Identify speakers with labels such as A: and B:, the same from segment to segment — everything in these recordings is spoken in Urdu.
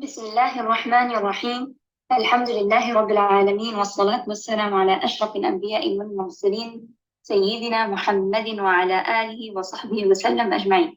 A: بسم الله الرحمن الرحيم. الحمد لله رب العالمين، والصلاة والسلام على أشرف الأنبياء والمرسلين سيدنا محمد وعلى آله وصحبه وسلم أجمعين.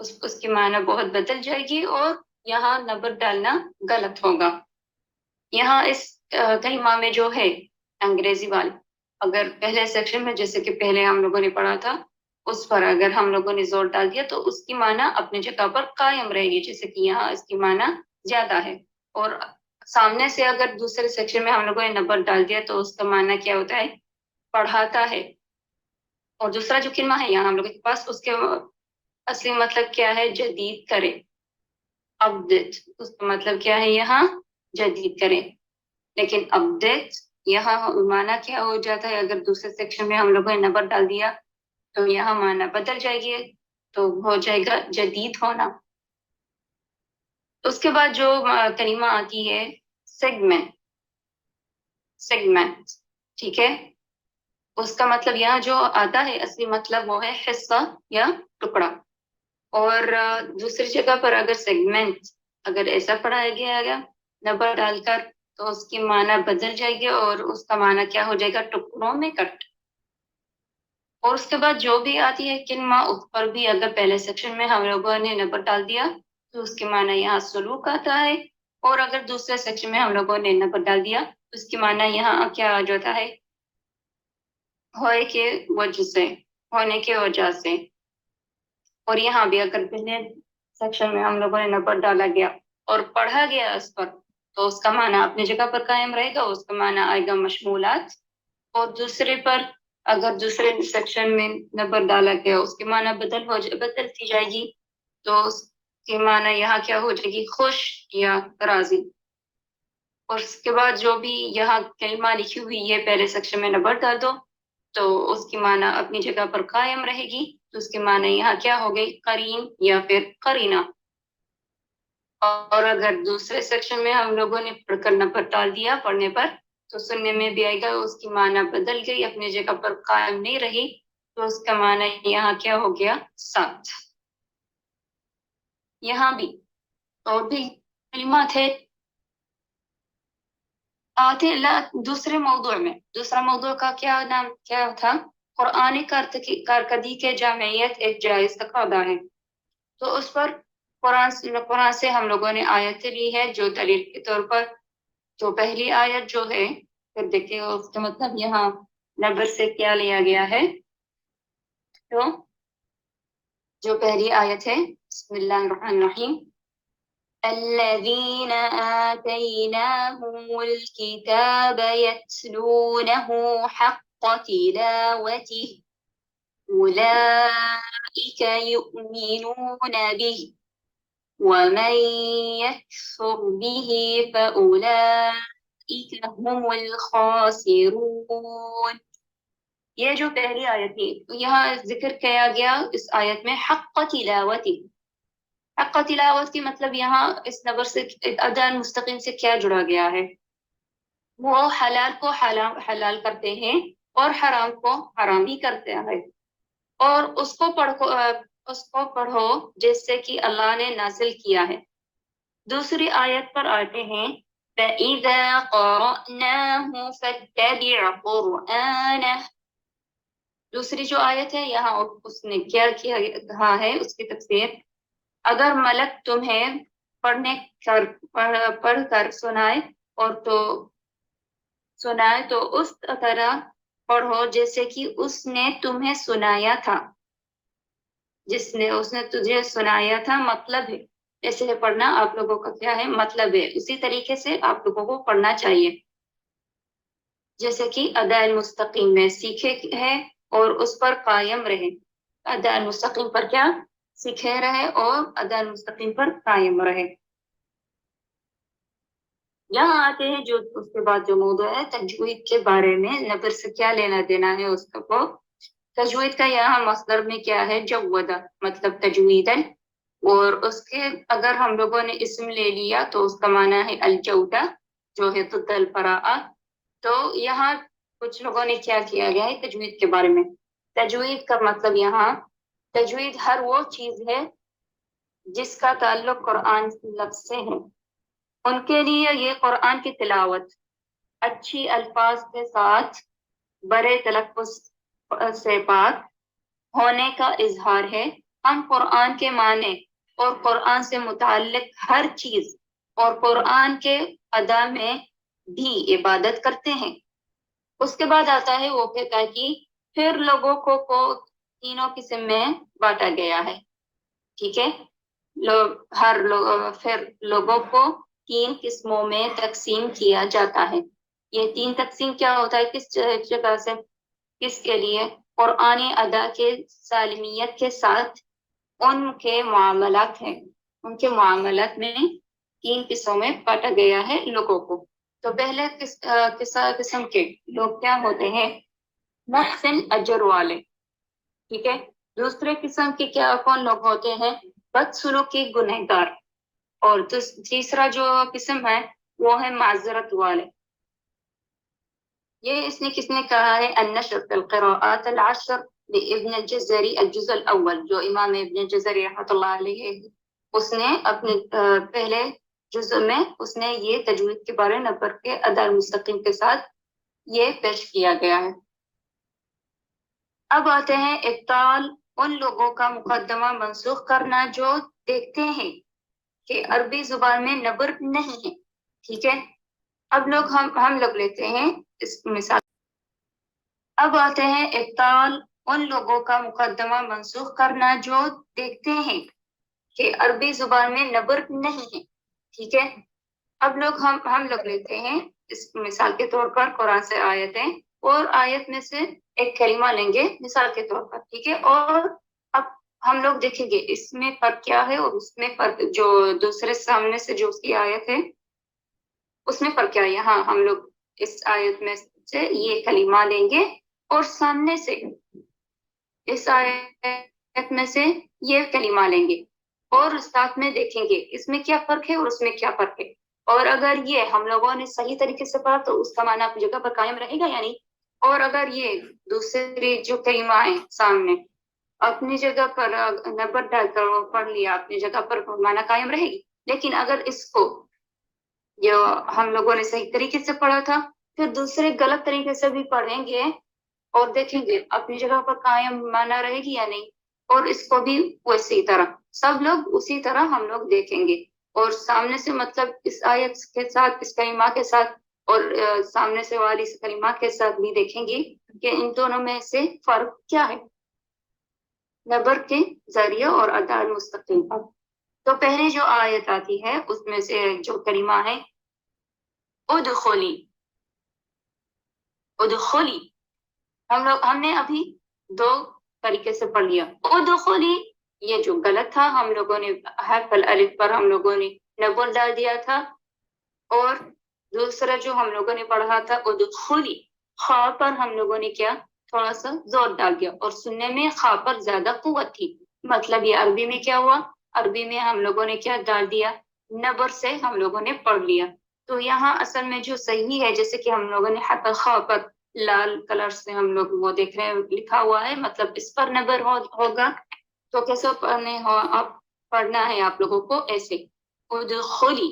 A: اس کی معنی بہت بدل جائے گی اور یہاں نبر ڈالنا غلط ہوگا. یہاں اس کلمہ میں جو ہے انگریزی والی، اگر پہلے سیکشن میں جیسے کہ پہلے ہم لوگوں نے پڑھا تھا اس پر اگر ہم لوگوں نے زور ڈال دیا تو اس کی معنی اپنی جگہ پر قائم رہے گی، جیسے کہ یہاں اس کی معنی زیادہ ہے. اور سامنے سے اگر دوسرے سیکشن میں ہم لوگوں نے نبر ڈال دیا تو اس کا معنی کیا ہوتا ہے؟ پڑھاتا ہے. اور دوسرا جو کلمہ ہے یہاں ہم لوگوں کے پاس، اس کے اصلی مطلب کیا ہے؟ جدید کرے، اپڈیٹ. اس کا مطلب کیا ہے یہاں؟ جدید کرے. لیکن اپڈیٹ یہاں معنی کیا ہو جاتا ہے؟ اگر دوسرے سیکشن میں ہم لوگوں نے نبر ڈال دیا تو یہاں معنی بدل جائے گی، تو ہو جائے گا جدید ہونا. اس کے بعد جو کلمہ آتی ہے سیگمنٹ. سیگمنٹ ٹھیک ہے، اس کا مطلب یہاں جو آتا ہے اصلی مطلب وہ ہے حصہ یا ٹکڑا. اور دوسری جگہ پر اگر سیگمنٹ اگر ایسا پڑھایا گیا نبر ڈال کر تو اس کی معنی بدل جائے گی اور اس کا معنی کیا ہو جائے گا؟ ٹکڑوں میں کٹ. اور اس کے بعد جو بھی آتی ہے کلمہ اس پر بھی اگر پہلے سیکشن میں ہم لوگوں نے نبر ڈال دیا تو اس کے معنی یہاں سلوک آتا ہے. اور اگر دوسرے سیکشن میں ہم لوگوں نے نبر ڈال دیا تو اس کی معنی یہاں کیا آ جاتا ہے؟ ہوئے کے وجہ سے، ہونے کے وجہ سے. اور یہاں بھی اگر پہلے سیکشن میں ہم لوگوں نے نبر ڈالا گیا اور پڑھا گیا اس پر تو اس کا معنی اپنی جگہ پر قائم رہے گا، اس کا معنی آئے گا مشمولات. اور دوسرے پر اگر دوسرے سیکشن میں نبر ڈالا گیا اس کے معنی بدلتی جائے گی، تو اس کے معنی یہاں کیا ہو جائے گی؟ خوش یا راضی. اور اس کے بعد جو بھی یہاں کلمہ لکھی ہوئی ہے پہلے سیکشن میں نبر ڈال دو تو اس کی معنی اپنی جگہ پر قائم رہے گی، تو اس کی معنی یہاں کیا ہو گئی؟ قرین یا پھر قرینہ. اور اگر دوسرے سیکشن میں ہم لوگوں نے پڑھ کر نبر ڈال دیا پڑھنے پر تو سننے میں بھی آئے گا اس کی معنی بدل گئی، اپنی جگہ پر قائم نہیں رہی، تو اس کا معنی یہاں کیا ہو گیا؟ ساتھ. یہاں بھی اور بھی کلمات ہے آتے دوسرے موضوع میں. دوسرا موضوع کا کیا نام کیا تھا؟ قرآنی کارکردگی کے جامعیت ایک جائز تقاضا ہے. تو اس پر قرآن سے ہم لوگوں نے آیتیں لی ہے جو دلیل کے طور پر. تو پہلی آیت جو ہے پھر دیکھیے اس کا مطلب یہاں نبر سے کیا لیا گیا ہے. تو جو پہلی آیت ہے بسم اللہ الرحمن الرحیم الذين آتيناهم الكتاب يتلونه حق تلاوته أولئك يؤمنون به ومن يكفر به فأولئك هم الخاسرون. یہ جو پہلی آیت تھی یہاں ذکر کیا گیا اس آیت میں حق تلاوتی. حق تلاوت کی مطلب یہاں اس نبر سے ادا مستقیم سے کیا جڑا گیا ہے؟ وہ حلال کو حلال کرتے ہیں اور حرام کو حرام ہی کرتے ہیں. اور اس کو پڑھو جیسے کہ اللہ نے نازل کیا ہے. دوسری آیت پر آتے ہیں فَإِذَا قَرَأْنَاهُ فَاتَّبِعْ قُرْآنَهُ. دوسری جو آیت ہے یہاں اس نے کیا کہا ہے اس کی تفسیر، اگر ملک تمہیں پڑھ کر سنائے تو اس طرح پڑھو جیسے کہ اس نے تمہیں سنایا تھا. اس نے تجھے سنایا تھا مطلب ہے ایسے پڑھنا آپ لوگوں کا کیا ہے؟ مطلب ہے. اسی طریقے سے آپ لوگوں کو پڑھنا چاہیے جیسے کہ ادا المستقیم میں سیکھے ہے اور اس پر قائم رہے. ادا المستقیم پر کیا سیکھے رہے اور ادا المستقیم پر قائم رہے. یہاں آتے ہیں جو اس کے بعد جو موضوع ہے تجوید کے بارے میں، نبر سے کیا لینا دینا ہے اس کو. تجوید کا یہاں مصدر میں کیا ہے؟ جودہ مطلب تجویدن. اور اس کے اگر ہم لوگوں نے اسم لے لیا تو اس کا معنی ہے الجودہ جو ہے ضد البراءہ. تو یہاں کچھ لوگوں نے کیا کیا گیا ہے تجوید کے بارے میں. تجوید کا مطلب یہاں تجوید ہر وہ چیز ہے جس کا تعلق قرآن کی لفظ سے ہے. ان کے لیے یہ قرآن کی تلاوت اچھی الفاظ کے ساتھ برے تلفظ سے پاک ہونے کا اظہار ہے، ہم قرآن کے معنی اور قرآن سے متعلق ہر چیز اور قرآن کے ادا میں بھی عبادت کرتے ہیں۔ اس کے بعد آتا ہے وہ کہتا ہے کہ پھر لوگوں کو تینوں قسم میں بانٹا گیا ہے، ٹھیک ہے؟ پھر لوگوں کو 3 قسموں میں تقسیم کیا جاتا ہے۔ یہ 3 تقسیم کیا ہوتا ہے، کس جگہ سے، کس کے لیے؟ قرآنی ادا کے سالمیت کے ساتھ ان کے معاملات ہیں، ان کے معاملات میں 3 قسموں میں بانٹا گیا ہے لوگوں کو۔ تو پہلے قسم کے لوگ کیا ہوتے ہیں؟ محسن اجر والے، ٹھیک ہے؟ دوسرے قسم کے کیا کون لوگ ہوتے ہیں؟ بدسلوکی گنہگار۔ اور تیسرا جو قسم ہے وہ ہے معذرت والے۔ یہ کس نے کہا ہے؟ النشر فی القراءات العشر لابن الجزری الجزء الاول، جو امام ابن الجزری رحمۃ اللہ علیہ اس نے اپنے پہلے جزء میں اس نے یہ تجوید کے بارے نبر کے ادا مستقیم کے ساتھ یہ پیش کیا گیا ہے۔ اب آتے ہیں ابطال ان لوگوں کا مقدمہ منسوخ کرنا جو دیکھتے ہیں کہ عربی زبان میں نبر نہیں ہے، ٹھیک ہے؟ اب ہم لوگ لیتے ہیں اس مثال۔ اب آتے ہیں ابطال ان لوگوں کا مقدمہ منسوخ کرنا جو دیکھتے ہیں کہ عربی زبان میں نبر نہیں ہے، ٹھیک ہے؟ اب ہم لوگ لیتے ہیں اس مثال کے طور پر قرآن سے آیتیں، اور آیت میں سے ایک کلمہ لیں گے مثال کے طور پر، ٹھیک ہے؟ اور اب ہم لوگ دیکھیں گے اس میں فرق کیا ہے اور اس میں فرق جو دوسرے سامنے سے جو اس کی آیت ہے اس میں فرق کیا ہے۔ یہاں ہم لوگ اس آیت میں سے یہ کلمہ لیں گے اور سامنے سے اس آیت میں سے یہ کلمہ لیں گے اور ساتھ میں دیکھیں گے اس میں کیا فرق ہے اور اس میں کیا فرق ہے۔ اور اگر یہ ہم لوگوں نے صحیح طریقے سے پڑھا تو اس کا معنی اپنی جگہ پر قائم رہے گا یعنی، اور اگر یہ دوسری جو کلمہ ہے سامنے اپنی جگہ پر نبر ڈال کر پڑھ لیا اپنی جگہ پر معنی قائم رہے گی۔ لیکن اگر اس کو جو ہم لوگوں نے صحیح طریقے سے پڑھا تھا پھر دوسرے غلط طریقے سے بھی پڑھیں گے اور دیکھیں گے اپنی جگہ پر قائم معنی رہے گی یا نہیں، اور اس کو بھی اسی طرح سب لوگ اسی طرح ہم لوگ دیکھیں گے اور سامنے سے مطلب اس آیت کے ساتھ اس کلمہ کے ساتھ اور سامنے سے والی اس کلمہ کے ساتھ بھی دیکھیں گے کہ ان دونوں میں سے فرق کیا ہے نبر کے ذریعے اور ادا مستقیم پر۔ تو پہلے جو آیت آتی ہے اس میں سے جو کلمہ ہے ادخلی، ادخلی ہم نے ابھی 2 طریقے سے پڑھ لیا۔ ادخلی یہ جو غلط تھا ہم لوگوں نے حرف الالف پر ہم لوگوں نے نبر ڈال دیا تھا، اور دوسرا جو ہم لوگوں نے پڑھا تھا ادخلی خا پر ہم لوگوں نے کیا تھوڑا سا زور ڈال دیا اور سننے میں خا پر زیادہ قوت تھی، مطلب یہ عربی میں کیا ہوا، عربی میں ہم لوگوں نے کیا ڈال دیا نبر سے ہم لوگوں نے پڑھ لیا۔ تو یہاں اصل میں جو صحیح ہے جیسے کہ ہم لوگوں نے حرف خا پر لال کلر سے ہم لوگ وہ دیکھ رہے ہیں لکھا ہوا ہے مطلب اس پر نبر ہوگا، تو کیسے پڑھنا ہے آپ لوگوں کو ایسے ادخلی،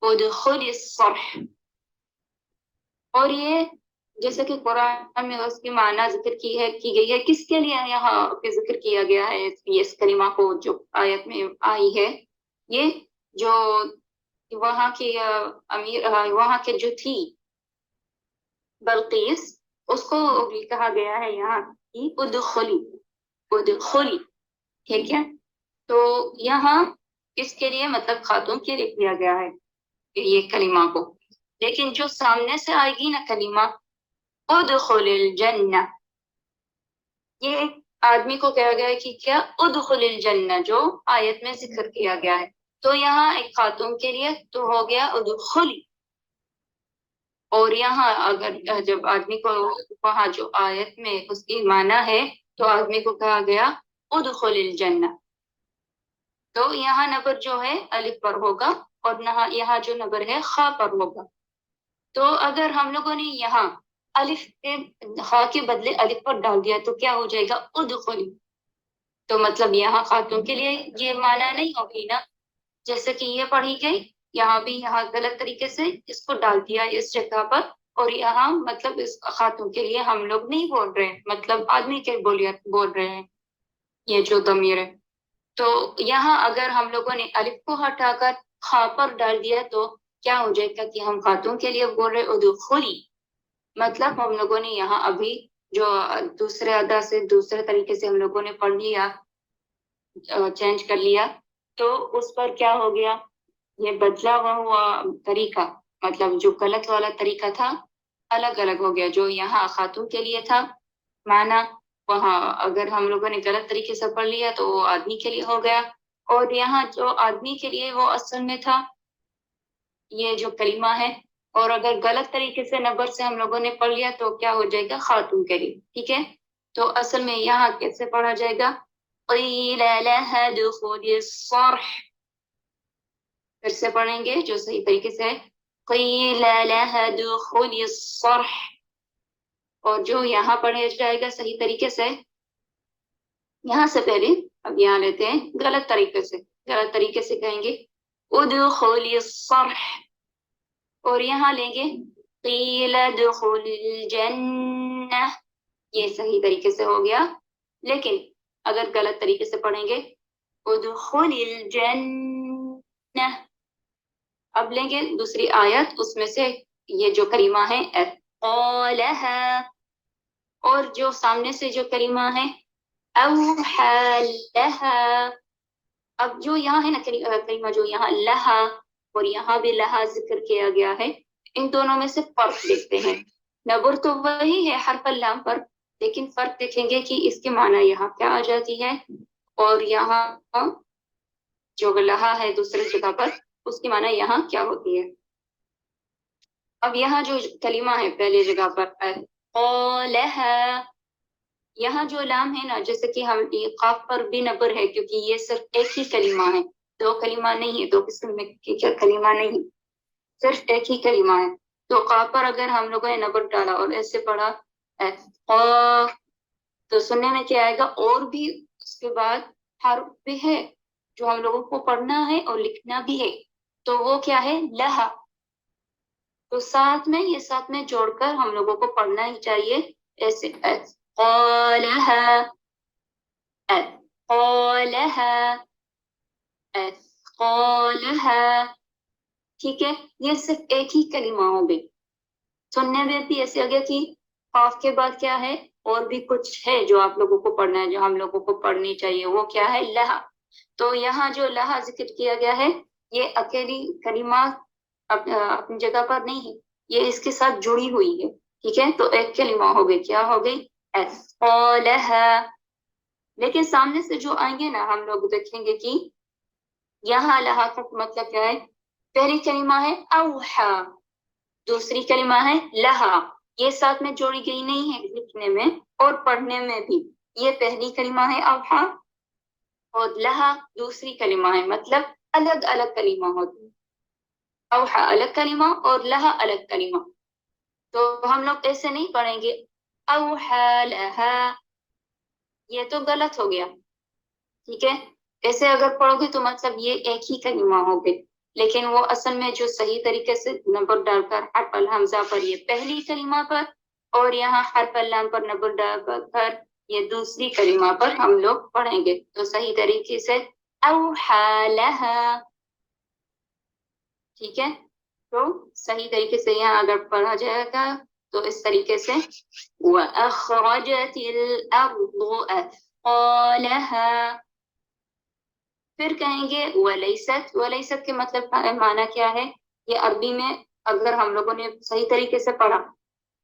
A: ادخلی الصرح۔ اور یہ جیسے کہ قرآن میں اس کی معنی ذکر کی گئی ہے کس کے لیے یہاں پہ ذکر کیا گیا ہے یہ اس کلمہ کو جو آیت میں آئی ہے، یہ جو وہاں کی امیر وہاں کے جو تھی بلقیس اس کو بھی کہا گیا ہے یہاں کی ادخلی، ادخلی، ٹھیک ہے؟ تو یہاں کس کے لیے مطلب خاتون کے لیے کیا گیا ہے یہ کلمہ کو، لیکن جو سامنے سے آئے گی نا کلمہ ادخل الجنہ، یہ آدمی کو کہا گیا ہے کہ کیا ادخل الجنہ جو آیت میں ذکر کیا گیا ہے، تو یہاں ایک خاتون کے لیے تو ہو گیا ادخلی، اور یہاں اگر جب آدمی کو وہاں جو آیت میں اس کی معنی ہے تو آدمی کو کہا گیا ادخل الجنہ، تو یہاں نبر جو ہے الف پر ہوگا اور یہاں جو نبر ہے خا پر ہوگا۔ تو اگر ہم لوگوں نے یہاں الف خا کے بدلے الف پر ڈال دیا تو کیا ہو جائے گا ادخلی، تو مطلب یہاں خاتون کے لیے یہ معنی نہیں ہوگی نا، جیسے کہ یہ پڑھی گئی یہاں بھی یہاں غلط طریقے سے اس کو ڈال دیا اس جگہ پر، اور یہاں مطلب اس خاتون کے لیے ہم لوگ نہیں بول رہے ہیں مطلب آدمی کے بول رہے ہیں، یہ جو ضمیر ہے. تو یہاں اگر ہم لوگوں نے الف کو ہٹا کر خا پر ڈال دیا تو کیا ہو جائے گا کہ ہم خاتون کے لیے بول رہے ادخلی، مطلب ہم لوگوں نے یہاں ابھی جو دوسرے ادا سے دوسرے طریقے سے ہم لوگوں نے پڑھ لیا، چینج کر لیا، تو اس پر کیا ہو گیا، یہ بدلا ہوا طریقہ، مطلب جو غلط والا طریقہ تھا الگ الگ ہو گیا. جو یہاں خاتون کے لیے تھا معنی، وہاں اگر ہم لوگوں نے غلط طریقے سے پڑھ لیا تو وہ آدمی کے لیے ہو گیا، اور یہاں جو آدمی کے لیے وہ اصل میں تھا یہ جو کلمہ ہے، اور اگر غلط طریقے سے نبر سے ہم لوگوں نے پڑھ لیا تو کیا ہو جائے گا خاتون کے لیے. ٹھیک ہے، تو اصل میں یہاں کیسے پڑھا جائے گا، قیل لها دخول الصرح. پھر سے پڑھیں گے جو صحیح طریقے سے ہے، قیل لها دخول الصرح. اور جو یہاں پڑھا جائے گا صحیح طریقے سے، یہاں سے پہلے اب یہاں لیتے ہیں غلط طریقے سے، غلط طریقے سے کہیں گے ادخل الصرح، اور یہاں لیں گے قیل ادخل الجنہ. یہ صحیح طریقے سے ہو گیا. لیکن اگر غلط طریقے سے پڑھیں گے ادخل الجنہ. اب لیں گے دوسری آیت، اس میں سے یہ جو کلمہ ہے قالها، اور جو سامنے سے جو کلمہ ہے اوحى لها. اب جو یہاں ہے نا کلمہ جو یہاں لہا اور یہاں بھی لہا ذکر کیا گیا ہے، ان دونوں میں سے فرق دیکھتے ہیں. نبر تو وہی ہے حرف اللام پر، لیکن فرق دیکھیں گے کہ اس کے معنی یہاں کیا آ جاتی ہے، اور یہاں جو لہا ہے دوسری جگہ پر اس کی معنی یہاں کیا ہوتی ہے. اب یہاں جو کلمہ ہے پہلی جگہ پر قالها، یہاں جو لام ہے نا، جیسے کہ ہم قاف پر بھی نبر ہے کیونکہ یہ صرف ایک ہی کلمہ ہے، دو کلمہ نہیں ہے، دو قسم میں کیا کلمہ نہیں، صرف ایک ہی کلمہ ہے. تو قاف پر اگر ہم لوگوں نے نبر ڈالا اور ایسے پڑھا قاف، تو سننے میں کیا آئے گا، اور بھی اس کے بعد حرف بھی ہے جو ہم لوگوں کو پڑھنا ہے اور لکھنا بھی ہے، تو وہ کیا ہے لہا. تو ساتھ میں یہ ساتھ میں جوڑ کر ہم لوگوں کو پڑھنا ہی چاہیے ایسے قالها قالها قالها. ٹھیک ہے، یہ صرف ایک ہی کلمہ ہو گئی. سننے میں بھی ایسے ہو گیا کہ قاف کے بعد کیا ہے، اور بھی کچھ ہے جو آپ لوگوں کو پڑھنا ہے، جو ہم لوگوں کو پڑھنی چاہیے، وہ کیا ہے لہا. تو یہاں جو لہا ذکر کیا گیا ہے یہ اکیلی کلمہ اپنی جگہ پر نہیں ہے، یہ اس کے ساتھ جڑی ہوئی ہے. ٹھیک ہے، تو ایک کلمہ ہو گئی، کیا ہو گئی قالها. لیکن سامنے سے جو آئیں گے نا ہم لوگ دیکھیں گے کہ یہاں لہا کا مطلب کیا ہے، پہلی کلمہ ہے اوحا، دوسری کلمہ ہے لہا. یہ ساتھ میں جوڑی گئی نہیں ہے لکھنے میں اور پڑھنے میں بھی. یہ پہلی کلمہ ہے اوحا، اور لہا دوسری کلمہ ہے، مطلب الگ الگ کلمہ ہوتی ہے. اوحا الگ کلمہ اور لہا الگ کلمہ. تو ہم لوگ ایسے نہیں پڑھیں گے اوحا لہا، یہ تو غلط ہو گیا. ٹھیک ہے، ایسے اگر پڑھو گے تو مطلب یہ ایک ہی کلمہ ہو گئی، لیکن وہ اصل میں جو صحیح طریقے سے نبر ڈال کر حرف الحمزہ پر یہ پہلی کلمہ پر، اور یہاں حرف اللام پر نبر ڈال کر یہ دوسری کلمہ پر ہم لوگ پڑھیں گے. تو صحیح طریقے سے اوحا لہا. ٹھیک ہے، تو صحیح طریقے سے یہاں اگر پڑھا جائے گا تو اس طریقے سے وَأَخْرَجَتِ الْأَرْضُ أَثْقَالَهَا. پھر کہیں گے وَلَيْسَتْ. وَلَيْسَتْ کے مطلب معنی کیا ہے، یہ عربی میں اگر ہم لوگوں نے صحیح طریقے سے پڑھا،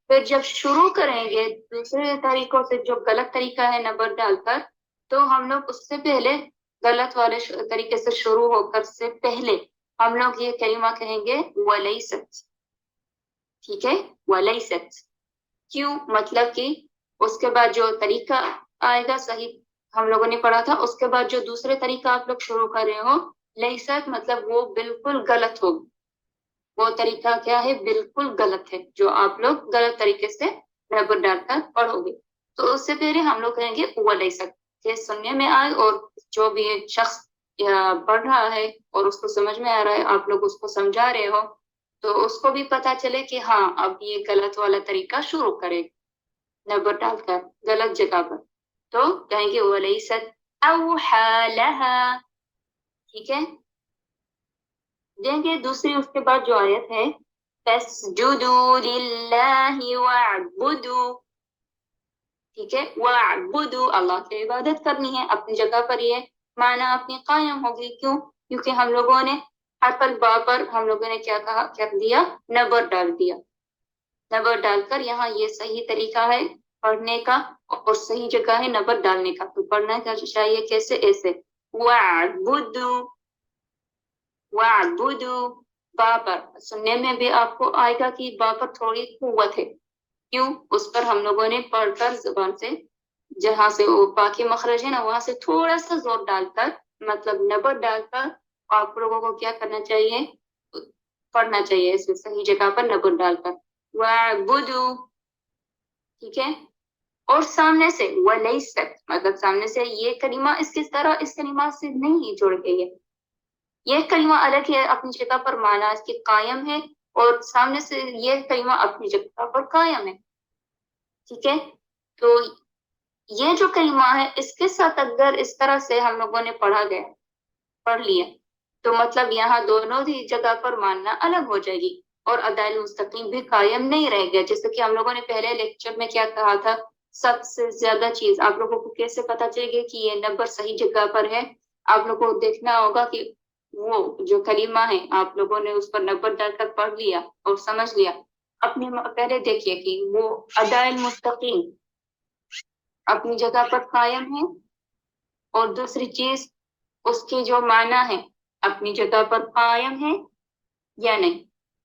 A: پھر جب شروع کریں گے دوسرے طریقوں سے جو غلط طریقہ ہے نبر ڈال کر، تو ہم لوگ اس سے پہلے غلط والے طریقے سے شروع ہو کر سے پہلے ہم لوگ یہ کلمہ کہیں گے وَلَيْسَتْ. ٹھیک ہے، وَلَيْسَتْ. کیوں، مطلب کہ اس کے بعد جو طریقہ آئے گا صحیح ہم لوگوں نے پڑھا تھا، اس کے بعد جو دوسرے طریقہ آپ لوگ شروع کر رہے ہو لیست، مطلب وہ بالکل غلط ہو. وہ طریقہ کیا ہے، بالکل غلط ہے، جو آپ لوگ غلط طریقے سے ربر ڈال کر پڑھو گے. تو اس سے پہلے ہم لوگ کہیں گے وَلَيْسَتْ، کہ سننے میں آئے اور جو بھی شخص پڑھ رہا ہے اور اس کو سمجھ میں آ رہا ہے، آپ لوگ اس کو سمجھا رہے ہو، تو اس کو بھی پتا چلے کہ ہاں اب یہ غلط والا طریقہ شروع کرے نبر ڈال کر غلط جگہ پر. تو کہیں گے وَلَيْسَتْ أوحى لها. ٹھیک ہے، دیں گے دوسری اس کے بعد جو آیت ہے فَاسْجُدُوا لِلَّهِ وَاعْبُدُوا. ٹھیک ہے، وَاعْبُدُوا اللہ کی عبادت کرنی ہے. اپنی جگہ پر یہ معنی اپنی قائم ہوگی. کیوں؟ کیونکہ ہم لوگوں نے حرف الباء پر ہم لوگوں نے کیا کہا، کیا دیا، نبر ڈال دیا. نبر ڈال کر یہاں یہ صحیح طریقہ ہے پڑھنے کا اور صحیح جگہ ہے نبر ڈالنے کا. تو پڑھنا چاہیے کیسے، ایسے وَاعْبُدُوا. وَاعْبُدُوا با پر سننے میں بھی آپ کو آئے گا کہ با پر تھوڑی قوت ہے. کیوں؟ اس پر ہم لوگوں نے پڑھ کر زبان سے جہاں سے وہ با کے مخرج ہے نا وہاں سے تھوڑا سا زور ڈال کر مطلب نبر ڈال کر آپ لوگوں کو کیا کرنا چاہیے، پڑھنا چاہیے اسے صحیح جگہ پر نبر ڈال کر وَاعْبُدُوا. ٹھیک ہے، اور سامنے سے وَلَيْسَتْ مطلب سامنے سے یہ کلمہ اس کی طرح اس کلمہ سے نہیں جوڑ گئی ہے. یہ کلمہ الگ ہے، اپنی جگہ پر معنی اس کی قائم ہے اور سامنے سے یہ کلمہ اپنی جگہ پر قائم ہے. ٹھیک ہے، تو یہ جو کلمہ ہے اس کے ساتھ اگر اس طرح سے ہم لوگوں نے پڑھ لیا تو مطلب یہاں دونوں ہی جگہ پر ماننا الگ ہو جائے گی اور ادائل مستقیم بھی قائم نہیں رہ گیا. جیسے کہ ہم لوگوں نے پہلے لیکچر میں کیا کہا تھا، سب سے زیادہ چیز آپ لوگوں کو کیسے پتا چلے گی کہ یہ نمبر صحیح جگہ پر ہے. آپ لوگوں کو دیکھنا ہوگا کہ وہ جو کلمہ ہے آپ لوگوں نے اس پر نمبر ڈال کر پڑھ لیا اور سمجھ لیا. اپنے پہلے دیکھیے کہ وہ ادائل مستقیم اپنی جگہ پر قائم ہے اور دوسری چیز اس کی جو معنی ہے اپنی جگہ پر قائم ہے یا نہیں.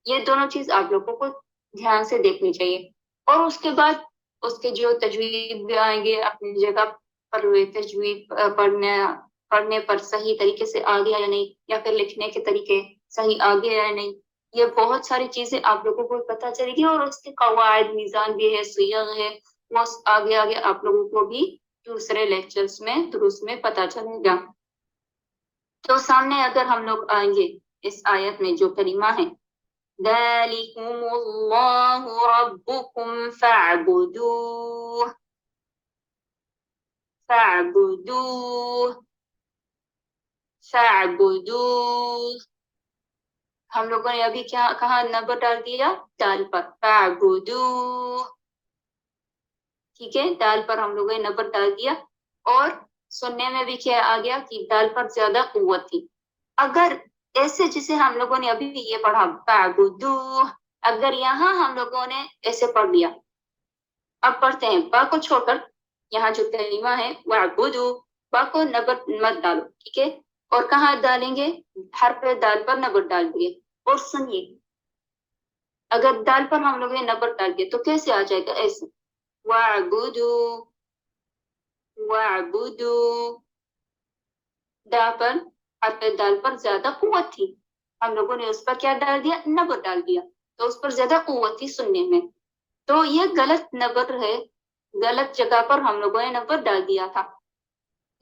A: یہ دونوں چیز آپ لوگوں کو دھیان سے دیکھنی چاہیے. اور اس کے بعد اس کے جو تجوید بھی آئیں گے اپنی جگہ پر ہوئے تجوید پڑھنے پر صحیح طریقے سے آ گیا یا نہیں، یا پھر لکھنے کے طریقے صحیح آ گیا یا نہیں. یہ بہت ساری چیزیں آپ لوگوں کو پتہ چلے گی اور اس کے قواعد میزان بھی ہے، صیغ ہے، وہ آگے آپ لوگوں کو بھی دوسرے لیکچرز میں دروس میں پتہ چلے گا. تو سامنے اگر ہم لوگ آئیں گے اس آیت میں جو کلمہ ہے ذَلِكُمُ اللَّهُ رَبُّكُمْ فَاعْبُدُوهُ. ہم لوگوں نے ابھی کیا کہا، نمبر ڈال دیا دال پر فَاعْبُدُوهُ. ٹھیک ہے، دال پر ہم لوگوں نے نمبر ڈال دیا اور سننے میں بھی کیا آ گیا کہ دال پر زیادہ قوت تھی. اگر ایسے جسے ہم لوگوں نے ابھی بھی یہ پڑھا فَاعْبُدُوهُ، اگر یہاں ہم لوگوں نے ایسے پڑھ لیا، اب پڑھتے ہیں با کو چھوڑ کر یہاں جو کلمہ ہے وَاعْبُدُوا، با کو نبر مت ڈالو. ٹھیک ہے، اور کہاں ڈالیں گے، حرف دال پر نبر ڈال دیے. اور سنیے اگر دال پر ہم لوگوں نے نبر ڈال دیا تو کیسے آ جائے گا، ایسے وَاعْبُدُوا. دا پر حرف دال پر زیادہ قوت تھی، ہم لوگوں نے اس پر کیا ڈال دیا، نبر ڈال دیا، تو اس پر زیادہ قوت تھی سننے میں. تو یہ غلط نبر ہے، غلط جگہ پر ہم لوگوں نے نبر ڈال دیا تھا.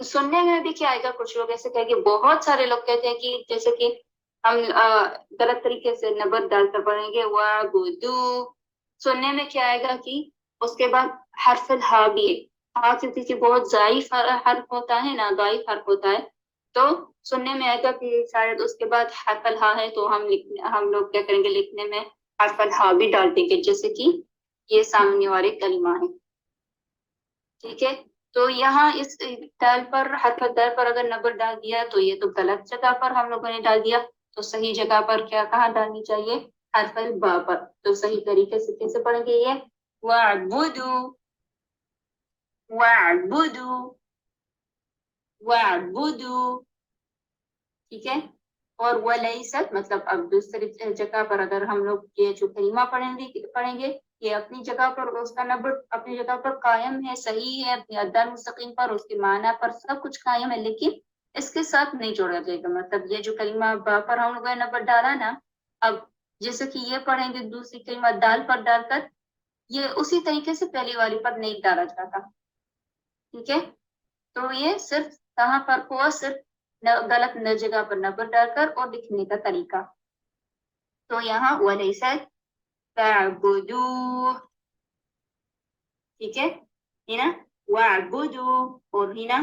A: سننے میں بھی کیا آئے گا، کچھ لوگ ایسے کہیں گے، بہت سارے لوگ کہتے ہیں کہ جیسے کہ ہم غلط طریقے سے نبر ڈال کر پڑھیں گے وَاعْبُدُوا. سننے میں کیا آئے گا کہ اس کے بعد حرف الہا بھی ہے. ہاں کیونکہ بہت ضعیف حرف ہوتا ہے نا، ضعیف حرف ہوتا ہے، تو سننے میں آئے گا کہ شاید اس کے بعد حرف الہا ہے تو ہم لوگ کیا کریں گے، لکھنے میں حرف الہا بھی ڈال دیں گے جیسے کہ یہ سامنے والے کلمہ ہے. ٹھیک ہے، تو یہاں اس دال پر حرف دال پر اگر نبر ڈال دیا تو یہ تو غلط جگہ پر ہم لوگوں نے ڈال دیا. تو صحیح جگہ پر کیا کہاں ڈالنی چاہیے، حرف الباء پر. تو صحیح طریقے سے کیسے پڑھیں گے، یہ وَاعْبُدُوا. ٹھیک ہے، اور وَلَيْسَتْ مطلب اب دوسری جگہ پر اگر ہم لوگ یہ جو کلمہ پڑھیں گے یہ اپنی جگہ پر اس کا نبر اپنی جگہ پر قائم ہے، صحیح ہے، اپنی اداء مستقیم پر اس کے معنی پر سب کچھ قائم ہے، لیکن اس کے ساتھ نہیں جوڑا جائے گا. مطلب یہ جو کلمہ با پر ہم لوگوں نے نبر ڈالا نا، اب جیسے کہ یہ پڑھیں گے دوسری کلمہ دال پر ڈال کر، یہ اسی طریقے سے پہلی والی پر نہیں ڈالا جاتا. ٹھیک ہے، تو یہ صرف کہاں پر ہوا، صرف غلط جگہ پر نبر ڈال کر اور لکھنے کا طریقہ. تو یہاں وَلَيْسَتْ فَاعْبُدُوا. ٹھیک ہے نا، وَاعْبُدُوا اور ہی نا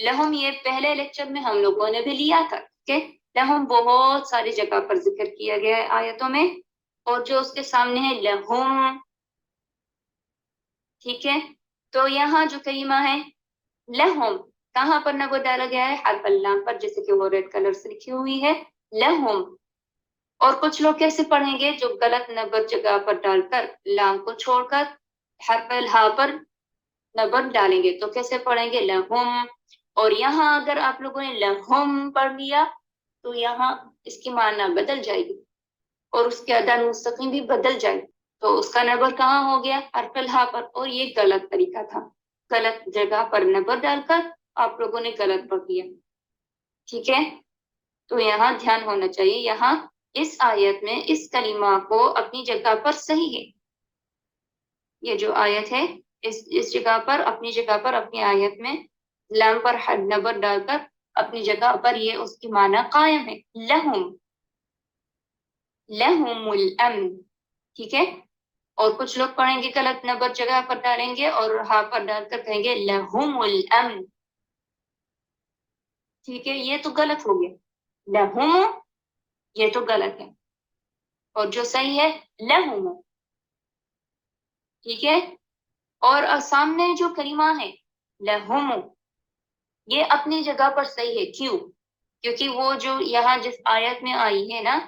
A: لہم یہ پہلے لیکچر میں ہم لوگوں نے بھی لیا تھا کہ لہم بہت ساری جگہ پر ذکر کیا گیا ہے آیتوں میں، اور جو اس کے سامنے ہے لہم، ٹھیک ہے. تو یہاں جو کلمہ ہے لہم، کہاں پر نبر ڈالا گیا ہے؟ حرف اللام پر، جیسے کہ وہ ریڈ کلر سے لکھی ہوئی ہے لہم. اور کچھ لوگ کیسے پڑھیں گے؟ جو غلط نبر جگہ پر ڈال کر لام کو چھوڑ کر حرف الہا پر نبر ڈالیں گے، تو کیسے پڑھیں گے؟ لہم. اور یہاں اگر آپ لوگوں نے لہم پڑھ لیا تو یہاں اس کی معنی بدل جائے گی اور اس کے ادا مستقیم بھی بدل جائے، تو اس کا نبر کہاں ہو گیا؟ حرف الہا پر. اور یہ غلط طریقہ تھا، غلط جگہ پر نبر ڈال کر آپ لوگوں نے غلط پڑھ دیا، ٹھیک ہے. تو یہاں دھیان ہونا چاہیے، یہاں اس آیت میں اس کلمہ کو اپنی جگہ پر صحیح ہے. یہ جو آیت ہے اس جگہ پر، اپنی جگہ پر، اپنی آیت میں لام پر نبر ڈال کر اپنی جگہ پر یہ اس کی معنی قائم ہے. لہم، لہم الامن، ٹھیک ہے. اور کچھ لوگ پڑھیں گے غلط نبر جگہ پر ڈالیں گے اور ہا پر ڈال کر کہیں گے لہم الامن، ٹھیک ہے. یہ تو غلط ہو گیا، لہم یہ تو غلط ہے، اور جو صحیح ہے لہم، ٹھیک ہے. اور سامنے جو کلمہ ہے لہم، یہ اپنی جگہ پر صحیح ہے. کیوں؟ کیونکہ وہ جو یہاں جس آیت میں آئی ہے نا،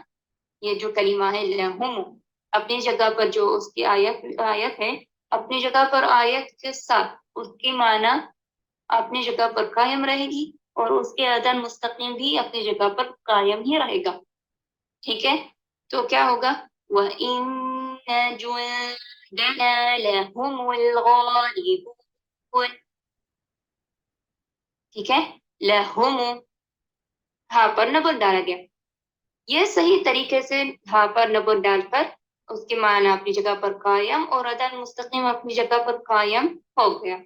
A: یہ جو کلمہ ہے لہم، اپنی جگہ پر جو اس کی آیت ہے، اپنی جگہ پر آیت کے ساتھ اس کی معنی اپنی جگہ پر قائم رہے گی اور اس کے اذان مستقیم بھی اپنی جگہ پر قائم ہی رہے گا، ٹھیک ہے. تو کیا ہوگا؟ وَإِنَّ جُندَنَا لَهُمُ الْغَالِبُونَ، ٹھیک ہے. لہم ہا پر نبر ڈالا گیا، یہ صحیح طریقے سے ہا پر نبر ڈال کر اس کے معنی اپنی جگہ پر قائم اور اذان مستقیم اپنی جگہ پر قائم ہو گیا.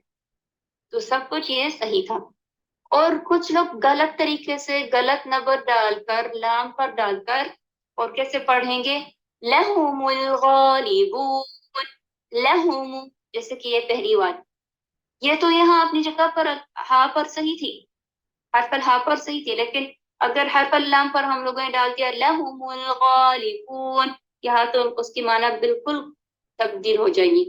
A: تو سب کچھ یہ صحیح تھا. اور کچھ لوگ غلط طریقے سے غلط نبر ڈال کر لام پر ڈال کر اور کیسے پڑھیں گے؟ لہم الغالبون، لہم، جیسے کہ یہ پہلی بات، یہ تو یہاں اپنی جگہ پر ہا پر صحیح تھی، حرف الہا پر صحیح تھی، لیکن اگر حرف اللام پر ہم لوگوں نے ڈال دیا لہم الغالبون، یہاں تو اس کی معنی بالکل تبدیل ہو جائے گی،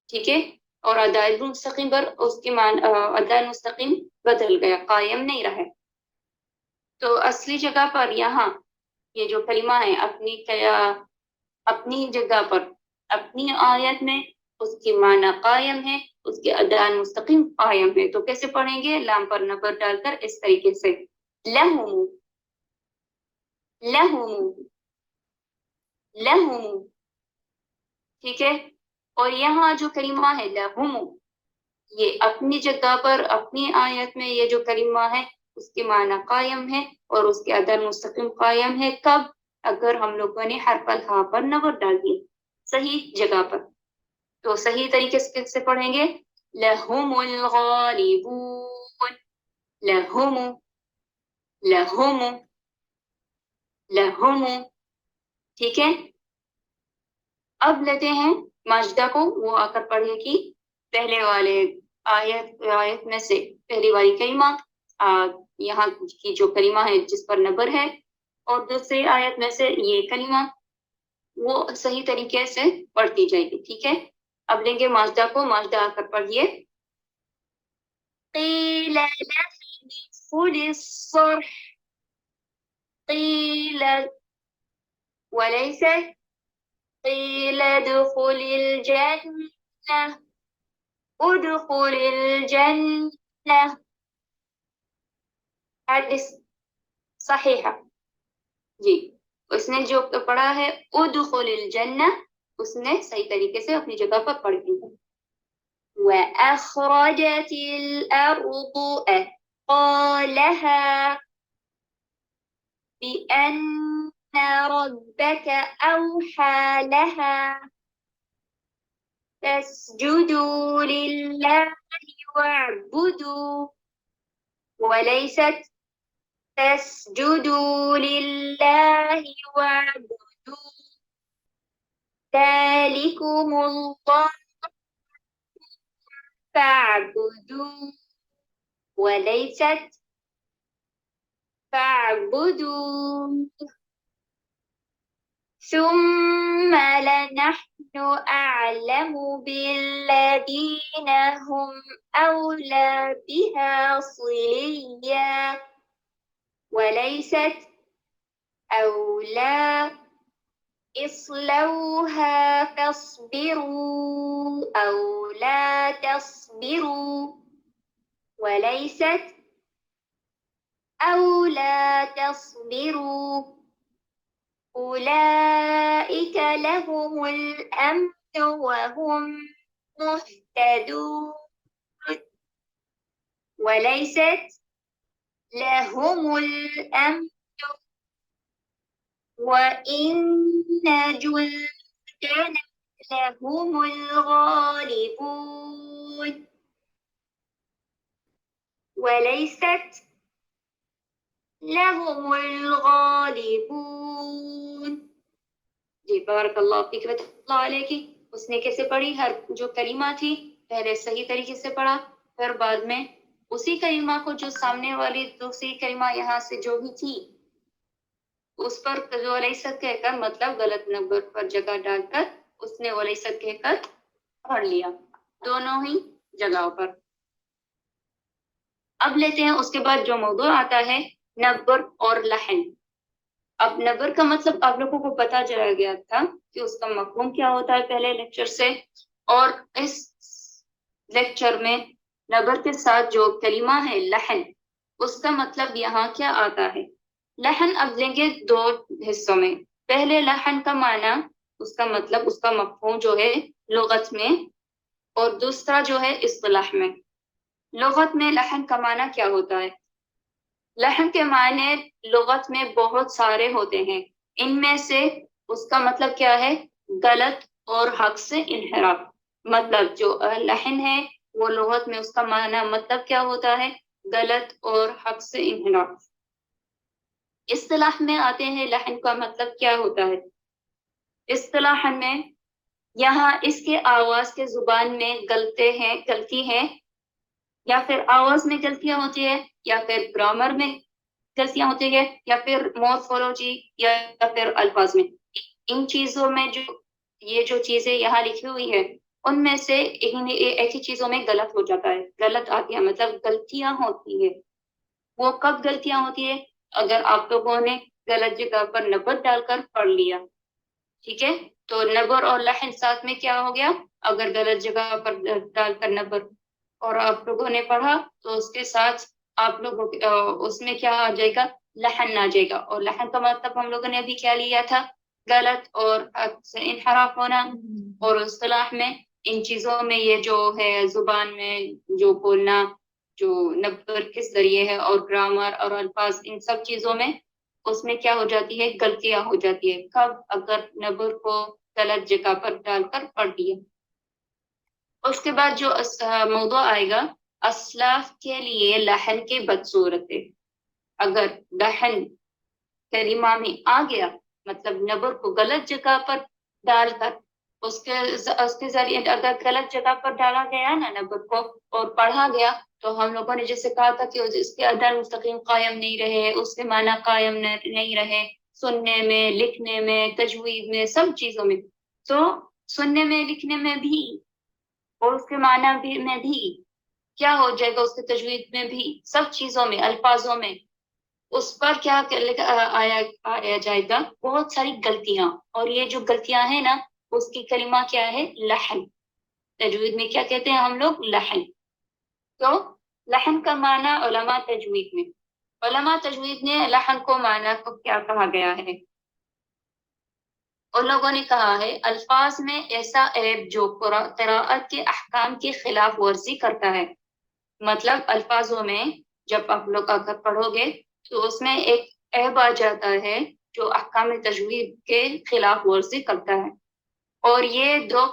A: ٹھیک ہے. اور ادائے مستقیم پر اس کی ادائے مستقیم بدل گیا، قائم نہیں رہے. تو اصلی جگہ پر یہاں یہ جو کلمہ ہے اپنی جگہ پر اپنی آیت میں اس کی معنی قائم ہے، اس کے ادا مستقیم قائم ہے. تو کیسے پڑھیں گے؟ لام پر نبر ڈال کر اس طریقے سے لہم، لہم، لہم، ٹھیک ہے. اور یہاں جو کلمہ ہے لہم، یہ اپنی جگہ پر اپنی آیت میں یہ جو کلمہ ہے اس کے معنی قائم ہے اور اس کے ادا مستقیم قائم ہے. کب؟ اگر ہم لوگوں نے حرف الہا پر نبر ڈال دی صحیح جگہ پر. تو صحیح طریقے سے پڑھیں گے لہم الغالبون، لہم، لہم، لہم، ٹھیک ہے. اب لیتے ہیں ماجدہ کو، وہ آ کر پڑھے گی پہلے والے آیت میں سے پہلی والی کلمہ، یہاں کی جو کلمہ ہے جس پر نبر ہے، اور دوسری آیت میں سے یہ کلمہ، وہ صحیح طریقے سے پڑھتی جائے گی، ٹھیک ہے. اب لیں گے ماجدہ کو، ماجدہ آ کر پڑھیے. قیل لَهُ الصَّرْحُ، قیل وليس قیل ادخل الجنة، ادخل الجنة، حدث صحیحہ. جی، اس نے جو پڑھا ہے ادخل الجنة، اس نے صحیح طریقے سے اپنی جگہ پر پڑھ دی ہے. وَأَخْرَجَتِ الْأَرْضُ أَثْقَالَهَا بِأَنَّ رَبَّكَ أَوْحَى لَهَا فَاسْجُدُوا لِلَّهِ وَاعْبُدُوا، وَلَيْسَتْ فَاسْجُدُوا لِلَّهِ وَاعْبُدُوا ذَلِكُمُ اللَّهُ فَاعْبُدُوهُ وليست فاعبدوا ثم لنحن أعلم بالذين هم أولى بها صليا وليست أولى اصلوها فاصبروا أو لا تصبروا وليست أو لا تصبروا أولئك لهم الأمن وهم مهتدون وليست لهم الأمن وإن جندنا لهم الغالبون وليست لهم الغالبون. جی بارک اللہ فیک رحمۃ اللہ علیہ کی. اس نے کیسے پڑھی؟ ہر جو کلمہ تھی پہلے صحیح طریقے سے پڑھا، پھر بعد میں اسی کلمہ کو جو سامنے والی دوسری کلمہ یہاں سے جو بھی تھی اس پر جو ولیست کہہ کر مطلب غلط نمبر پر جگہ ڈال کر اس نے ولیست کہہ کر پڑھ لیا دونوں ہی جگہوں پر. اب لیتے ہیں اس کے بعد جو موضوع آتا ہے نبر اور لحن. اب نبر کا مطلب آپ لوگوں کو پتا چلا گیا تھا کہ اس کا مفہوم کیا ہوتا ہے پہلے لیکچر سے، اور اس لیکچر میں نبر کے ساتھ جو کلمہ ہے لحن اس کا مطلب یہاں کیا آتا ہے. لحن اب لیں گے دو حصوں میں. پہلے لحن کا معنی، اس کا مطلب، اس کا مفہوم جو ہے لغت میں، اور دوسرا جو ہے اصطلاح میں. لغت میں لحن کا معنی کیا ہوتا ہے؟ لحن کے معنی لغت میں بہت سارے ہوتے ہیں. ان میں سے اس کا مطلب کیا ہے؟ غلط اور حق سے انحراف. مطلب جو لحن ہے وہ لغت میں اس کا معنی مطلب کیا ہوتا ہے؟ غلط اور حق سے انحراف. اصطلاح میں آتے ہیں لحن کا مطلب کیا ہوتا ہے. اصطلاح میں یہاں اس کے آواز کے زبان میں غلطی ہے، یا پھر آواز میں غلطیاں ہوتی ہے، یا پھر گرامر میں غلطیاں ہوتی ہے، یا پھر مورفولوجی یا پھر الفاظ میں. ان چیزوں میں یہ جو چیزیں یہاں لکھی ہوئی ہے ان میں سے ایک ہی چیزوں میں غلط ہو جاتا ہے، غلط آتی ہے، مطلب غلطیاں ہوتی ہے. وہ کب غلطیاں ہوتی ہے؟ اگر آپ لوگوں نے غلط جگہ پر نبر ڈال کر پڑھ لیا. ٹھیک ہے، تو نبر اور لحن ساتھ میں کیا ہو گیا؟ اگر غلط جگہ پر ڈال کر نبر اور آپ لوگوں نے پڑھا تو اس کے ساتھ آپ لوگوں اس میں کیا آ جائے گا؟ لحن آ جائے گا. اور لحن کا مطلب ہم لوگوں نے ابھی کیا لیا تھا؟ غلط اور حق سے انحراف ہونا. اور اصطلاح میں ان چیزوں میں یہ جو ہے زبان میں جو بولنا، جو نبر کس ذریعے ہے، اور گرامر اور الفاظ، ان سب چیزوں میں اس میں کیا ہو جاتی ہے؟ غلطیاں ہو جاتی ہے. کب؟ اگر نبر کو غلط جگہ پر ڈال کر پڑھ دیا. اس کے بعد جو موضوع آئے گا اسلاف کے لیے لحن کی بدصورتیں. اگر لحن کلمہ میں آ گیا، مطلب نبر کو غلط جگہ پر ڈال کر اس کے ذریعے اگر غلط جگہ پر ڈالا گیا نا نبر کو اور پڑھا گیا، تو ہم لوگوں نے جیسے کہا تھا کہ اس کے ادا مستقیم قائم نہیں رہے، اس کے معنی قائم نہیں رہے، سننے میں، لکھنے میں، تجوید میں، سب چیزوں میں. تو سننے میں، لکھنے میں بھی، اور اس کے معنی میں بھی کیا ہو جائے گا؟ اس کے تجوید میں بھی، سب چیزوں میں، الفاظوں میں اس پر کیا آیا جائے گا؟ بہت ساری غلطیاں. اور یہ جو غلطیاں ہیں نا اس کی کلمہ کیا ہے؟ لحن. تجوید میں کیا کہتے ہیں ہم لوگ؟ لحن. تو لحن کا معنی علماء تجوید نے لحن کو معنی کو کیا کہا گیا ہے؟ ان لوگوں نے کہا ہے الفاظ میں ایسا عیب جو قراءت کے احکام کی خلاف ورزی کرتا ہے. مطلب الفاظوں میں جب آپ لوگ اگر پڑھو گے تو اس میں ایک عیب آ جاتا ہے جو احکام تجوید کے خلاف ورزی کرتا ہے. اور یہ دو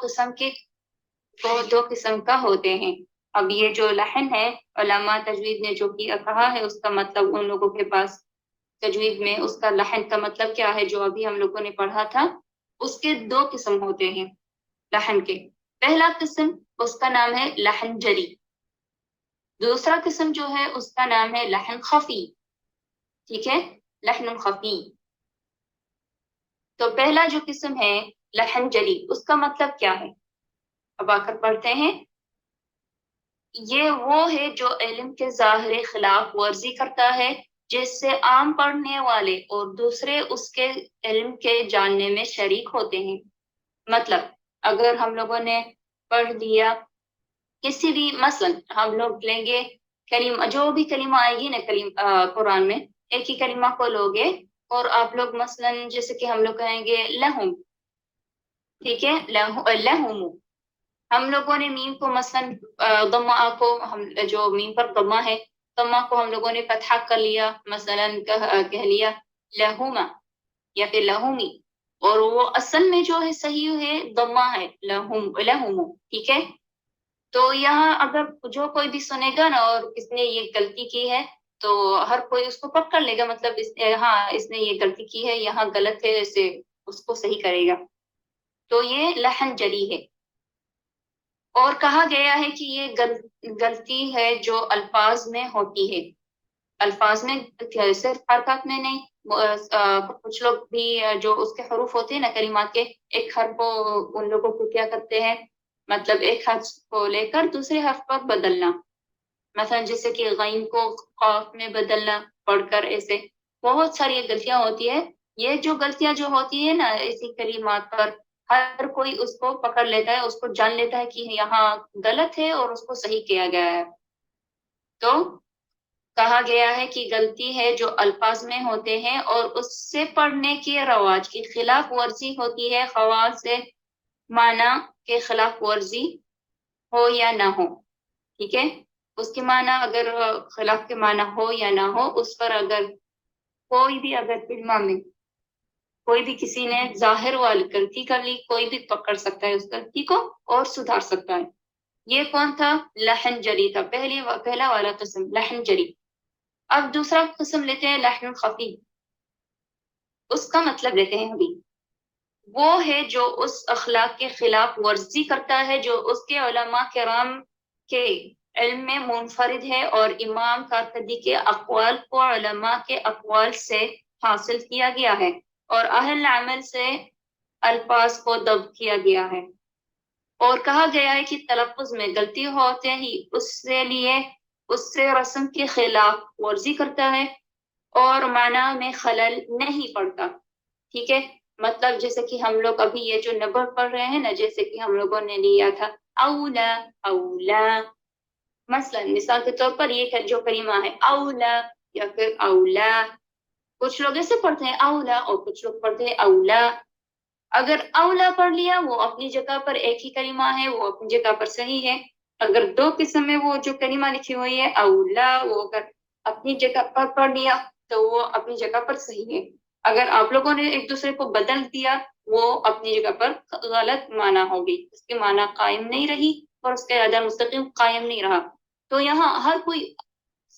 A: قسم کا ہوتے ہیں. اب یہ جو لحن ہے علماء تجوید نے جو کہا ہے اس کا مطلب ان لوگوں کے پاس تجوید میں اس کا لحن کا مطلب کیا ہے جو ابھی ہم لوگوں نے پڑھا تھا، اس کے دو قسم ہوتے ہیں لحن کے. پہلا قسم اس کا نام ہے لحن جلی. دوسرا قسم جو ہے اس کا نام ہے لحن خفی، ٹھیک ہے، لحن خفی۔ تو پہلا جو قسم ہے لحن جلی، اس کا مطلب کیا ہے؟ اب آ کر پڑھتے ہیں۔ یہ وہ ہے جو علم کے ظاہر خلاف ورزی کرتا ہے، جس سے عام پڑھنے والے اور دوسرے اس کے علم کے جاننے میں شریک ہوتے ہیں۔ مطلب اگر ہم لوگوں نے پڑھ لیا کسی بھی، مثلا ہم لوگ لیں گے کلمہ، جو بھی کلمہ آئے گی نا قرآن میں، ایک ہی کلمہ کو لوگے اور آپ لوگ مثلا جیسے کہ ہم لوگ کہیں گے لہم، ٹھیک ہے، لہم، ہم لوگوں نے میم کو مثلا ضمہ کو، ہم جو میم پر ضمہ ہے، ضمہ کو ہم لوگوں نے فتحہ کر لیا، مثلا کہہ لیا لہما یا پھر لہومی، اور وہ اصل میں جو ہے صحیح ہے ضمہ ہے، لہم لہم، ٹھیک ہے۔ تو یہاں اگر جو کوئی بھی سنے گا نا اور اس نے یہ غلطی کی ہے تو ہر کوئی اس کو پکڑ لے گا، مطلب ہاں اس نے یہ غلطی کی ہے، یہاں غلط ہے، اسے اس کو صحیح کرے گا۔ تو یہ لحن جلی ہے۔ اور کہا گیا ہے کہ یہ غلطی ہے جو الفاظ میں ہوتی ہے، الفاظ میں، صرف حرکات میں نہیں۔ کچھ لوگ بھی جو اس کے حروف ہوتے ہیں نا کلمات کے، ایک حرف کو ان لوگوں کو کیا کرتے ہیں، مطلب ایک حرف کو لے کر دوسرے حرف پر بدلنا، مثلا جیسے کہ غین کو قاف میں بدلنا پڑھ کر، ایسے بہت ساری غلطیاں ہوتی ہے۔ یہ جو غلطیاں جو ہوتی ہے نا ایسی کلمات پر، ہر کوئی اس کو پکڑ لیتا ہے، اس کو جان لیتا ہے کہ یہاں غلط ہے اور اس کو صحیح کیا گیا ہے۔ تو کہا گیا ہے کہ غلطی ہے جو الفاظ میں ہوتے ہیں اور اس سے پڑھنے کے رواج کی خلاف ورزی ہوتی ہے، خواہ سے معنی کے خلاف ورزی ہو یا نہ ہو، ٹھیک ہے۔ اس کے معنی اگر خلاف کے معنی ہو یا نہ ہو، اس پر اگر کوئی بھی، اگر کلمہ میں کوئی بھی کسی نے ظاہر والی غلطی کر لی، کوئی بھی پکڑ سکتا ہے اس غلطی کو اور سدھار سکتا ہے۔ یہ کون تھا؟ لحن جلی تھا، پہلا والا قسم لحن جلی۔ اب دوسرا قسم لیتے ہیں لحن خفی، اس کا مطلب لیتے ہیں ابھی۔ وہ ہے جو اس اخلاق کے خلاف ورزی کرتا ہے جو اس کے علماء کرام کے علم میں منفرد ہے، اور امام کارکردی کے اقوال کو علماء کے اقوال سے حاصل کیا گیا ہے، اور اہل عمل سے الفاظ کو ضبط کیا گیا ہے۔ اور کہا گیا ہے کہ تلفظ میں غلطی ہوتے ہی اس سے رسم کے خلاف ورزی کرتا ہے اور معنی میں خلل نہیں پڑتا، ٹھیک ہے۔ مطلب جیسے کہ ہم لوگ ابھی یہ جو نبر پڑھ رہے ہیں نا، جیسے کہ ہم لوگوں نے لیا تھا اولا، اولا، مثال کے طور پر یہ جو کلمہ ہے اولا یا پھر اولا، کچھ لوگ ایسے پڑھتے ہیں اولا اور کچھ لوگ پڑھتے ہیں اولا۔ اگر اولا پڑھ لیا وہ اپنی جگہ پر ایک ہی کلمہ ہے، وہ اپنی جگہ پر صحیح ہے۔ اگر دو قسم میں وہ جو کلمہ لکھی ہوئی ہے اولا، وہ اگر اپنی جگہ پر پڑھ لیا تو وہ اپنی جگہ پر صحیح ہے۔ اگر آپ لوگوں نے ایک دوسرے کو بدل دیا، وہ اپنی جگہ پر غلط معنی ہوگی، اس کے معنی قائم نہیں رہی اور اس کے ادا مستقیم قائم نہیں رہا۔ تو یہاں ہر کوئی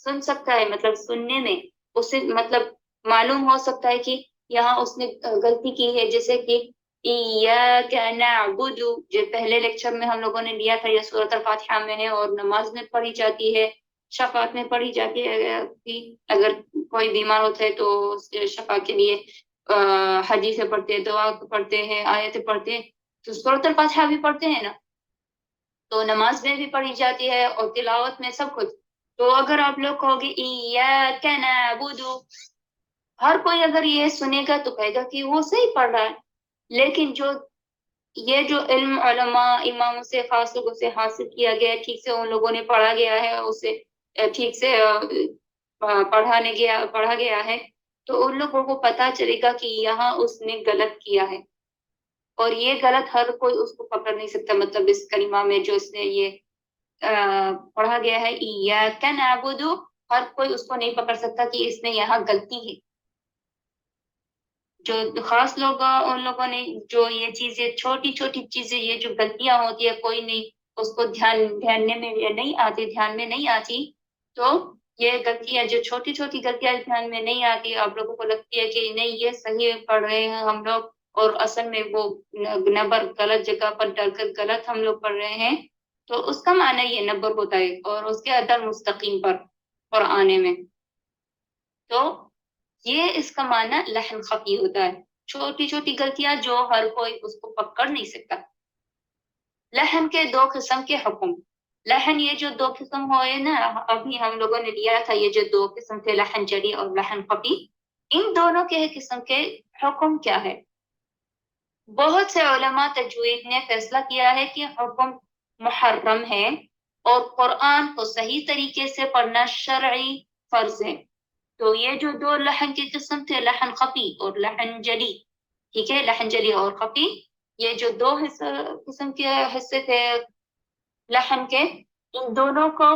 A: سن سکتا ہے، مطلب سننے میں اسے مطلب معلوم ہو سکتا ہے کہ یہاں اس نے غلطی کی ہے، جیسے کہ ایاک نعبد، جو پہلے لیکچر میں ہم لوگوں نے لیا تھا، یہ سورۃ الفاتحہ میں ہے اور نماز میں پڑھی جاتی ہے، شفاعت میں پڑھی جاتی ہے، اگر کوئی بیمار ہوتا ہے تو اس کے شفا کے لیے حدیثیں پڑھتے ہیں، دعا پڑھتے ہیں، آیتیں پڑھتے ہیں، تو سورۃ الفاتحہ بھی پڑھتے ہیں نا، تو نماز میں بھی پڑھی جاتی ہے اور تلاوت میں، سب کچھ۔ تو اگر آپ لوگ کہو گے ایاک نعبد، ہر کوئی اگر یہ سنے گا تو کہے گا کہ وہ صحیح پڑھ رہا ہے، لیکن یہ جو علم علماء اماموں سے، خاص لوگوں سے حاصل کیا گیا ہے، ٹھیک سے ان لوگوں نے پڑھا گیا ہے، اسے ٹھیک سے پڑھا گیا ہے، تو ان لوگوں کو پتا چلے گا کہ یہاں اس نے غلط کیا ہے، اور یہ غلط ہر کوئی اس کو پکڑ نہیں سکتا۔ مطلب اس کلمہ میں جو اس نے یہ پڑھا گیا ہے ایاک نعبد، ہر کوئی اس کو نہیں پکڑ سکتا کہ اس نے یہاں غلطی ہے۔ جو خاص لوگ، ان لوگوں نے جو یہ چیزیں، چھوٹی چھوٹی چیزیں، یہ جو غلطیاں ہوتی ہے، کوئی نہیں اس کو دھیان میں نہیں آتی، تو یہ غلطیاں جو چھوٹی چھوٹی غلطیاں دھیان میں نہیں آتی، آپ لوگوں کو لگتی ہے کہ نہیں یہ صحیح پڑھ رہے ہیں ہم لوگ، اور اصل میں وہ نبر غلط جگہ پر ڈال کر غلط ہم لوگ پڑھ رہے ہیں، تو اس کا معنی یہ نبر ہوتا ہے، اور اس کے عدل مستقیم پر قرآن میں تو یہ اس کا معنی لحن خفی ہوتا ہے، چھوٹی چھوٹی غلطیاں جو ہر کوئی اس کو پکڑ نہیں سکتا۔ لحن کے دو قسم کے حکم، لحن یہ جو دو قسم ہوئے نا، ابھی ہم لوگوں نے لیا تھا یہ جو دو قسم تھے، لحن جلی اور لحن خفی، ان دونوں کے قسم کے حکم کیا ہے؟ بہت سے علماء تجوید نے فیصلہ کیا ہے کہ حکم محرم ہے، اور قرآن کو صحیح طریقے سے پڑھنا شرعی فرض ہے۔ تو یہ جو دو لحن کی قسم تھے، لحن خفی اور لحن جلی، ٹھیک ہے، لحن جلی اور خفی، یہ جو دو قسم کے حصے تھے لحن کے، ان دونوں کو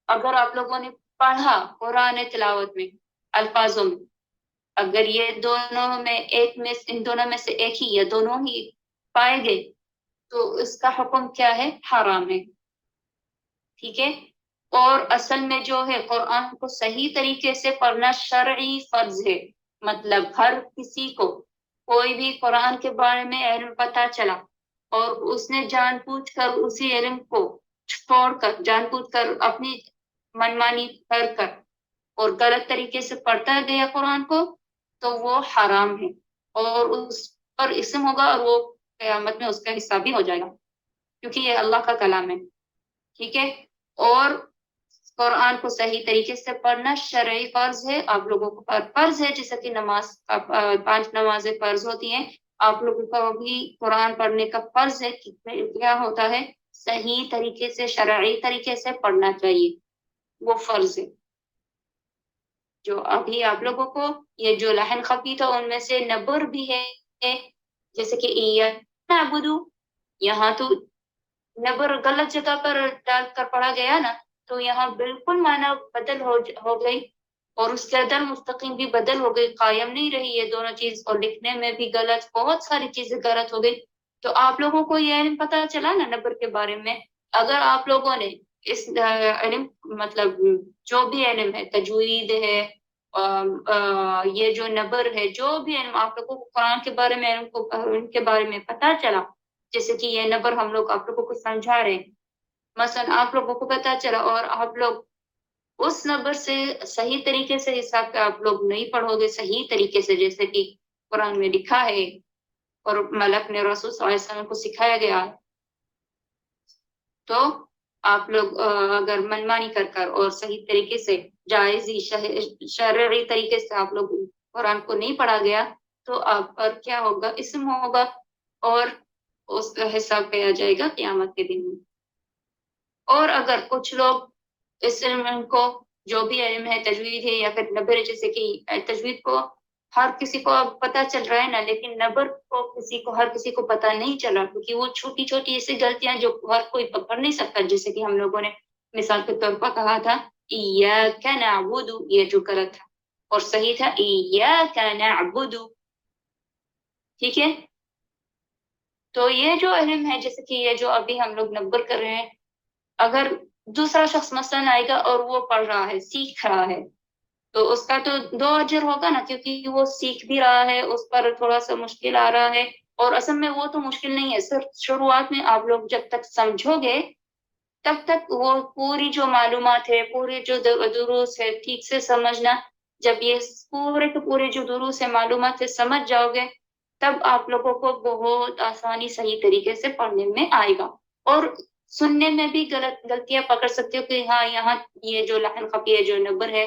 A: اگر آپ لوگوں نے پڑھا قرآن تلاوت میں الفاظوں میں، اگر یہ دونوں میں ان دونوں میں سے ایک ہی یا دونوں ہی پائے گئے تو اس کا حکم کیا ہے؟ حرام ہے، ٹھیک ہے۔ اور اصل میں جو ہے قرآن کو صحیح طریقے سے پڑھنا شرعی فرض ہے، مطلب ہر کسی کو کوئی بھی قرآن کے بارے میں علم پتہ چلا اور اس نے جان بوجھ کر اسی علم کو چھوڑ کر، جان بوجھ کر اپنی منمانی کر اور غلط طریقے سے پڑھتا گیا قرآن کو، تو وہ حرام ہے اور اس پر اسم ہوگا، اور وہ قیامت میں اس کا حصہ بھی ہو جائے گا، کیونکہ یہ اللہ کا کلام ہے، ٹھیک ہے۔ اور قرآن کو صحیح طریقے سے پڑھنا شرعی فرض ہے، آپ لوگوں کو فرض ہے، جیسا کہ نماز 5 نمازیں فرض ہوتی ہیں، آپ لوگوں کو بھی قرآن پڑھنے کا فرض ہے کہ کیا ہوتا ہے؟ صحیح طریقے سے، شرعی طریقے سے پڑھنا چاہیے، وہ فرض ہے۔ جو ابھی آپ لوگوں کو یہ جو لحن خفی تھا ان میں سے نبر بھی ہے، جیسے کہ نعبدو، یہاں تو نبر غلط جگہ پر ڈال کر پڑھا گیا نا، تو یہاں بالکل معنی بدل ہو گئی، اور اس کے عدل مستقیم بھی بدل ہو گئی، قائم نہیں رہی یہ دونوں چیز، اور لکھنے میں بھی غلط، بہت ساری چیزیں غلط ہو گئی۔ تو آپ لوگوں کو یہ علم پتہ چلا نا نبر کے بارے میں، اگر آپ لوگوں نے اس علم، مطلب جو بھی علم ہے، تجوید ہے، یہ جو نبر ہے، جو بھی علم آپ لوگوں کو قرآن کے بارے میں ان کے بارے میں پتہ چلا، جیسے کہ یہ نبر ہم لوگ آپ لوگوں کو سمجھا رہے ہیں، مثلا آپ لوگوں کو پتہ چلا اور آپ لوگ اس نبر سے صحیح طریقے سے حساب کا آپ لوگ نہیں پڑھو گے صحیح طریقے سے، جیسے کہ قرآن میں لکھا ہے اور ملک نے رسول صلی اللہ علیہ وسلم کو سکھایا گیا، تو آپ لوگ اگر منمانی کر اور صحیح طریقے سے جائزی شرعی طریقے سے آپ لوگ قرآن کو نہیں پڑھا گیا، تو آپ پر کیا ہوگا؟ اسم ہوگا، اور اس کا حساب کیا جائے گا قیامت کے دن میں۔ اور اگر کچھ لوگ اس علم کو، جو بھی علم ہے، تجوید ہے یا پھر نبر، جیسے کہ تجوید کو ہر کسی کو اب پتہ چل رہا ہے نا، لیکن نبر کو ہر کسی کو پتہ نہیں چلا، کیونکہ وہ چھوٹی چھوٹی ایسی غلطیاں جو ہر کوئی پکڑ نہیں سکتا، جیسے کہ ہم لوگوں نے مثال کے طور پر کہا تھا ایاک نعبد، یہ جو غلط تھا، اور صحیح تھا ایاک نعبد، ٹھیک ہے۔ تو یہ جو علم ہے، جیسے کہ یہ جو ابھی ہم لوگ نبر کر رہے ہیں، اگر دوسرا شخص مثلا آئے گا اور وہ پڑھ رہا ہے، سیکھ رہا ہے، تو اس کا تو 2 اجر ہوگا نا، کیونکہ وہ سیکھ بھی رہا ہے، اس پر تھوڑا سا مشکل آ رہا ہے، اور اصل میں وہ تو مشکل نہیں ہے، صرف شروعات میں آپ لوگ جب تک سمجھو گے تب تک وہ پوری جو معلومات ہے، پورے جو دروس ہے، ٹھیک سے سمجھنا، جب یہ پورے جو دروس ہے، معلومات ہے، سمجھ جاؤ گے، تب آپ لوگوں کو بہت آسانی صحیح طریقے سے پڑھنے میں آئے گا، اور سننے میں بھی غلطیاں پکڑ سکتے ہو کہ ہاں یہاں یہ جو لحن خفی ہے، جو نبر ہے،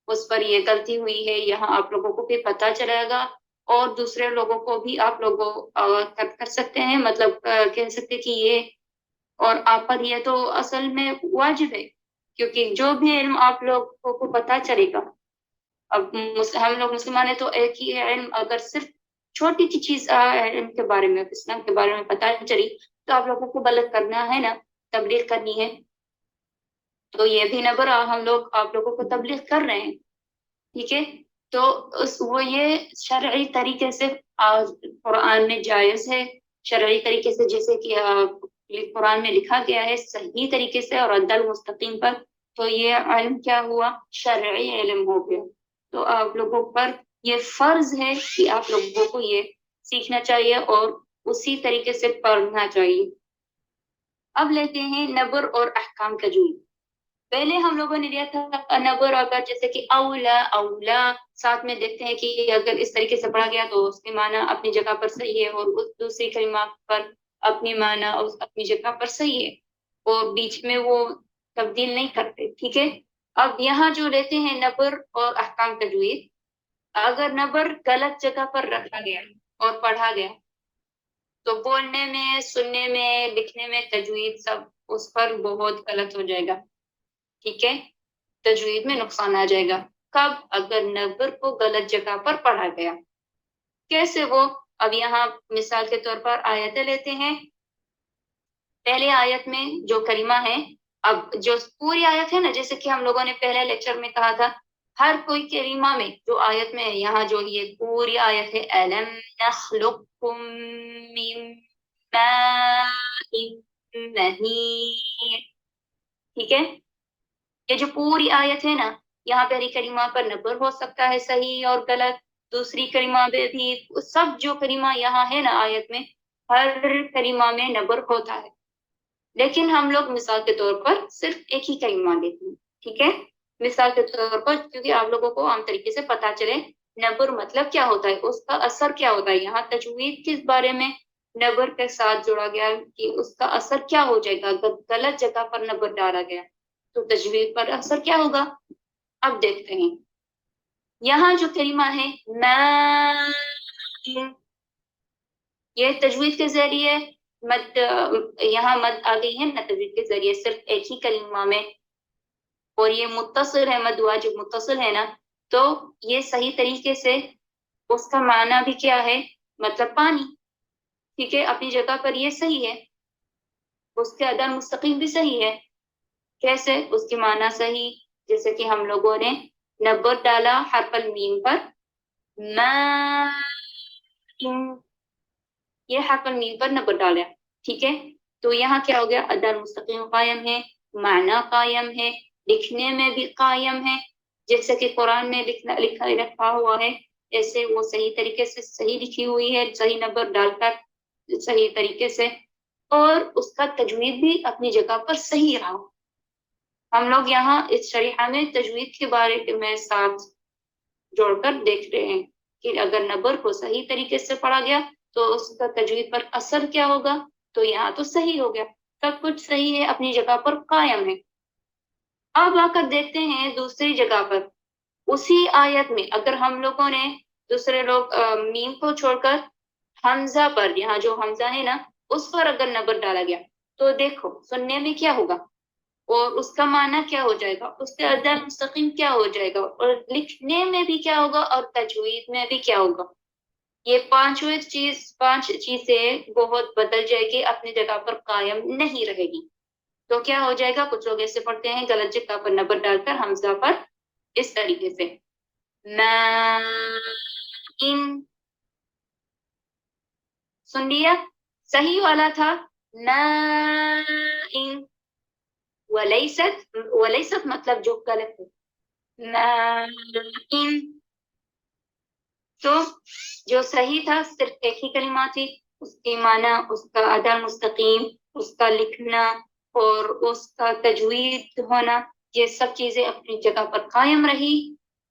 A: اس پر یہ غلطی ہوئی ہے، یہاں آپ لوگوں کو بھی پتہ چلے گا، اور دوسرے لوگوں کو بھی آپ لوگوں کر سکتے ہیں، مطلب کہہ سکتے کہ یہ، اور آپ پر یہ تو اصل میں واجب ہے، کیونکہ جو بھی علم آپ لوگوں کو پتہ چلے گا، اب ہم لوگ مسلمان ہیں تو ایک ہی علم، اگر صرف چھوٹی سی چیز علم کے بارے میں، اسلام کے بارے میں پتہ چلی، تو آپ لوگوں کو بلغ کرنا ہے نا، تبلیغ کرنی ہے، تو یہ بھی نبر ہم لوگ آپ لوگوں کو تبلیغ کر رہے ہیں، ٹھیک ہے۔ تو وہ یہ شرعی طریقے سے قرآن میں جائز ہے، شرعی طریقے سے، جیسے کہ قرآن میں لکھا گیا ہے صحیح طریقے سے اور عدل مستقیم پر، تو یہ علم کیا ہوا؟ شرعی علم ہو گیا، تو آپ لوگوں پر یہ فرض ہے کہ آپ لوگوں کو یہ سیکھنا چاہیے اور اسی طریقے سے پڑھنا چاہیے۔ اب لیتے ہیں نبر اور احکام تجوید. پہلے ہم لوگوں نے لیا تھا نبر اگر جیسے کہ اولا اولا، ساتھ میں دیکھتے ہیں کہ اگر اس طریقے سے پڑھا گیا تو اس کے معنی اپنی جگہ پر صحیح ہے، اور اس دوسری کلمہ پر اپنی معنی اپنی جگہ پر صحیح ہے، اور بیچ میں وہ تبدیل نہیں کرتے. ٹھیک ہے. اب یہاں جو لیتے ہیں نبر اور احکام تجوید، اگر نبر غلط جگہ پر رکھا گیا اور پڑھا گیا تو بولنے میں، سننے میں، لکھنے میں تجوید سب اس پر بہت غلط ہو جائے گا. ٹھیک ہے. تجوید میں نقصان آ جائے گا. کب؟ اگر نبر کو غلط جگہ پر پڑھا گیا. کیسے وہ؟ اب یہاں مثال کے طور پر آیتیں لیتے ہیں. پہلے آیت میں جو کلمہ ہے، اب جو پوری آیت ہے نا، جیسے کہ ہم لوگوں نے پہلے لیکچر میں کہا تھا، ہر کوئی کلمہ میں جو آیت میں ہے، یہاں جو یہ پوری آیت ہے أَلَمْ نَخْلُقكُّم مِّن مَاءٍ مَّهِينٍ. ٹھیک ہے. یہ جو پوری آیت ہے نا، یہاں پہلی کلمہ پر نبر ہو سکتا ہے صحیح اور غلط، دوسری کلمہ پہ بھی، سب جو کلمہ یہاں ہے نا آیت میں، ہر کلمہ میں نبر ہوتا ہے. لیکن ہم لوگ مثال کے طور پر صرف ایک ہی کلمہ لیتے ہیں. ٹھیک ہے. مثال کے طور پر، کیونکہ آپ لوگوں کو عام طریقے سے پتا چلے نبر مطلب کیا ہوتا ہے، اس کا اثر کیا ہوتا ہے. یہاں تجوید کس بارے میں نبر کے ساتھ جوڑا گیا کہ اس کا اثر کیا ہو جائے گا اگر غلط جگہ پر نبر ڈالا گیا تو تجوید پر اثر کیا ہوگا. اب دیکھتے ہیں یہاں جو کلمہ ہے ما، یہ تجوید کے ذریعے مد، یہاں مد آ گئی ہے نا تجوید کے ذریعے صرف ایک ہی کلمہ میں، اور یہ متصل ہے، مد واجب متصل ہے نا، تو یہ صحیح طریقے سے اس کا معنی بھی کیا ہے، مطلب پانی. ٹھیک ہے. اپنی جگہ پر یہ صحیح ہے. اس کے ادا مستقیم بھی صحیح ہے. کیسے؟ اس کی معنی صحیح، جیسے کہ ہم لوگوں نے نبر ڈالا حرف المیم پر، ما، یہ حرف المیم پر نبر ڈالا. ٹھیک ہے. تو یہاں کیا ہو گیا، ادا مستقیم قائم ہے، معنی قائم ہے، لکھنے میں بھی قائم ہے. جیسے کہ قرآن میں لکھا ہوا ہے، ایسے وہ صحیح طریقے سے صحیح لکھی ہوئی ہے، صحیح نبر ڈال کر صحیح طریقے سے، اور اس کا تجوید بھی اپنی جگہ پر صحیح رہا. ہم لوگ یہاں اس شریحہ میں تجوید کے بارے میں ساتھ جوڑ کر دیکھ رہے ہیں کہ اگر نبر کو صحیح طریقے سے پڑھا گیا تو اس کا تجوید پر اثر کیا ہوگا. تو یہاں تو صحیح ہو گیا، سب کچھ صحیح ہے، اپنی جگہ پر قائم ہے. اب آ کر دیکھتے ہیں دوسری جگہ پر، اسی آیت میں اگر ہم لوگوں نے دوسرے لوگ میم کو چھوڑ کر حمزہ پر، یہاں جو حمزہ ہے نا اس پر اگر نبر ڈالا گیا تو دیکھو سننے میں کیا ہوگا، اور اس کا معنی کیا ہو جائے گا، اس کا ادا مستقیم کیا ہو جائے گا، اور لکھنے میں بھی کیا ہوگا، اور تجوید میں بھی کیا ہوگا. یہ پانچ چیزیں بہت بدل جائے گی، اپنی جگہ پر قائم نہیں رہے گی. تو کیا ہو جائے گا، کچھ لوگ ایسے پڑھتے ہیں غلط جگہ پر نبر ڈال کر حمزہ پر اس طریقے سے ما ان، سن لیا، صحیح والا تھا ما ان، ولیست مطلب جو غلط ہے ما ان. تو جو صحیح تھا صرف ایک ہی کلمہ تھی، اس کی معنی، اس کا ادا مستقیم، اس کا لکھنا اور اس کا تجوید ہونا، یہ سب چیزیں اپنی جگہ پر قائم رہی.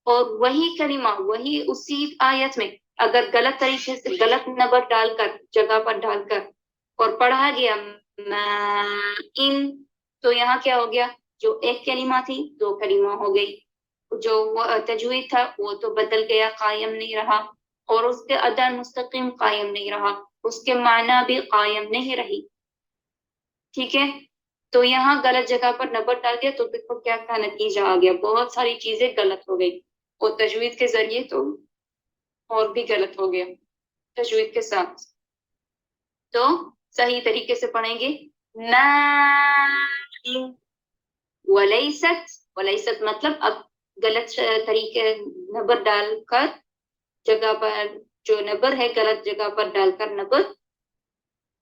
A: اور وہی کلمہ، وہی اسی آیت میں اگر غلط طریقے سے غلط نبر ڈال کر، جگہ پر ڈال کر اور پڑھا گیا ما ان، تو یہاں کیا ہو گیا، جو ایک کلمہ تھی دو کلمہ ہو گئی، جو تجوید تھا وہ تو بدل گیا، قائم نہیں رہا، اور اس کے ادا مستقیم قائم نہیں رہا، اس کے معنی بھی قائم نہیں رہی. ٹھیک ہے. تو یہاں غلط جگہ پر نبر ڈال دیا تو دیکھو کیا کا نتیجہ آ گیا، بہت ساری چیزیں غلط ہو گئی، اور تجوید کے ذریعے تو اور بھی غلط ہو گیا تجوید کے ساتھ. تو صحیح طریقے سے پڑھیں گے ما ان، ولیست مطلب اب غلط طریقے نبر ڈال کر جگہ پر، جو نبر ہے غلط جگہ پر ڈال کر نبر،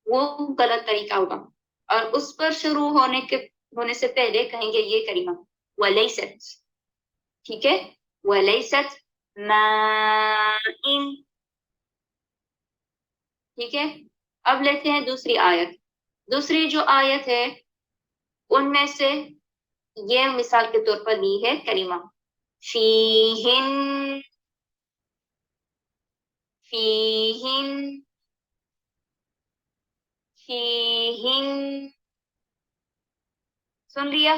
A: وہ غلط طریقہ ہوگا. اور اس پر شروع ہونے سے پہلے کہیں گے یہ کلمہ ولیست. ٹھیک ہے. ولیست ما ان. ٹھیک ہے. اب لیتے ہیں دوسری آیت دوسری جو آیت ہے ان میں سے یہ مثال کے طور پر دی ہے کلمہ فیہن، فیہن، فیہن، سن لیا؟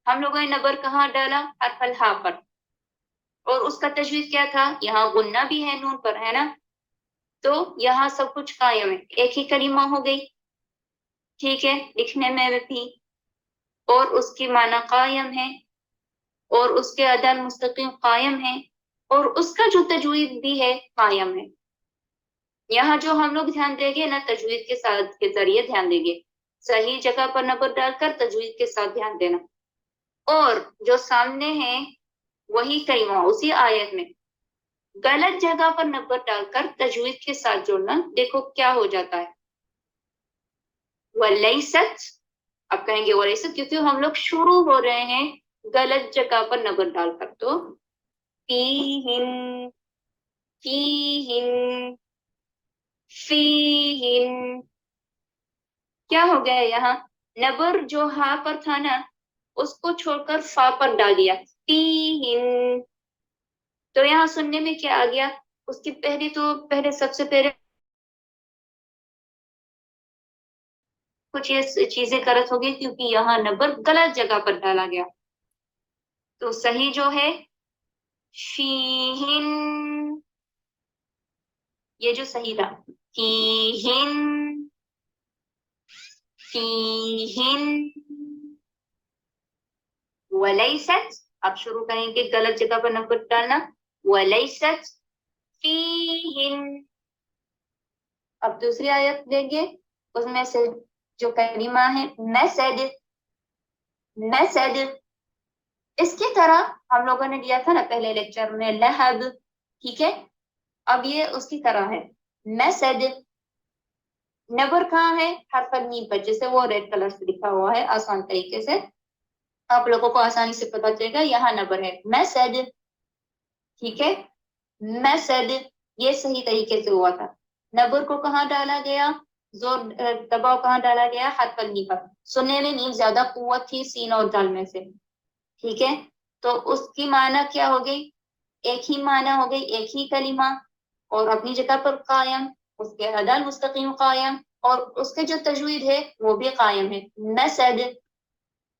A: ہم لوگوں نے نبر کہاں ڈالا؟ حرف الہا پر، اور اس کا تجوید کیا تھا؟ یہاں غنہ بھی ہے نون پر، ہے نا؟ تو یہاں سب کچھ قائم ہے، ایک ہی کلمہ ہو گئی، ٹھیک ہے، لکھنے میں بھی، اور اس کی معنی قائم ہے، اور اس کے ادا مستقیم قائم ہے، اور اس کا جو تجوید بھی ہے قائم ہے۔ یہاں جو ہم لوگ دھیان دیں گے نا، تجوید کے ساتھ کے ذریعے دھیان دیں گے، صحیح جگہ پر نبر ڈال کر تجوید کے ساتھ دھیان دینا، اور جو سامنے ہے وہی کلمہ اسی آیت میں غلط جگہ پر نبر ڈال کر تجوید کے ساتھ جوڑنا، دیکھو کیا ہو جاتا ہے، وَلَيْسَتْ، اب کہیں گے وَلَيْسَتْ کیونکہ ہم لوگ شروع ہو رہے ہیں غلط جگہ پر نبر ڈال کر، تو فیہن، فیہن، فیہن، کیا ہو گیا یہاں؟ نبر جو ہا پر تھا نا، اس کو چھوڑ کر فا پر ڈال دیا، فیہن، تو یہاں سننے میں کیا آ گیا؟ اس کی پہلے سب سے پہلے کچھ یہ چیزیں غلط ہو گئی کیونکہ یہاں نبر غلط جگہ پر ڈالا گیا، تو صحیح جو ہے فیہن، یہ جو صحیح تھا فیہن، فیہن، ولیست، اب شروع کریں گے غلط جگہ پر نبر ڈالنا، ولیست فیہن۔ اب دوسری آیت دیں گے، اس میں سے جو کلمہ ہے مسد، مسد، اس کی طرح ہم لوگوں نے دیا تھا نا پہلے لیکچر میں لہب، ٹھیک ہے، اب یہ اس کی طرح ہے مسد، نبر کہاں ہے؟ حرف المیم پر، جیسے وہ ریڈ کلر سے لکھا ہوا ہے، آسان طریقے سے آپ لوگوں کو آسانی سے پتا چلے گا، یہاں نبر ہے مسد، ٹھیک ہے، مسد، یہ صحیح طریقے سے ہوا تھا۔ نبر کو کہاں ڈالا گیا؟ زور دباؤ کہاں ڈالا گیا؟ حرف المیم پر، سننے میں میم زیادہ قوت تھی سین اور دال میں سے، ٹھیک ہے، تو اس کی معنی کیا ہو گئی؟ ایک ہی معنی ہو گئی، ایک ہی کلمہ، اور اپنی جگہ پر قائم، اس کے ادا مستقیم قائم، اور اس کے جو تجوید ہے وہ بھی قائم ہے، مسد،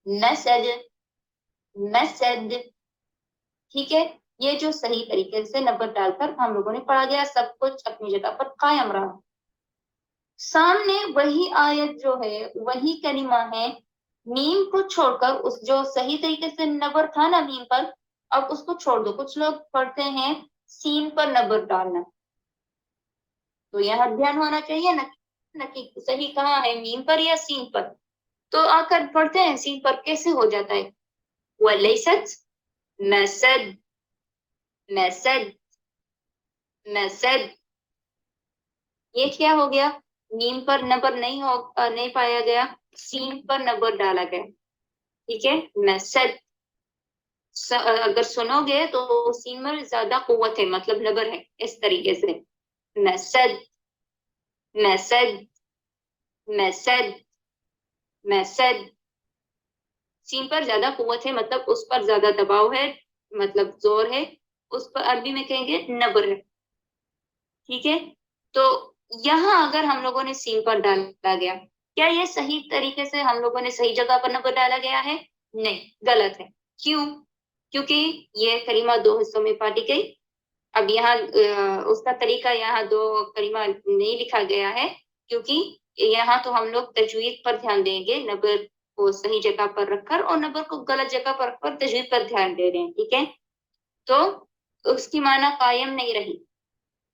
A: مسد، مسد، ٹھیک ہے، یہ جو صحیح طریقے سے نبر ڈال کر ہم لوگوں نے پڑھا گیا، سب کچھ اپنی جگہ پر قائم رہا۔ سامنے وہی آیت جو ہے وہی کلمہ ہے، میم کو چھوڑ کر، اس جو صحیح طریقے سے نبر تھا نا میم پر، اب اس کو چھوڑ دو، کچھ لوگ پڑھتے ہیں سین پر نبر ڈالنا، تو یہاں دھیان ہونا چاہیے نا کہ صحیح کہاں ہے، میم پر یا سین پر، تو آ کر پڑھتے ہیں سین پر، کیسے ہو جاتا ہے؟ وَلَيْسَتْ مَسَدْ، مسد، مسد، یہ کیا ہو گیا؟ میم پر نبر نہیں پایا گیا، سین پر نبر ڈالا گیا، ٹھیک ہے، مسد، اگر سنو گے تو سین میں زیادہ قوت ہے، مطلب نبر ہے، اس طریقے سے مسد، مسد، مسد، مسد، سین پر زیادہ قوت ہے، مطلب اس پر زیادہ دباؤ ہے، مطلب زور ہے، اس پر عربی میں کہیں گے نبر ہے، ٹھیک ہے، تو یہاں اگر ہم لوگوں نے سین پر ڈالا گیا، کیا یہ صحیح طریقے سے ہم لوگوں نے صحیح جگہ پر نبر ڈالا گیا ہے؟ نہیں، غلط ہے، کیوں؟ کیونکہ یہ کلمہ دو حصوں میں بانٹی گئی، اب یہاں اس کا طریقہ یہاں دو کلمہ نہیں لکھا گیا ہے، کیونکہ یہاں تو ہم لوگ تجوید پر دھیان دیں گے، نبر کو صحیح جگہ پر رکھ کر، اور نبر کو غلط جگہ پر رکھ کر تجوید پر دھیان دے رہے ہیں، ٹھیک ہے، تو اس کی معنی قائم نہیں رہی،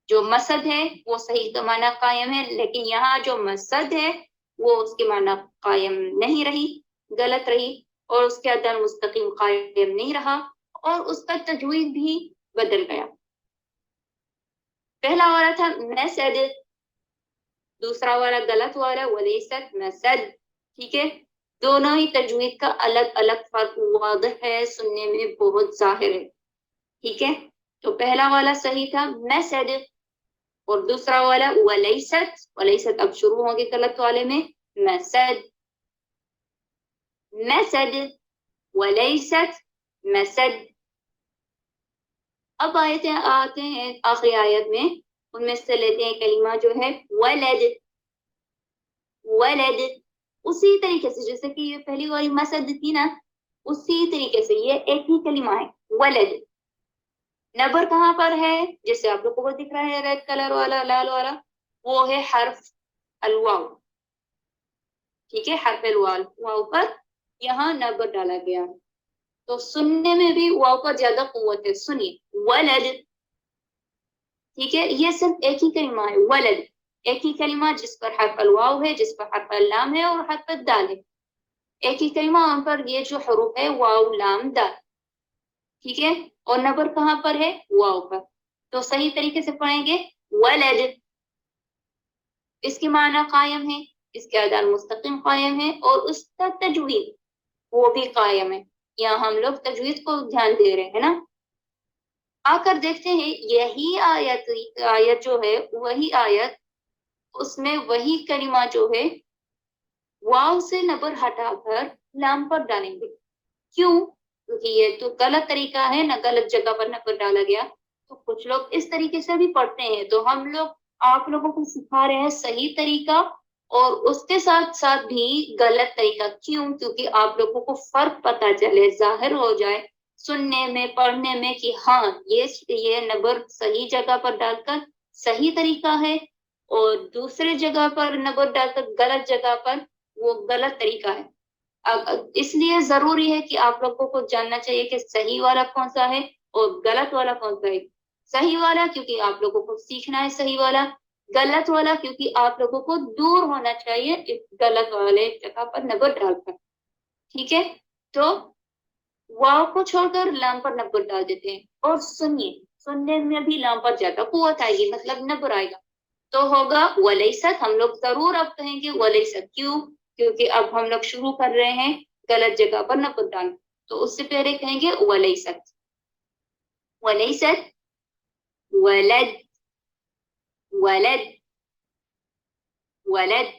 A: جو مسد ہے وہ صحیح کا معنی قائم ہے، لیکن یہاں جو مسد ہے وہ اس کی معنی قائم نہیں رہی، غلط رہی، اور اس کے ادا مستقیم قائم نہیں رہا، اور اس کا تجوید بھی بدل گیا۔ پہلا والا تھا مسد، دوسرا والا غلط والا ولیست مسد، ٹھیک ہے، دونوں ہی تجوید کا الگ الگ فرق واضح ہے، سننے میں بہت ظاہر ہے، ٹھیک ہے، تو پہلا والا صحیح تھا مسد، اور دوسرا والا ولیست، ولیست اب شروع ہوں گے غلط والے میں، مسد مسد وليست مسد. اب آتے ہیں آخری آیت میں، ان میں سے لیتے ہیں کلمہ جو ہے ولد. ولد اسی طریقے سے جیسے کہ یہ پہلی والی مسد تھی نا، اسی طریقے سے یہ ایک ہی کلمہ ہے ولد. نبر کہاں پر ہے؟ جیسے آپ لوگوں کو دکھ رہا ہے ریڈ کلر والا لال والا، وہ ہے حرف الواو. ٹھیک ہے، حرف الواو پر یہاں نبر ڈالا گیا. تو سننے میں بھی واو پر زیادہ قوت ہے. سنیے ولد. ٹھیک ہے، یہ صرف ایک ہی کلمہ ہے ولد، ایک ہی کلمہ جس پر حرف الواو ہے، جس پر حرف اللام ہے اور حرف الدال ہے. ایک ہی کلمہ ان پر یہ جو حروف ہے واو لام دال. ٹھیک ہے، اور نبر کہاں پر ہے؟ واو پر. تو صحیح طریقے سے پڑھیں گے ولد. اس کے معنی قائم ہے، اس کے ادا مستقیم قائم ہے، اور اس کا تجوید وہ بھی قائم ہے. یہاں ہم لوگ تجوید کو دھیان دے رہے ہیں نا. آ کر دیکھتے ہیں یہی آیت جو ہے وہی آیت، اس میں وہی کلمہ جو ہے واو سے نبر ہٹا کر لام پر ڈالیں گے. کیوں؟ کیونکہ یہ تو غلط طریقہ ہے نا، غلط جگہ پر نبر ڈالا گیا. تو کچھ لوگ اس طریقے سے بھی پڑھتے ہیں، تو ہم لوگ آپ لوگوں کو سکھا رہے ہیں صحیح طریقہ اور اس کے ساتھ ساتھ بھی غلط طریقہ. کیوں؟ کیونکہ آپ لوگوں کو فرق پتہ چلے، ظاہر ہو جائے سننے میں پڑھنے میں کہ ہاں یہ نبر صحیح جگہ پر ڈال کر صحیح طریقہ ہے، اور دوسرے جگہ پر نبر ڈال کر غلط جگہ پر وہ غلط طریقہ ہے. اس لیے ضروری ہے کہ آپ لوگوں کو جاننا چاہیے کہ صحیح والا کون سا ہے اور غلط والا کون سا ہے. صحیح والا کیونکہ آپ لوگوں کو سیکھنا ہے صحیح والا، غلط والا کیونکہ آپ لوگوں کو دور ہونا چاہیے اس غلط والے جگہ پر نبر ڈال کر. ٹھیک ہے، تو واو کو چھوڑ کر لام پر نبر ڈال دیتے ہیں. اور سنیے، سننے میں بھی لام پر زیادہ قوت آئے گی، مطلب نبر آئے گا. تو ہوگا ولیست. ہم لوگ ضرور اب کہیں گے ولیست. کیوں؟ کیونکہ اب ہم لوگ شروع کر رہے ہیں غلط جگہ پر نبر ڈالنا. تو اس سے پہلے کہیں گے ولیست. ولیست ولد ولد ولد.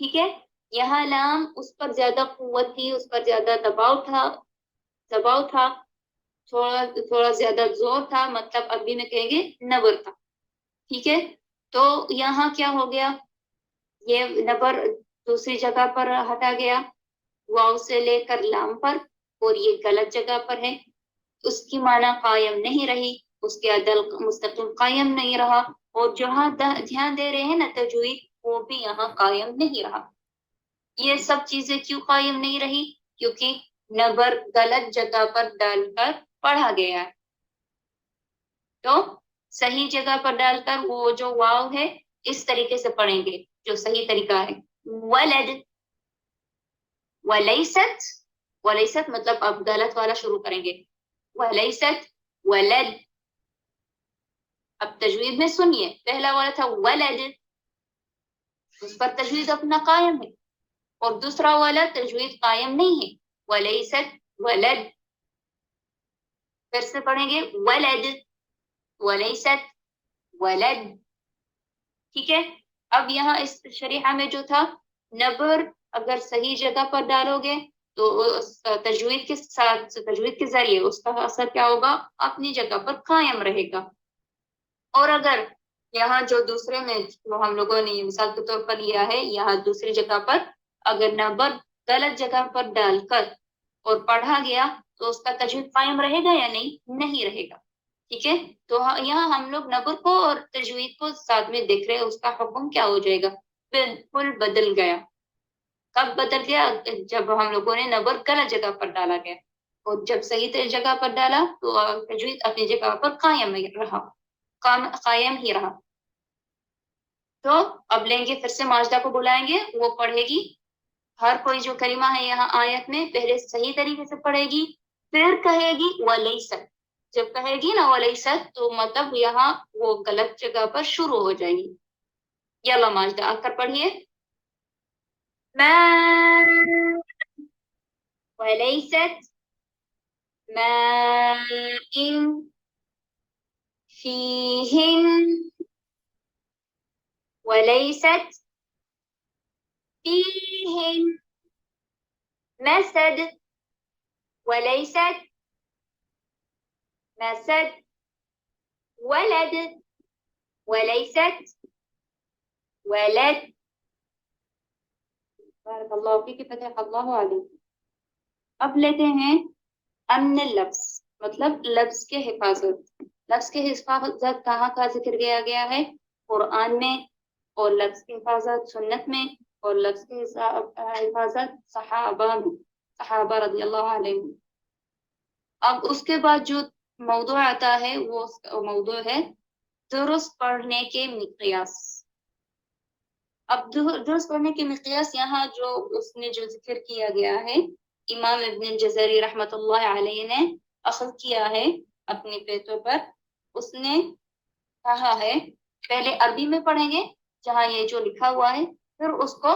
A: ٹھیک ہے، یہاں لام اس پر زیادہ قوت تھی، اس پر زیادہ دباؤ تھا، تھوڑا زیادہ زور تھا، مطلب ابھی میں کہیں گے نبر تھا. ٹھیک ہے، تو یہاں کیا ہو گیا؟ یہ نبر دوسری جگہ پر ہٹا گیا واو سے لے کر لام پر، اور یہ غلط جگہ پر ہے. اس کی معنی قائم نہیں رہی، اس کے عدل مستقل قائم نہیں رہا، اور جہاں دھیان دے رہے ہیں نا تجوید، وہ بھی یہاں قائم نہیں رہا. یہ سب چیزیں کیوں قائم نہیں رہی؟ کیونکہ نبر غلط جگہ پر ڈال کر پڑھا گیا. تو صحیح جگہ پر ڈال کر وہ جو واو ہے اس طریقے سے پڑھیں گے جو صحیح طریقہ ہے. ولد ولیست. ولیست مطلب اب غلط والا شروع کریں گے. ولیست ولد. اب تجوید میں سنیے، پہلا والا تھا ولد، اس پر تجوید اپنا قائم ہے، اور دوسرا والا تجوید قائم نہیں ہے. ولیست ولد. پھر سے پڑھیں گے ولد ولیست ولد. ٹھیک ہے، اب یہاں اس شریحہ میں جو تھا نبر اگر صحیح جگہ پر ڈالو گے تو تجوید کے ساتھ، تجوید کے ذریعے اس کا اثر کیا ہوگا؟ اپنی جگہ پر قائم رہے گا. اور اگر یہاں جو دوسرے میں جو ہم لوگوں نے مثال کے طور پر لیا ہے، یہاں دوسری جگہ پر اگر نبر غلط جگہ پر ڈال کر اور پڑھا گیا تو اس کا تجوید قائم رہے گا یا نہیں رہے گا. ٹھیک ہے، تو یہاں ہم لوگ نبر کو اور تجوید کو ساتھ میں دیکھ رہے ہیں، اس کا حکم کیا ہو جائے گا؟ بالکل بدل گیا. کب بدل گیا؟ جب ہم لوگوں نے نبر غلط جگہ پر ڈالا گیا، اور جب صحیح جگہ پر ڈالا تو تجوید اپنی جگہ پر قائم ہی رہا. تو اب لیں گے پھر سے ماجدہ کو بلائیں گے، وہ پڑھے گی ہر کوئی جو کلمہ ہے یہاں آیت میں پہلے صحیح طریقے سے پڑھے گی، پھر کہے گی ولیست. جب کہے گی نا ولیست تو مطلب یہاں وہ غلط جگہ پر شروع ہو جائے گی. یلا ماجدہ آ کر پڑھیے. ما وليست ماء فيهن وليست فيهن مسد وليست مسد ولد وليست ولد. بارک اللہ فیک فتح اللہ علیک. اب لیتے ہیں امن لفظ، مطلب لفظ کے حفاظت. لفظ کے حفاظت کہاں کا ذکر کیا گیا ہے؟ قرآن میں، اور لفظ کی حفاظت سنت میں، اور لفظ کی حفاظت صحابہ میں، صحابہ رضی اللہ عنہم. اب اس کے بعد جو موضوع آتا ہے وہ موضوع ہے درست پڑھنے کے مقیاس. اب درست پڑھنے کے مقیاس یہاں جو اس نے جو ذکر کیا گیا ہے، امام ابن الجزری رحمۃ اللہ علیہ نے اخذ کیا ہے اپنے پیتوں پر. اس نے کہا ہے پہلے عربی میں پڑھیں گے جہاں یہ جو لکھا ہوا ہے، پھر اس کو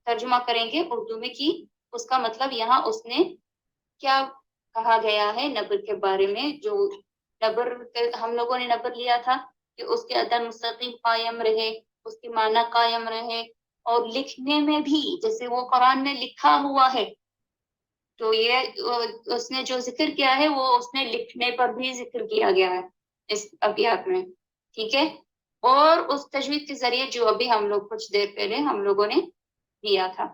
A: ترجمہ کریں گے اردو میں کہ اس کا مطلب یہاں اس نے کیا کہا گیا ہے نبر کے بارے میں. جو نبر ہم لوگوں نے نبر لیا تھا کہ اس کے عدد مستقیم قائم رہے، اس کی معنی قائم رہے، اور لکھنے میں بھی جیسے وہ قرآن میں لکھا ہوا ہے تو یہ اس نے جو ذکر کیا ہے وہ اس نے لکھنے پر بھی ذکر کیا گیا ہے اس ابیات میں. ٹھیک ہے. اور اس تجوید کے ذریعے جو ابھی ہم لوگ کچھ دیر پہلے ہم لوگوں نے دیا تھا،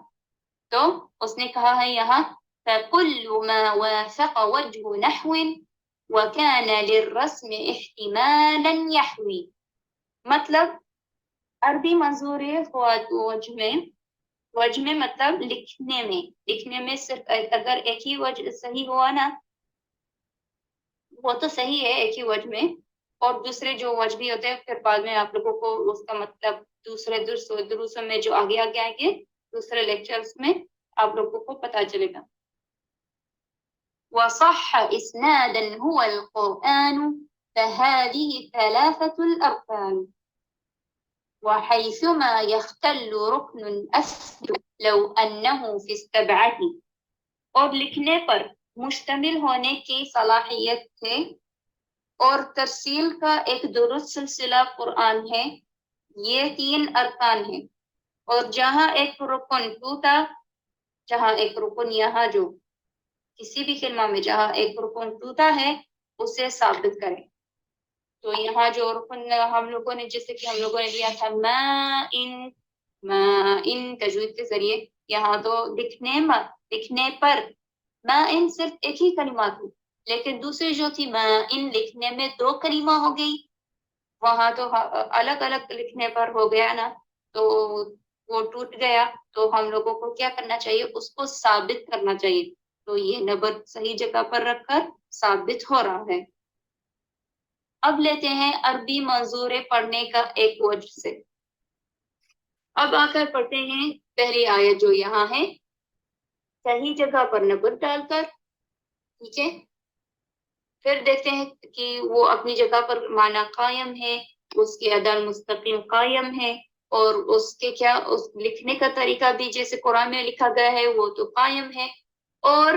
A: تو اس نے کہا ہے یہاں فَكُلُّ مَا وَافَقَ وَجْهُ نَحْوٍ وَكَانَ لِلرَّسْمِ احْتِمَالًا يَحْوِي. مطلب عربی منظور وجہ میں مطلب لکھنے میں صرف اگر ایک ہی وجہ صحیح ہوا نا وہ تو صحیح ہے ایک ہی وجہ میں، اور دوسرے جو وجہ بھی ہوتے ہیں پھر بعد میں آپ لوگوں کو اس کا مطلب دوسرے دروسوں میں جو آگے آئیں گے دوسرے لیکچرز میں آپ لوگوں کو پتہ چلے گا. وصح اسنادا هو القرآن فهذه ثلاثة الأركان وحيثما يختل ركن أسد لو أنه في السبعة. اور لکھنے پر مشتمل ہونے کی صلاحیت ہے اور ترسیل کا ایک درست سلسلہ قرآن ہے. یہ 3 ارکان ہیں، اور جہاں ایک رکن ٹوٹا، جہاں ایک رکن یہاں جو کسی بھی کلمہ میں جہاں ایک رکن ٹوٹا ہے اسے ثابت کریں. تو یہاں جو رکن ہم لوگوں نے جیسے کہ ہم لوگوں نے لیا تھا ما ان تجوید کے ذریعے، یہاں تو لکھنے پر ما ان صرف ایک ہی کلمہ تھی، لیکن دوسری جو تھی ما ان لکھنے میں 2 کلمہ ہو گئی. وہاں تو الگ الگ لکھنے پر ہو گیا نا، تو وہ ٹوٹ گیا. تو ہم لوگوں کو کیا کرنا چاہیے؟ اس کو ثابت کرنا چاہیے. تو یہ نبر صحیح جگہ پر رکھ کر ثابت ہو رہا ہے. اب لیتے ہیں عربی منظور پڑھنے کا ایک وجہ سے. اب آ کر پڑھتے ہیں پہلی آیت جو یہاں ہے صحیح جگہ پر نبر ڈال کر. ٹھیک ہے. پھر دیکھتے ہیں کہ وہ اپنی جگہ پر معنی قائم ہے، اس کے عدد مستقیم قائم ہے، اور اس کے کیا اس لکھنے کا طریقہ بھی جیسے قرآن میں لکھا گیا ہے وہ تو قائم ہے، اور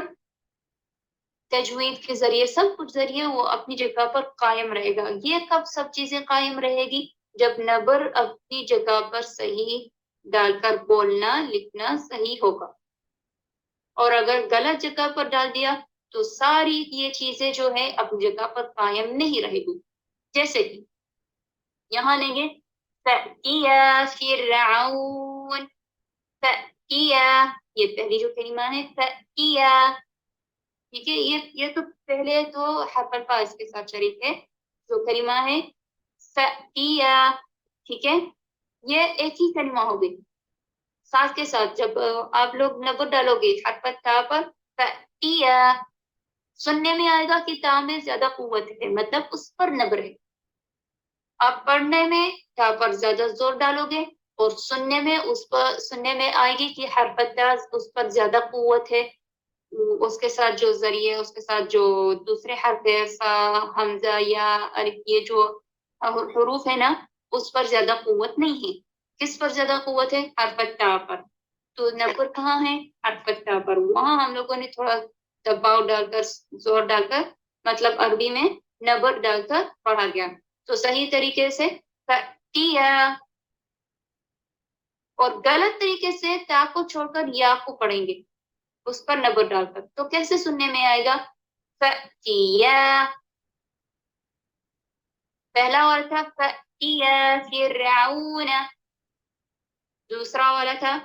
A: تجوید کے ذریعے سب کچھ ذریعے وہ اپنی جگہ پر قائم رہے گا. یہ کب سب چیزیں قائم رہے گی؟ جب نبر اپنی جگہ پر صحیح ڈال کر بولنا لکھنا صحیح ہوگا. اور اگر غلط جگہ پر ڈال دیا تو ساری یہ چیزیں جو ہے اپنی جگہ پر قائم نہیں رہے گی. جیسے کہ یہاں لیں گے فَأْتِيَا فِرْعَوْنَ، فَأْتِيَا یہ پہلی جو کلمہ ہے فَأْتِيَا. ٹھیک ہے. یہ تو پہلے تو حرف الفا اس کے ساتھ شریک ہے، جو کلمہ ہے فَأْتِيَا. ٹھیک ہے. یہ ایک ہی کلمہ ہوگی. ساتھ کے ساتھ جب آپ لوگ نبر ڈالو گے حرف تا پر فَأْتِيَا، سننے میں آئے گا کہ تا میں زیادہ قوت ہے، مطلب اس پر نبر ہے. آپ پڑھنے میں تا پر زیادہ زور ڈالو گے، اور سننے میں آئے گی کہ حرف تا اس پر زیادہ قوت ہے. اس کے ساتھ جو ذریعے اس کے ساتھ جو دوسرے حرف ہے سا حمزہ یا الف، یہ جو حروف ہے نا اس پر زیادہ قوت نہیں ہے. کس پر زیادہ قوت ہے؟ حرف تا پر. تو نبر کہاں ہے؟ حرف تا پر. وہاں ہم لوگوں نے تھوڑا دباؤ ڈال کر زور ڈال کر مطلب عربی میں نبر ڈال کر پڑھا گیا. تو صحیح طریقے سے فَأْتِيَا. اور غلط طریقے سے تا کو چھوڑ کر یا کو پڑھیں گے اس پر نبر ڈال کر، تو کیسے سننے میں آئے گا؟ فَأْتِيَا، پہلا والا تھا فَأْتِيَا فِرْعَوْنَ، دوسرا والا تھا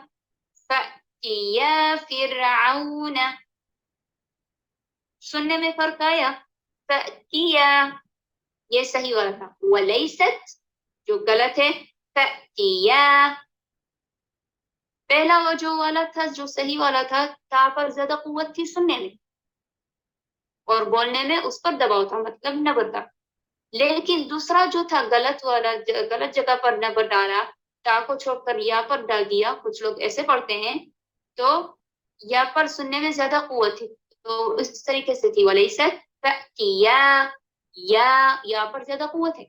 A: فَأْتِيَا فِرْعَوْنَ. سننے میں فرق آیا؟ فَأْتِيَا یہ صحیح والا تھا، وَلَيْسَتْ جو غلط ہے فَأْتِيَا. پہلا وہ جو والا تھا جو صحیح والا تھا تا پر زیادہ قوت تھی سننے میں اور بولنے میں اس پر دباؤ تھا، مطلب نبر تھا. لیکن دوسرا جو تھا غلط والا، غلط جگہ پر نبر ڈالا، تا کو چھوڑ کر یا پر ڈال دیا، کچھ لوگ ایسے پڑھتے ہیں، تو یا پر سننے میں زیادہ قوت تھی، تو اس طریقے سے تھی وَلَيْسَتْ فَأْتِيَا، یا پر زیادہ قوت ہے.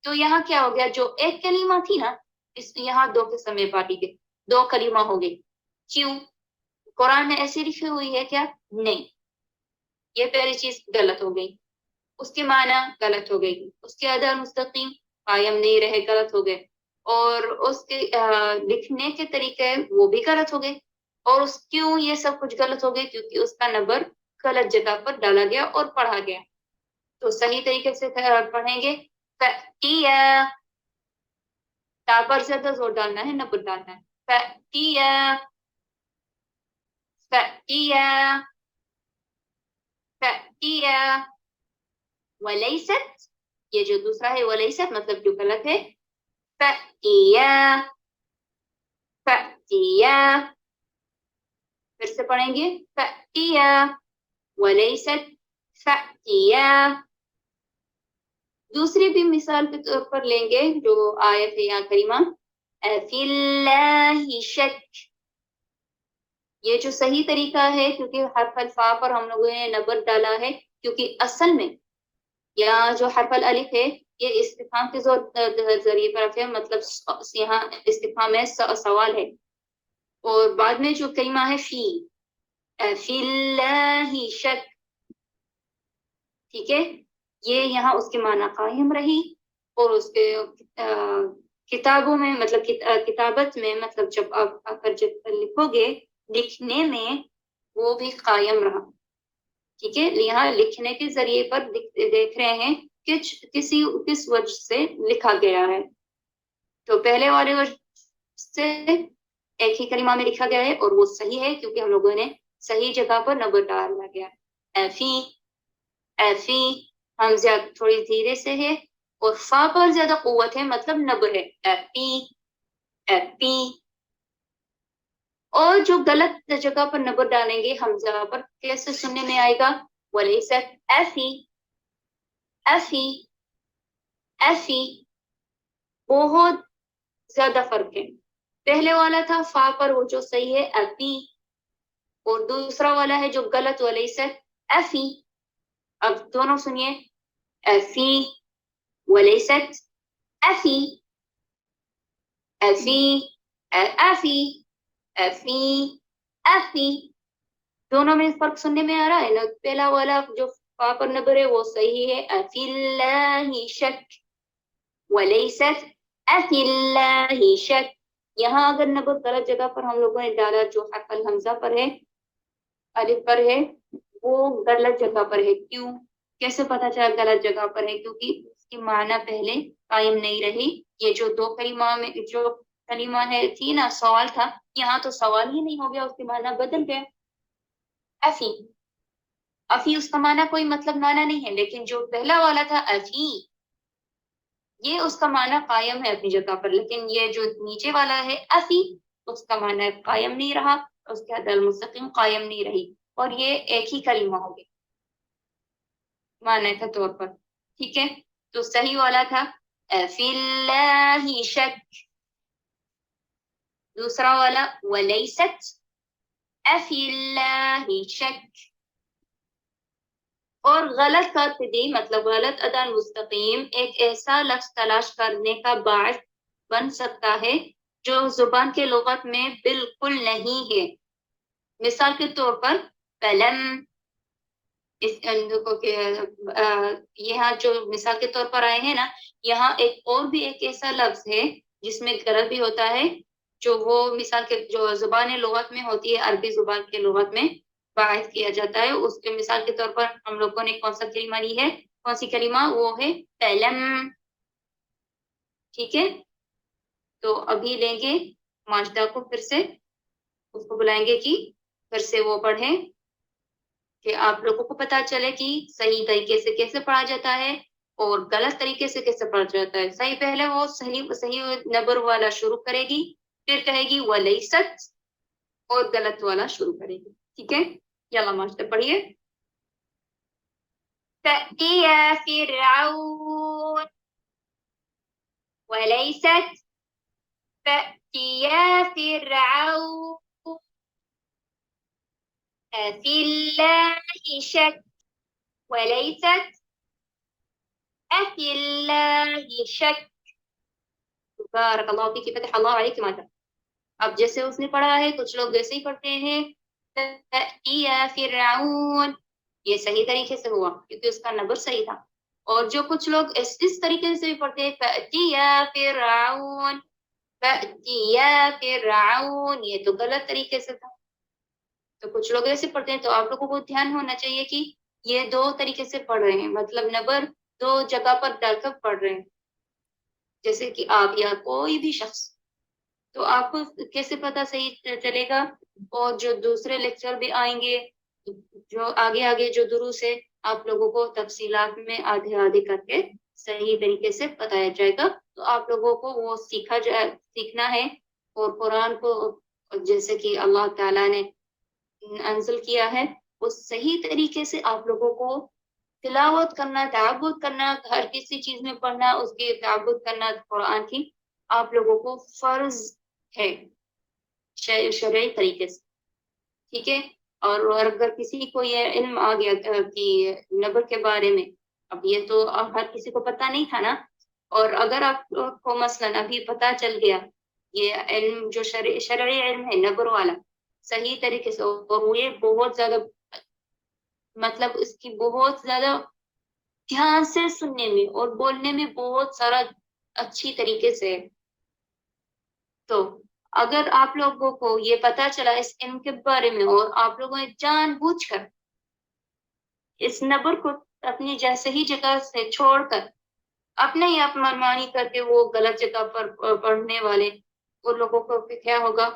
A: تو یہاں کیا ہو گیا؟ جو ایک کلمہ تھی نا، اس یہاں دو قسم میں بانٹی گئی، دو کلمہ ہو گئی. کیوں؟ قرآن میں ایسی لکھی ہوئی ہے کیا؟ نہیں. یہ پہلی چیز غلط ہو گئی، اس کے معنی غلط ہو گئی، اس کے ادا مستقیم قائم نہیں رہے، غلط ہو گئے، اور اس کے لکھنے کے طریقے وہ بھی غلط ہو گئے. اور اس کیوں یہ سب کچھ غلط ہو گئے؟ کیونکہ اس کا نبر غلط جگہ پر ڈالا گیا اور پڑھا گیا. تو صحیح طریقے سے پڑھیں گے فَأْتِيَا، تا پر زیادہ زور ڈالنا ہے، نبر ڈالنا ہے. فَأْتِيَا فَأْتِيَا فَأْتِيَا. وَلَيْسَتْ یہ جو دوسرا ہے وَلَيْسَتْ مطلب جو غلط ہے، فَأْتِيَا فَأْتِيَا. پھر سے پڑھیں گے فَأْتِيَا وَلَيْسَتْ فَأْتِيَا. دوسری بھی مثال کے طور پر لیں گے جو آیت ہے یہاں کریمہ فِي اللَّهِ شَكْ. یہ جو صحیح طریقہ ہے، کیونکہ حرف الفا پر ہم لوگوں نے نبر ڈالا ہے، کیونکہ اصل میں یہاں جو حرف الالف ہے یہ استفہام کے ذریعے پر ہے، مطلب یہاں استفہام ہے، سوال ہے. اور بعد میں جو کلمہ ہے فی اللہ شک، ٹھیک ہے، یہ یہاں اس کے معنی قائم رہی، اور اس کے کتابوں میں مطلب کتابت میں مطلب جب آپ لکھو گے لکھنے میں وہ بھی قائم رہا. ٹھیک ہے، یہاں لکھنے کے ذریعے پر دیکھ رہے ہیں کہ کس وجہ سے لکھا گیا ہے. تو پہلے والے وجہ سے ایک ہی کلمہ میں لکھا گیا ہے اور وہ صحیح ہے کیونکہ ہم لوگوں نے صحیح جگہ پر نبر ڈالا گیا. ایفی ایفی حمزہ تھوڑی دھیرے سے ہے اور فا پر زیادہ قوت ہے، مطلب نبر ہے ایپی ایپی. اور جو غلط جگہ پر نبر ڈالیں گے حمزہ پر، کیسے سننے میں آئے گا؟ وَلَيْسَتْ ایفی ایفی ایفی. بہت زیادہ فرق ہے. پہلے والا تھا فا پر وہ جو صحیح ہے ایفی، اور دوسرا والا ہے جو غلط وَلَيْسَتْ ایفی. اب دونوں سنیے ایفی وَلَيْسَتْ ایفی ایفی ایفی ایفی ایفی. دونوں میں فرق سننے میں آ رہا ہے نا. پہلا والا جو فا پر نبر ہے وہ صحیح ہے فِي اللَّهِ شَكْ، وَلَيْسَتْ فِي اللَّهِ شَكْ. یہاں اگر نبر غلط جگہ پر ہم لوگوں نے ڈالا جو حرف الحمزہ پر ہے، الف پر ہے، وہ غلط جگہ پر ہے. کیوں؟ کیسے پتا چلا غلط جگہ پر ہے؟ کیونکہ اس کی معنی پہلے قائم نہیں رہی. یہ جو دو کلمہ میں جو کلمہ ہے تھی نا، سوال تھا، یہاں تو سوال ہی نہیں ہو گیا، اس کی معنی بدل گئے. افی افی اس کا معنی کوئی مطلب معنی نہیں ہے، لیکن جو پہلا والا تھا افی یہ اس کا معنی قائم ہے اپنی جگہ پر، لیکن یہ جو نیچے والا ہے افی اس کا معنی قائم نہیں رہا، اس کے عدل مستقیم قائم نہیں رہی، اور یہ ایک ہی کلمہ ہو گیا معنی کے طور پر. ٹھیک ہے، تو صحیح والا تھا فِي اللَّهِ شَكْ. دوسرا والا وَلَيْسَتْ فِي اللَّهِ شَكْ. اور غلط خطی مطلب غلط ادا مستقیم ایک ایسا لفظ تلاش کرنے کا باعث بن سکتا ہے جو زبان کے لغت میں بالکل نہیں ہے. مثال کے طور پر فلم، یہاں جو مثال کے طور پر آئے ہیں نا، یہاں ایک اور بھی ایک ایسا لفظ ہے جس میں غلط بھی ہوتا ہے جو وہ مثال کے جو زبان لغت میں ہوتی ہے، عربی زبان کے لغت میں باعث کیا جاتا ہے، اس کے مثال کے طور پر ہم لوگوں نے کون سا کلمہ لی ہے، کون سی کلمہ، وہ ہے فلم. ٹھیک ہے، تو ابھی لیں گے ماجدہ کو، پھر سے اس کو بلائیں گے کہ پھر سے وہ پڑھیں، کہ آپ لوگوں کو پتا چلے کہ صحیح طریقے سے کیسے پڑھا جاتا ہے اور غلط طریقے سے کیسے پڑھا جاتا ہے. صحیح پہلے وہ صحیح نبر والا شروع کرے گی، پھر کہے گی ولیست، اور غلط والا شروع کرے گی. ٹھیک ہے، یلا ماشاء پڑھیے. تأتي فرعون وليست، تأتي فرعون أفي الله شك، وليست أفي الله شك. بارک اللہ فیک، فتح اللہ علیک ماتا. اب جیسے اس نے پڑھا ہے کچھ لوگ ویسے ہی پڑھتے ہیں، تأتی فرعون، یہ صحیح طریقے سے ہوا کیونکہ اس کا نبر صحیح تھا. اور جو کچھ لوگ اس طریقے سے بھی پڑھتے ہیں، تأتی فرعون، تأتی فرعون، یہ تو غلط طریقے سے تھا. تو کچھ لوگ ایسے پڑھتے ہیں، تو آپ لوگوں کو دھیان ہونا چاہیے کہ یہ دو طریقے سے پڑھ رہے ہیں، مطلب نبر دو جگہ پر ڈال کر پڑھ رہے ہیں. جیسے کہ آپ یا کوئی بھی شخص، تو آپ کو کیسے پتا صحیح چلے گا. اور جو دوسرے لیکچر بھی آئیں گے، جو آگے جو دروس ہے، آپ لوگوں کو تفصیلات میں آدھے آدھے کر کے صحیح طریقے سے بتایا جائے گا. تو آپ لوگوں کو وہ سیکھنا ہے. اور قرآن کو جیسے کہ اللہ تعالیٰ نے انزل کیا ہے، اس صحیح طریقے سے آپ لوگوں کو تلاوت کرنا، تعبد کرنا، ہر کسی چیز میں پڑھنا، اس کی تعبد کرنا قرآن کی آپ لوگوں کو فرض ہے شرعی طریقے سے. ٹھیک ہے، اور اگر کسی کو یہ علم آ گیا کہ نبر کے بارے میں، اب یہ تو ہر کسی کو پتہ نہیں تھا نا، اور اگر آپ کو مثلا ابھی پتہ چل گیا یہ علم جو شرعی علم ہے نبر والا صحیح طریقے سے، اور یہ بہت زیادہ مطلب اس کی بہت زیادہ دھیان سے سننے میں اور بولنے میں بہت سارا اچھی طریقے سے. تو اگر آپ لوگوں کو یہ پتا چلا اس علم کے بارے میں، اور آپ لوگوں نے جان بوجھ کر اس نبر کو اپنی صحیح جگہ سے چھوڑ کر اپنے ہی آپ منمانی کر کے وہ غلط جگہ پر پڑھنے والے، ان لوگوں کو کیا ہوگا،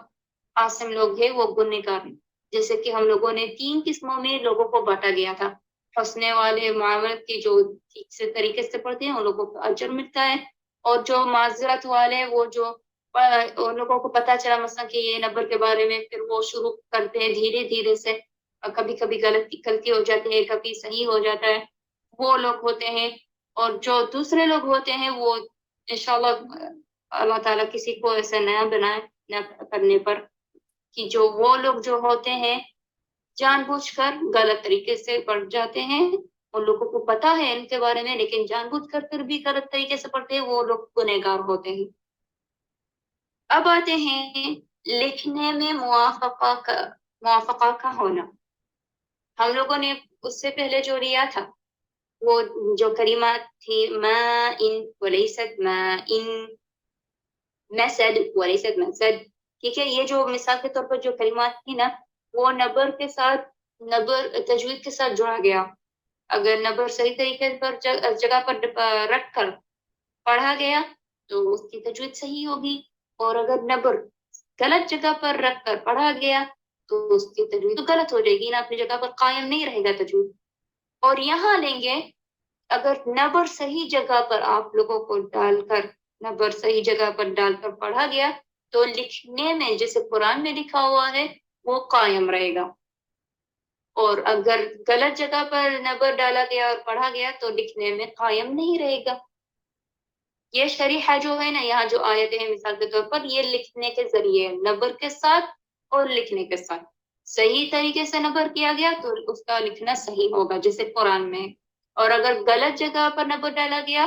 A: آسم لوگ ہیں وہ گنہگار ہیں. جیسے کہ ہم لوگوں نے 3 قسموں میں لوگوں کو بانٹا گیا تھا. ہنسنے والے معاملت کی جو ٹھیک سے طریقے سے پڑھتے ہیں ان لوگوں کو اجر ملتا ہے، اور جو معذرت والے، وہ جو ان لوگوں کو پتا چلا مثلا کہ یہ نبر کے بارے میں، پھر وہ شروع کرتے ہیں دھیرے دھیرے سے، کبھی کبھی غلطی ہو جاتی ہے، کبھی صحیح ہو جاتا ہے، وہ لوگ ہوتے ہیں. اور جو دوسرے لوگ ہوتے ہیں وہ انشاءاللہ اللہ تعالیٰ کسی کو ایسا نیا بنائے نہ کرنے پر، کہ جو وہ لوگ جو ہوتے ہیں جان بوجھ کر غلط طریقے سے پڑھ جاتے ہیں، ان لوگوں کو پتا ہے ان کے بارے میں لیکن جان بوجھ کر پھر بھی غلط طریقے سے پڑھتے ہیں، وہ لوگ گنہگار ہوتے ہیں. اب آتے ہیں لکھنے میں موافقہ کا ہونا. ہم لوگوں نے اس سے پہلے جو لیا تھا وہ جو کلمات تھی، ما ان ولیست ما ان، مسد ولیست مسد. ٹھیک ہے، یہ جو مثال کے طور پر جو کلمات تھی نا، وہ نبر کے ساتھ، نبر تجوید کے ساتھ جوڑا گیا. اگر نبر صحیح طریقے پر جگہ پر رکھ کر پڑھا گیا تو اس کی تجوید صحیح ہوگی، اور اگر نبر غلط جگہ پر رکھ کر پڑھا گیا تو اس کی تجوید غلط ہو جائے گی نا، اپنی جگہ پر قائم نہیں رہے گا تجوید. اور یہاں لیں گے اگر نبر صحیح جگہ پر آپ لوگوں کو ڈال کر، نبر صحیح جگہ پر ڈال کر پڑھا گیا تو لکھنے میں جیسے قرآن میں لکھا ہوا ہے وہ قائم رہے گا. اور اگر غلط جگہ پر نبر ڈالا گیا اور پڑھا گیا تو لکھنے میں قائم نہیں رہے گا. یہ شریحہ جو ہے نا، یہاں جو آیتیں ہیں مثال کے طور پر، یہ لکھنے کے ذریعے نبر کے ساتھ اور لکھنے کے ساتھ صحیح طریقے سے نبر کیا گیا تو اس کا لکھنا صحیح ہوگا جیسے قرآن میں. اور اگر غلط جگہ پر نبر ڈالا گیا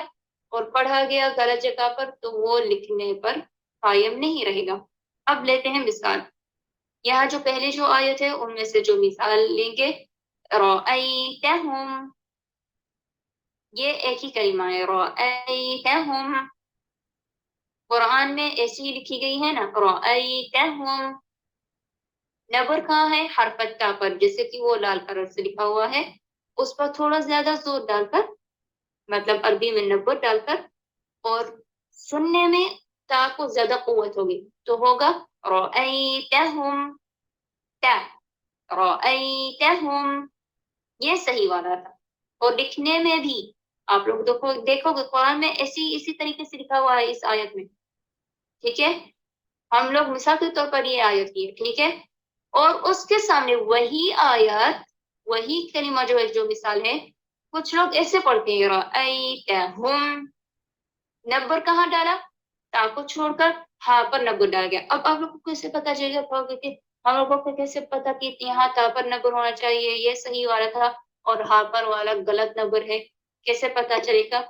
A: اور پڑھا گیا غلط جگہ پر تو وہ لکھنے پر قائم نہیں رہے گا. اب لیتے ہیں مثال. یہاں جو پہلے جو آیت ہے ان میں سے جو مثال لیں گے، رأیتہم، یہ ایک ہی کلمہ ہے، رأیتہم. قرآن میں ایسی ہی لکھی گئی ہے نا، رأیتہم، نبر کہاں ہے؟ حرف تا پر، جیسے کہ وہ لال کلر سے لکھا ہوا ہے، اس پر تھوڑا زیادہ زور ڈال کر، مطلب عربی میں نبر ڈال کر، اور سننے میں تا کو زیادہ قوت ہوگی، تو ہوگا رأیتہم، تا، رأیتہم، یہ صحیح والا تھا۔ اور لکھنے میں بھی آپ لوگ دیکھو گے قرآن میں اسی طریقے سے لکھا ہوا ہے اس آیت میں، ٹھیک ہے؟ ہم لوگ مثال کے طور پر یہ آیت کی ہے، ٹھیک ہے؟ اور اس کے سامنے وہی آیت، وہی کلمہ جو ہے، جو مثال ہے، کچھ لوگ ایسے پڑھتے ہیں رأیتہم، نبر کہاں ڈالا؟ تا کو چھوڑ کر ہاں پر نبر ڈال گیا۔ اب آپ لوگ کو کیسے پتا چلے گا کہ ہم لوگوں کو کیسے پتا کہ یہاں تا پر نبر ہونا چاہیے، یہ صحیح والا تھا اور ہاں پر والا غلط نبر ہے، کیسے پتا چلے گا؟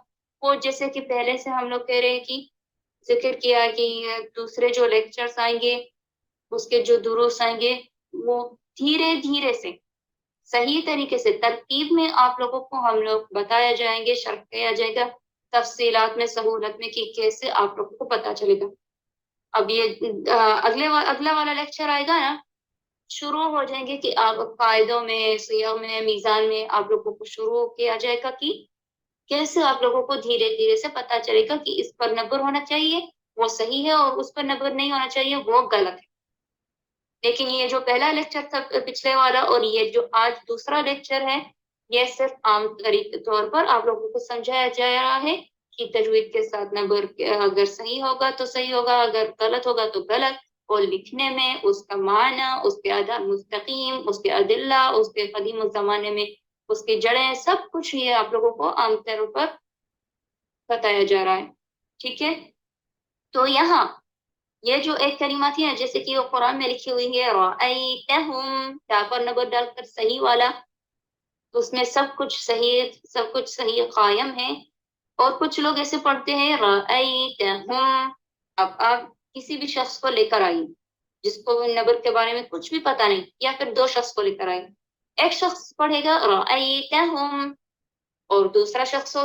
A: وہ جیسے کہ پہلے سے ہم لوگ کہہ رہے ہیں کہ ذکر کیا کہ دوسرے جو لیکچرز آئیں گے، اس کے جو دروس آئیں گے، وہ دھیرے دھیرے سے صحیح طریقے سے ترتیب میں آپ لوگوں کو ہم لوگ بتایا جائیں گے، شرح کیا جائے گا تفصیلات میں، سہولت میں، کہ کیسے آپ لوگوں کو پتا چلے گا۔ اب یہ اگلا والا لیکچر آئے گا نا، شروع ہو جائیں گے کہ آپ قاعدوں میں، صیغ میں، میزان میں آپ لوگوں کو شروع کیا جائے گا کہ کیسے آپ لوگوں کو دھیرے دھیرے سے پتا چلے گا کہ اس پر نبر ہونا چاہیے وہ صحیح ہے، اور اس پر نبر نہیں ہونا چاہیے وہ غلط ہے۔ لیکن یہ جو پہلا لیکچر تھا پچھلے والا، اور یہ جو آج دوسرا لیکچر ہے، یہ صرف عام طور پر آپ لوگوں کو سمجھایا جا رہا ہے کہ تجوید کے ساتھ نبر اگر صحیح ہوگا تو صحیح ہوگا، اگر غلط ہوگا تو غلط، اور لکھنے میں اس کا معنی، اس کے ادا مستقیم، اس کے ادلہ، اس کے قدیم زمانے میں اس کی جڑیں، سب کچھ یہ آپ لوگوں کو عام طور پر بتایا جا رہا ہے، ٹھیک ہے؟ تو یہاں یہ جو ایک کلمہ تھی نا، جیسے کہ وہ قرآن میں لکھی ہوئی ہے رأیتہم، تا پر نبر ڈال کر صحیح والا، اس میں سب کچھ صحیح قائم ہے۔ اور کچھ لوگ ایسے پڑھتے ہیں رأیتہم۔ اب آپ کسی بھی شخص کو لے کر آئیے جس کو نبر کے بارے میں کچھ بھی پتہ نہیں، یا پھر دو شخص کو لے کر آئیے، ایک شخص پڑھے گا رأیتہم، اور دوسرا شخص ہو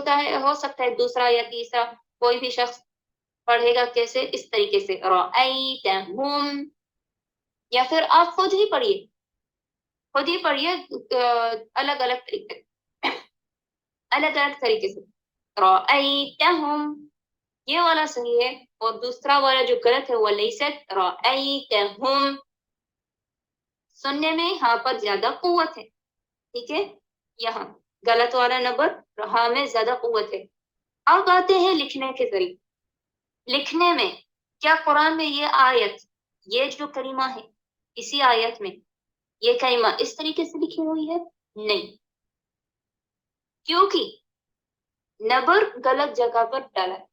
A: سکتا ہے دوسرا یا تیسرا کوئی بھی شخص پڑھے گا کیسے؟ اس طریقے سے رأیتہم، یا پھر آپ خود ہی پڑھیے الگ الگ طریقے سے رأیتہم، یہ والا صحیح ہے، اور دوسرا والا جو غلط ہے وہ لیست رأیتہم، سننے میں ہاں پر زیادہ قوت ہے، ٹھیک ہے؟ یہاں غلط والا نبر ہاں میں زیادہ قوت ہے۔ اب آتے ہیں لکھنے کے ذریعے۔ لکھنے میں کیا قرآن میں یہ آیت، یہ جو کلمہ ہے اسی آیت میں یہ کلمہ اس طریقے سے لکھی ہوئی ہے؟ نہیں، کیونکہ نبر غلط جگہ پر ڈالا ہے۔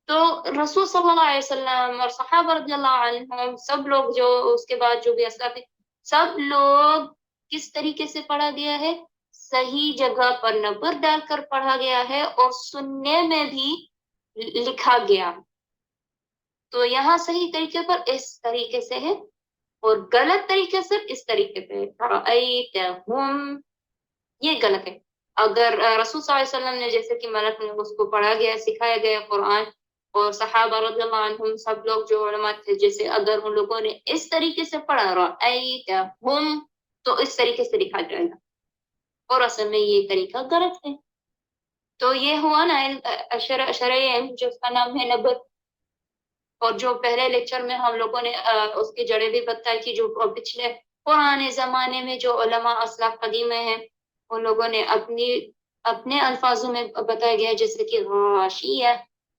A: تو رسول صلی اللہ علیہ وسلم اور صحابہ رضی اللہ عنہم، سب لوگ جو اس کے بعد جو بھی اسلاف ہیں، سب لوگ کس طریقے سے پڑھا گیا ہے؟ صحیح جگہ پر نبر ڈال کر پڑھا گیا ہے، اور سننے میں بھی لکھا گیا۔ تو یہاں صحیح طریقے پر اس طریقے سے ہے، اور غلط طریقے سے اس طریقے سے رأیتہم، یہ غلط ہے۔ اگر رسول صلی اللہ علیہ وسلم نے جیسے کہ ملک نے اس کو پڑھا گیا، سکھایا گیا قرآن، اور صحابہ رضی اللہ عنہم سب لوگ جو علماء تھے، جیسے اگر ان لوگوں نے اس طریقے سے پڑھا رأیتہم، تو اس طریقے سے لکھا جائے گا، اور اصل میں یہ طریقہ غلط ہے۔ تو یہ ہوا نا شرع علم، جو اس کا نام ہے نبر، اور جو پہلے لیکچر میں ہم لوگوں نے اس کی جڑیں بھی بتائی کہ جو پچھلے پرانے زمانے میں جو علماء اسلاف قدیمہ ہیں، ان لوگوں نے اپنے الفاظوں میں بتایا گیا، جیسے کہ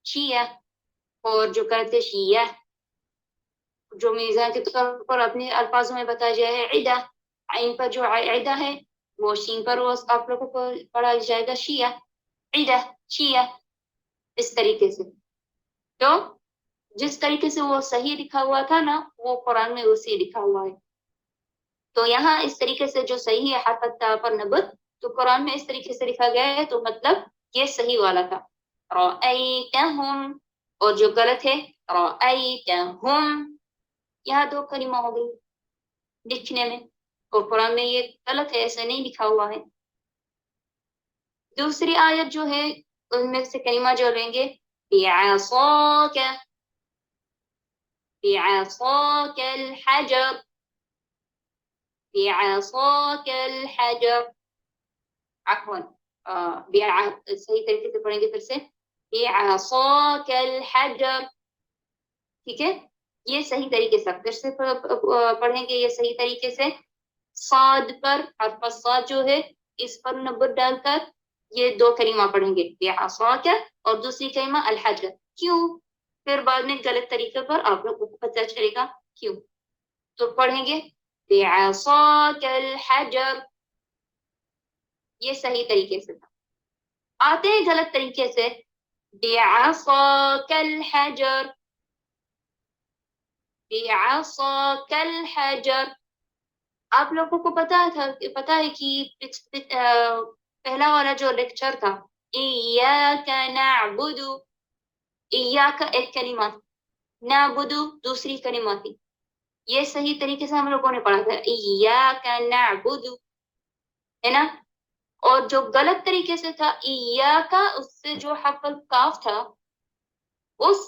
A: شیعہ، اور جو کرتے شیعہ، جو میزان کے طور پر اپنے الفاظوں میں بتایا جائے ہے عدہ، عین پر جو عدہ ہے وہ شین پر وہ آپ لوگوں کو پڑھا جائے گا شیعہ، عدہ، شیعہ، اس طریقے سے۔ تو جس طریقے سے وہ صحیح لکھا ہوا تھا نا، وہ قرآن میں اسی لکھا ہوا ہے۔ تو یہاں اس طریقے سے جو صحیح ہے حرف تا پر نبر، تو قرآن میں اس طریقے سے لکھا گیا ہے، تو مطلب یہ صحیح والا تھا رأیتہم، اور جو غلط ہے رأیتہم، یہاں دو کلمہ ہو گئی لکھنے میں، اور قرآن میں یہ غلط ہے، ایسے نہیں لکھا ہوا ہے۔ دوسری آیت جو ہے ان میں سے کلمہ جو لیں گے بعصاك بعصاك الحجر بعصاك الحجر. عفوا صحیح طریقے سے پڑھیں گے پھر سے بعصاك الحجر. ٹھیک ہے، یہ صحیح طریقے سے پھر سے پڑھیں گے یہ صحیح طریقے سے. صاد پر حرف صاد جو ہے اس پر نبر ڈال کر یہ دو کلمہ پڑھیں گے بعصاک اور دوسری کلمہ الحجر. کیوں؟ پھر بعد میں غلط طریقے پر آپ لوگوں کو پتہ چلے گا کیوں. تو پڑھیں گے بعصاک الحجر، یہ صحیح طریقے سے تھا. آتے ہیں غلط طریقے سے بعصاک الحجر بعصاک الحجر. آپ لوگوں کو پتا ہے کہ پہلا والا جو لیکچر تھا ایاک نعبد، ایاک ایک کلمہ، نعبد دوسری کلمہ تھی. یہ صحیح طریقے سے ہم لوگوں نے پڑھا تھا ایاک نعبد، ہے نا. اور جو غلط طریقے سے تھا ایاک، اس سے جو حرف کاف تھا اس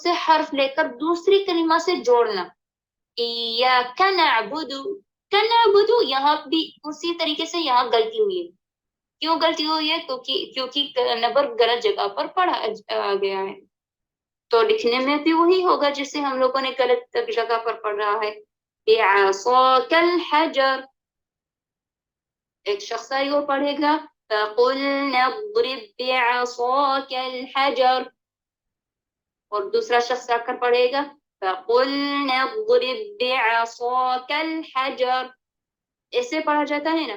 A: سے حرف لے کر دوسری کلمہ سے جوڑنا ایاک نعبد نعبد. یہاں بھی اسی طریقے سے یہاں غلطی ہوئی ہے. کیوں غلطی ہوئی ہے؟ کیونکہ نبر غلط جگہ پر پڑھا گیا ہے. تو لکھنے میں بھی وہی ہوگا جسے ہم لوگوں نے غلط جگہ پر پڑھ رہا ہے بعصاک الحجر. ایک شخص آئی وہ پڑھے گا فَقُلْنَا اضْرِبْ بِعَصَاكَ الْحَجَرَ، اور دوسرا شخص آ کر پڑھے گا فَقُلْنَا اضْرِبْ بِعَصَاكَ الْحَجَرَ. ایسے پڑھا جاتا ہے نا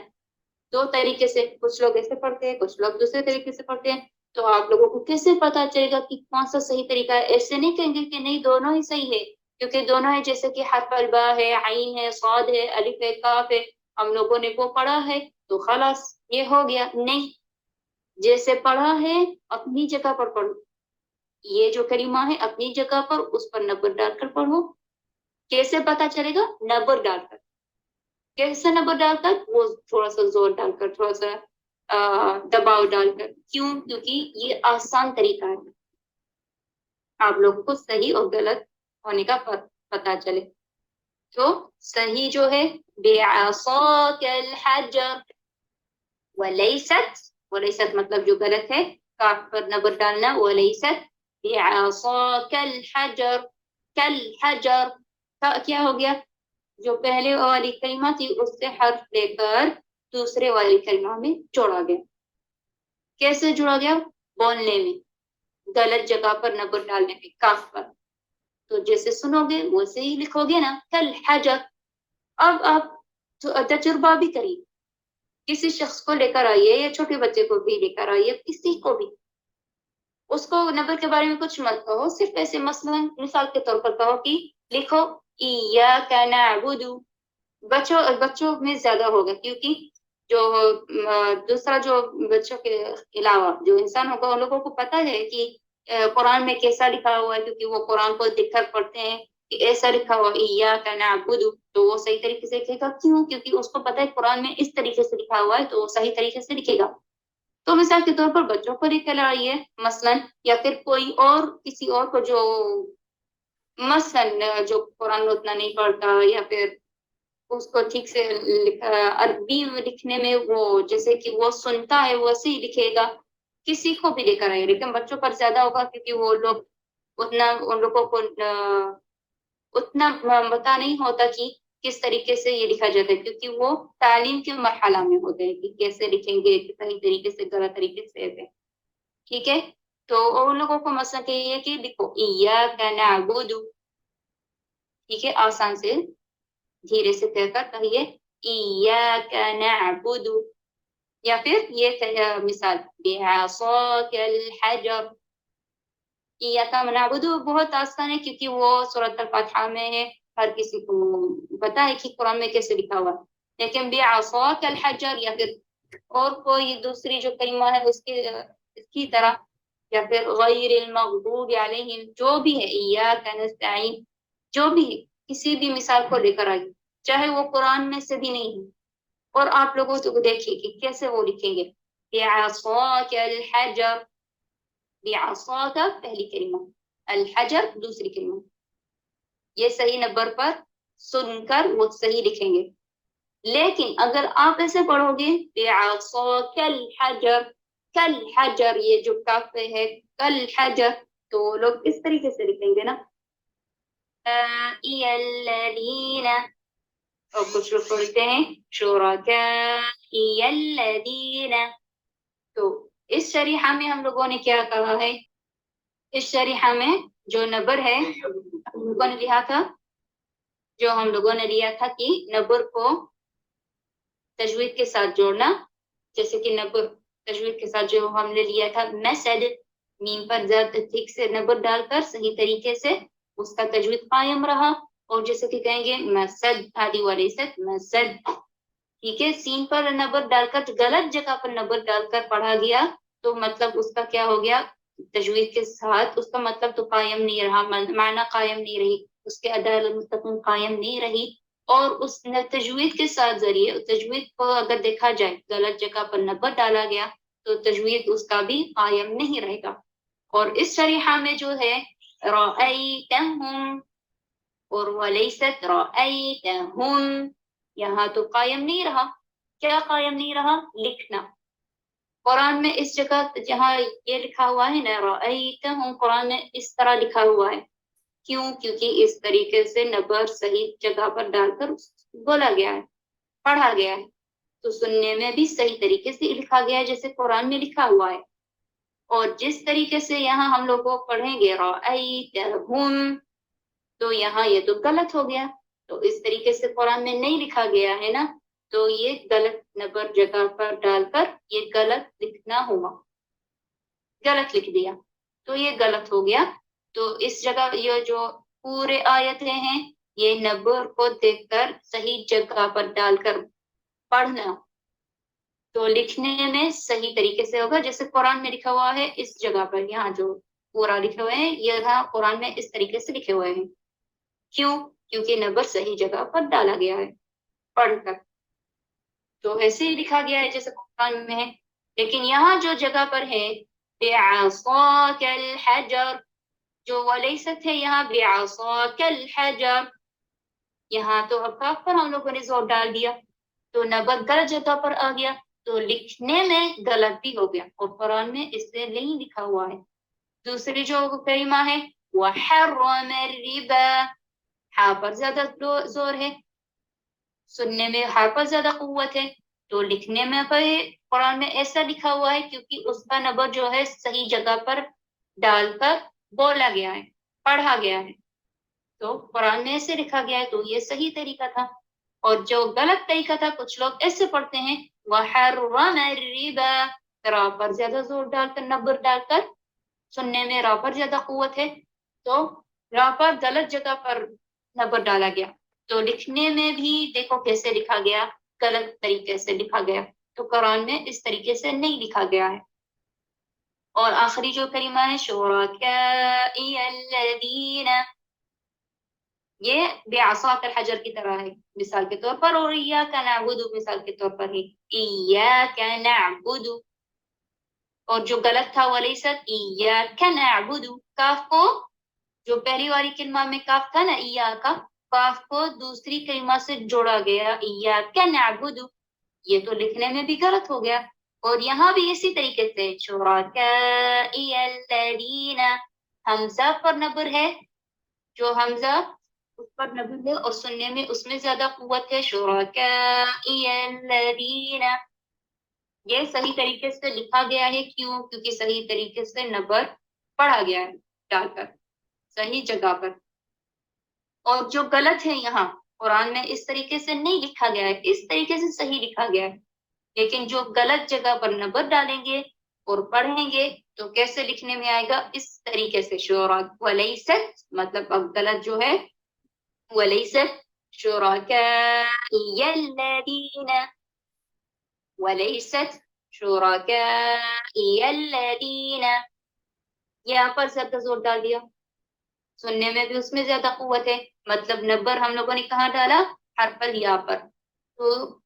A: دو طریقے سے. کچھ لوگ ایسے پڑھتے ہیں، کچھ لوگ دوسرے طریقے سے پڑھتے ہیں. تو آپ لوگوں کو کیسے پتا چلے گا کہ کون سا صحیح طریقہ ہے؟ ایسے نہیں کہیں گے کہ نہیں دونوں ہی صحیح ہے، کیونکہ دونوں ہے جیسے کہ حرف البا ہے، عین ہے، صاد ہے، الف ہے، کاف ہے، ہم لوگوں نے وہ پڑھا ہے تو خلاص یہ ہو گیا. نہیں، جیسے پڑھا ہے اپنی جگہ پر پڑھو. یہ جو کلمہ ہے اپنی جگہ پر اس پر نبر ڈال کر پڑھو. کیسے پتا چلے گا؟ نبر ڈال کر. کیسے نبر ڈال کر؟ وہ تھوڑا سا زور ڈال کر، تھوڑا سا دباؤ ڈال کر. کیوں؟ کیونکہ یہ آسان طریقہ ہے آپ لوگوں کو صحیح اور غلط ہونے کا پتا چلے. تو صحیح جو ہے بعصاک الحجر. ولیست مطلب جو غلط ہے کاف پر نبر ڈالنا. ولیست بعصاک الحجر کالحجر. کیا ہو گیا؟ جو پہلے والی کلمہ تھی اس سے حرف لے کر دوسرے والی کلمہ میں جوڑا گیا. کیسے جوڑا گیا؟ بولنے میں، غلط جگہ پر نبر ڈالنے میں، کاف پر. تو جیسے سنو گے ویسے ہی لکھو گے نا کالحجر. اب آپ تجربہ بھی کریے، کسی شخص کو لے کر آئیے یا چھوٹے بچے کو بھی لے کر آئیے، کسی کو بھی، اس کو نبر کے بارے میں کچھ مت کہو، صرف ایسے مثلا مثال کے طور پر کہو کہ لکھو ایاک نعبد. بچوں میں زیادہ ہوگا کیونکہ جو دوسرا جو بچوں کے علاوہ جو انسان ہوگا ان لوگوں کو پتا ہے کہ قرآن میں کیسا لکھا ہوا ہے، کیونکہ وہ قرآن کو دیکھ کر پڑھتے ہیں کہ ایسا لکھا ہوا ایاک نعبد، تو وہ صحیح طریقے سے لکھے گا. کیوں؟ کیونکہ اس کو پتا ہے قرآن میں اس طریقے سے لکھا ہوا ہے تو وہ صحیح طریقے سے لکھے گا. تو مثال کے طور پر بچوں کو لے کر آئیے مثلا، یا پھر کوئی اور کسی اور کو جو مثلا جو قرآن اتنا نہیں پڑھتا یا پھر اس کو ٹھیک سے عربی لکھنے میں وہ جیسے کہ وہ سنتا ہے ویسے ہی لکھے گا. کسی کو بھی لے کر آئے، لیکن بچوں پر زیادہ ہوگا کیونکہ وہ لوگ اتنا ان لوگوں کو اتنا پتا نہیں ہوتا کہ کس طریقے سے یہ لکھا جاتا ہے، کیونکہ وہ تعلیم کے مرحلہ میں ہوتے ہیں کہ کیسے لکھیں گے، صحیح طریقے سے غلط طریقے سے. ٹھیک ہے، تو ان لوگوں کو مسئلہ یہ ہے کہ لکھو ایاک نعبد. ٹھیک ہے، آسان سے دھیرے سے کہہ کر کہیے ایاک نعبد. یا پھر یہ مثال بعصاک الحجر. ایاک نعبد بہت آسان ہے کیونکہ وہ سورۃ الفاتحہ میں ہے، ہر کسی کو پتا ہے کہ قرآن میں کیسے لکھا ہوا. لیکن بعصاک الحجر یا پھر اور کوئی دوسری جو کلمہ ہے اس کی طرح، یا پھر غیر المغضوب علیہم، جو بھی ہے ایاک نستعین، جو بھی ہے کسی بھی مثال کو لے کر آئیے چاہے وہ قرآن میں سے بھی نہیں ہے. اور آپ لوگوں کو دیکھیے کہ کیسے وہ لکھیں گے بعصاک الحجر. بعصاك پہلی کلمہ، الحجر دوسری کلمہ. یہ صحیح نمبر پر سن کر وہ صحیح لکھیں گے. لیکن اگر آپ ایسے پڑھو گے بعصاك الحجر، کالحجر، یہ جو کاف پہ ہے کالحجر، تو لوگ اس طریقے سے لکھیں گے نا. الذین، اور کچھ لوگ پڑھتے ہیں شرکائی الذین. تو اس شریحہ میں ہم لوگوں نے کیا کہا ہے، اس شریحہ میں جو نبر ہے ہم لوگوں نے لیا تھا، جو ہم لوگوں نے لیا تھا کہ نبر کو تجوید کے ساتھ جوڑنا. جیسے کہ نبر تجوید کے ساتھ جو ہم نے لیا تھا مسد، میم پر زیادہ ٹھیک سے نبر ڈال کر صحیح طریقے سے اس کا تجوید قائم رہا. اور جیسے کہ کہیں گے مسد ہادی ولیست مسد، ٹھیک ہے. سین پر نبر ڈال کر غلط جگہ پر نبر ڈال کر پڑھا گیا تو مطلب اس کا کیا ہو گیا، تجوید کے ساتھ اس کا مطلب تو قائم نہیں رہا، معنی قائم نہیں رہی، اس کے عدالت مستقیم قائم نہیں رہی. اور اس تجوید کے ساتھ ذریعے تجوید کو اگر دیکھا جائے غلط جگہ پر نبر ڈالا گیا تو تجوید اس کا بھی قائم نہیں رہے گا. اور اس شریحہ میں جو ہے رأیتہم اور ولیست رأیتہم، یہاں تو قائم نہیں رہا. کیا قائم نہیں رہا؟ لکھنا. قرآن میں اس جگہ جہاں یہ لکھا ہوا ہے نا رأیتہم، قرآن میں اس طرح لکھا ہوا ہے. کیوں؟ کیونکہ اس طریقے سے نبر صحیح جگہ پر ڈال کر بولا گیا ہے، پڑھا گیا ہے. تو سننے میں بھی صحیح طریقے سے لکھا گیا ہے جیسے قرآن میں لکھا ہوا ہے. اور جس طریقے سے یہاں ہم لوگ کو پڑھیں گے رأیتہم، تو یہاں یہ تو غلط ہو گیا. تو اس طریقے سے قرآن میں نہیں لکھا گیا ہے نا، تو یہ غلط نبر جگہ پر ڈال کر یہ غلط لکھنا ہوا، غلط لکھ دیا تو یہ غلط ہو گیا. تو اس جگہ یہ جو پورے آیتیں ہیں یہ نبر کو دیکھ کر صحیح جگہ پر ڈال کر پڑھنا، تو لکھنے میں صحیح طریقے سے ہوگا جیسے قرآن میں لکھا ہوا ہے. اس جگہ پر یہاں جو پورا لکھے ہوئے ہیں یہاں قرآن میں اس طریقے سے لکھے ہوئے ہیں. کیوں؟ کیونکہ نبر صحیح جگہ پر ڈالا گیا ہے پڑھ کر، تو ایسے ہی لکھا گیا ہے جیسے قرآن میں ہے. لیکن یہاں جو جگہ پر ہے بعصاک الحجر، جو ولیست ہے یہاں بعصاک الحجر، یہاں تو اب کاف پر ہم لوگوں نے زور ڈال دیا تو نبر غلط جگہ پر آ گیا، تو لکھنے میں غلط بھی ہو گیا اور قرآن میں اس سے نہیں لکھا ہوا ہے. دوسری جو کلمہ ہے وحرم الربا، ہاں پر زیادہ زور ہے، سننے میں ہاں پر زیادہ قوت ہے. تو لکھنے میں قرآن میں ایسا لکھا ہوا ہے کیونکہ اس کا نبر جو ہے صحیح جگہ پر ڈال کر بولا گیا ہے، پڑھا گیا ہے. تو قرآن میں ایسے لکھا گیا ہے تو یہ صحیح طریقہ تھا. اور جو غلط طریقہ تھا کچھ لوگ ایسے پڑھتے ہیں وحرم الربا، را پر زیادہ زور ڈال کر نبر ڈال کر، سننے میں را پر زیادہ قوت ہے تو را پر غلط جگہ پر نبر ڈالا گیا. تو لکھنے میں بھی دیکھو کیسے لکھا گیا، غلط طریقے سے لکھا گیا. تو قرآن میں اس طریقے سے نہیں لکھا گیا ہے. اور آخری جو کلمہ ہے شرکائی الذین، یہ بعصاک الحجر کی طرح ہے مثال کے طور پر، اور ایاک نعبد مثال کے طور پر ہے ایاک نعبد. اور جو غلط تھا ولیست ایاک نعبد، کاف کو جو پہلی والی کلمہ میں کاف تھا نا ایاک، کاف کو دوسری کلمہ سے جوڑا گیا ایاک نعبد، یہ تو لکھنے میں بھی غلط ہو گیا. اور یہاں بھی اسی طریقے سے شرکائی الذین، حمزہ پر نبر ہے، جو حمزہ اس پر نبر ہے اور سننے میں اس میں زیادہ قوت ہے شرکائی الذین. یہ صحیح طریقے سے لکھا گیا ہے. کیوں؟ کیونکہ صحیح طریقے سے نبر پڑھا گیا ہے ڈال کر صحیح جگہ پر. اور جو غلط ہے یہاں قرآن میں اس طریقے سے نہیں لکھا گیا ہے، اس طریقے سے صحیح لکھا گیا ہے. لیکن جو غلط جگہ پر نبر ڈالیں گے اور پڑھیں گے تو کیسے لکھنے میں آئے گا؟ اس طریقے سے ولیست، مطلب اب غلط جو ہے ولیست شرکائی الذین، ولیست شرکائی الذین، یہاں پر زیادہ زور ڈال دیا، سننے میں بھی اس میں زیادہ قوت ہے، مطلب نبر ہم لوگوں نے کہاں ڈالا؟ حرف الیا پر. تو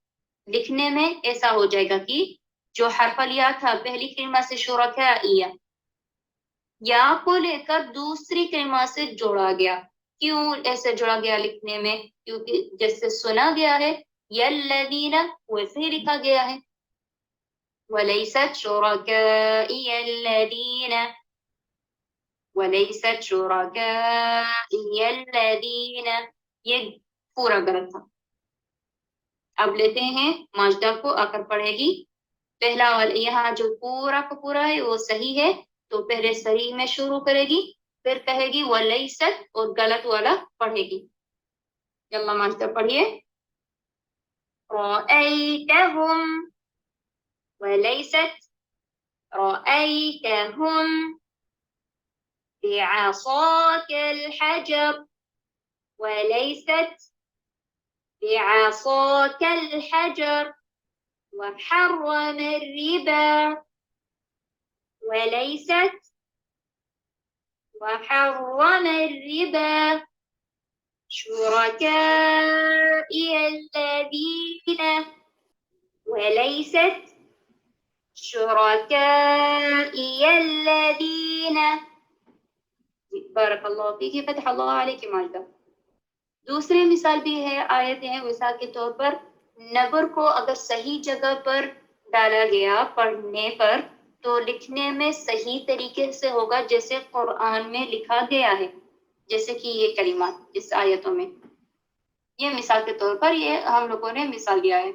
A: لکھنے میں ایسا ہو جائے گا کہ جو حرف الیا تھا پہلی کلمہ سے شرکائی، یا کو لیکر دوسری کلمہ سے جوڑا گیا. کیوں ایسے جوڑا گیا لکھنے میں؟ کیونکہ جیسے سنا گیا ہے یلذین ویسے ہی لکھا گیا ہے. ولیست شرکائی الذین ولیست شرکائی الذین، یہ پورا غلط تھا. اب لیتے ہیں ماجدہ کو، آ کر پڑھے گی. پہلا والا یہاں جو پورا کا پورا ہے وہ صحیح ہے، تو پہلے صحیح میں شروع کرے گی، پھر کہے گی ولیست اور غلط والا پڑھے گی. یلا ماجدہ پڑھیے. رأیتہم ولیست رأیتہم بعصاک الحجر وليست بعصاك الحجر وحرم الربا وليست وحرم الربا شركائي الذين وليست شركائي الذين. بارک اللہ فیک، فتح اللہ علیک ماجدہ. دوسری مثال بھی ہے، آیت ہے مثال کے طور پر نبر کو اگر صحیح جگہ پر ڈالا گیا پڑھنے پر تو لکھنے میں صحیح طریقے سے ہوگا جیسے قرآن میں لکھا گیا ہے، جیسے کہ یہ کلمات اس آیتوں میں. یہ مثال کے طور پر یہ ہم لوگوں نے مثال دیا ہے.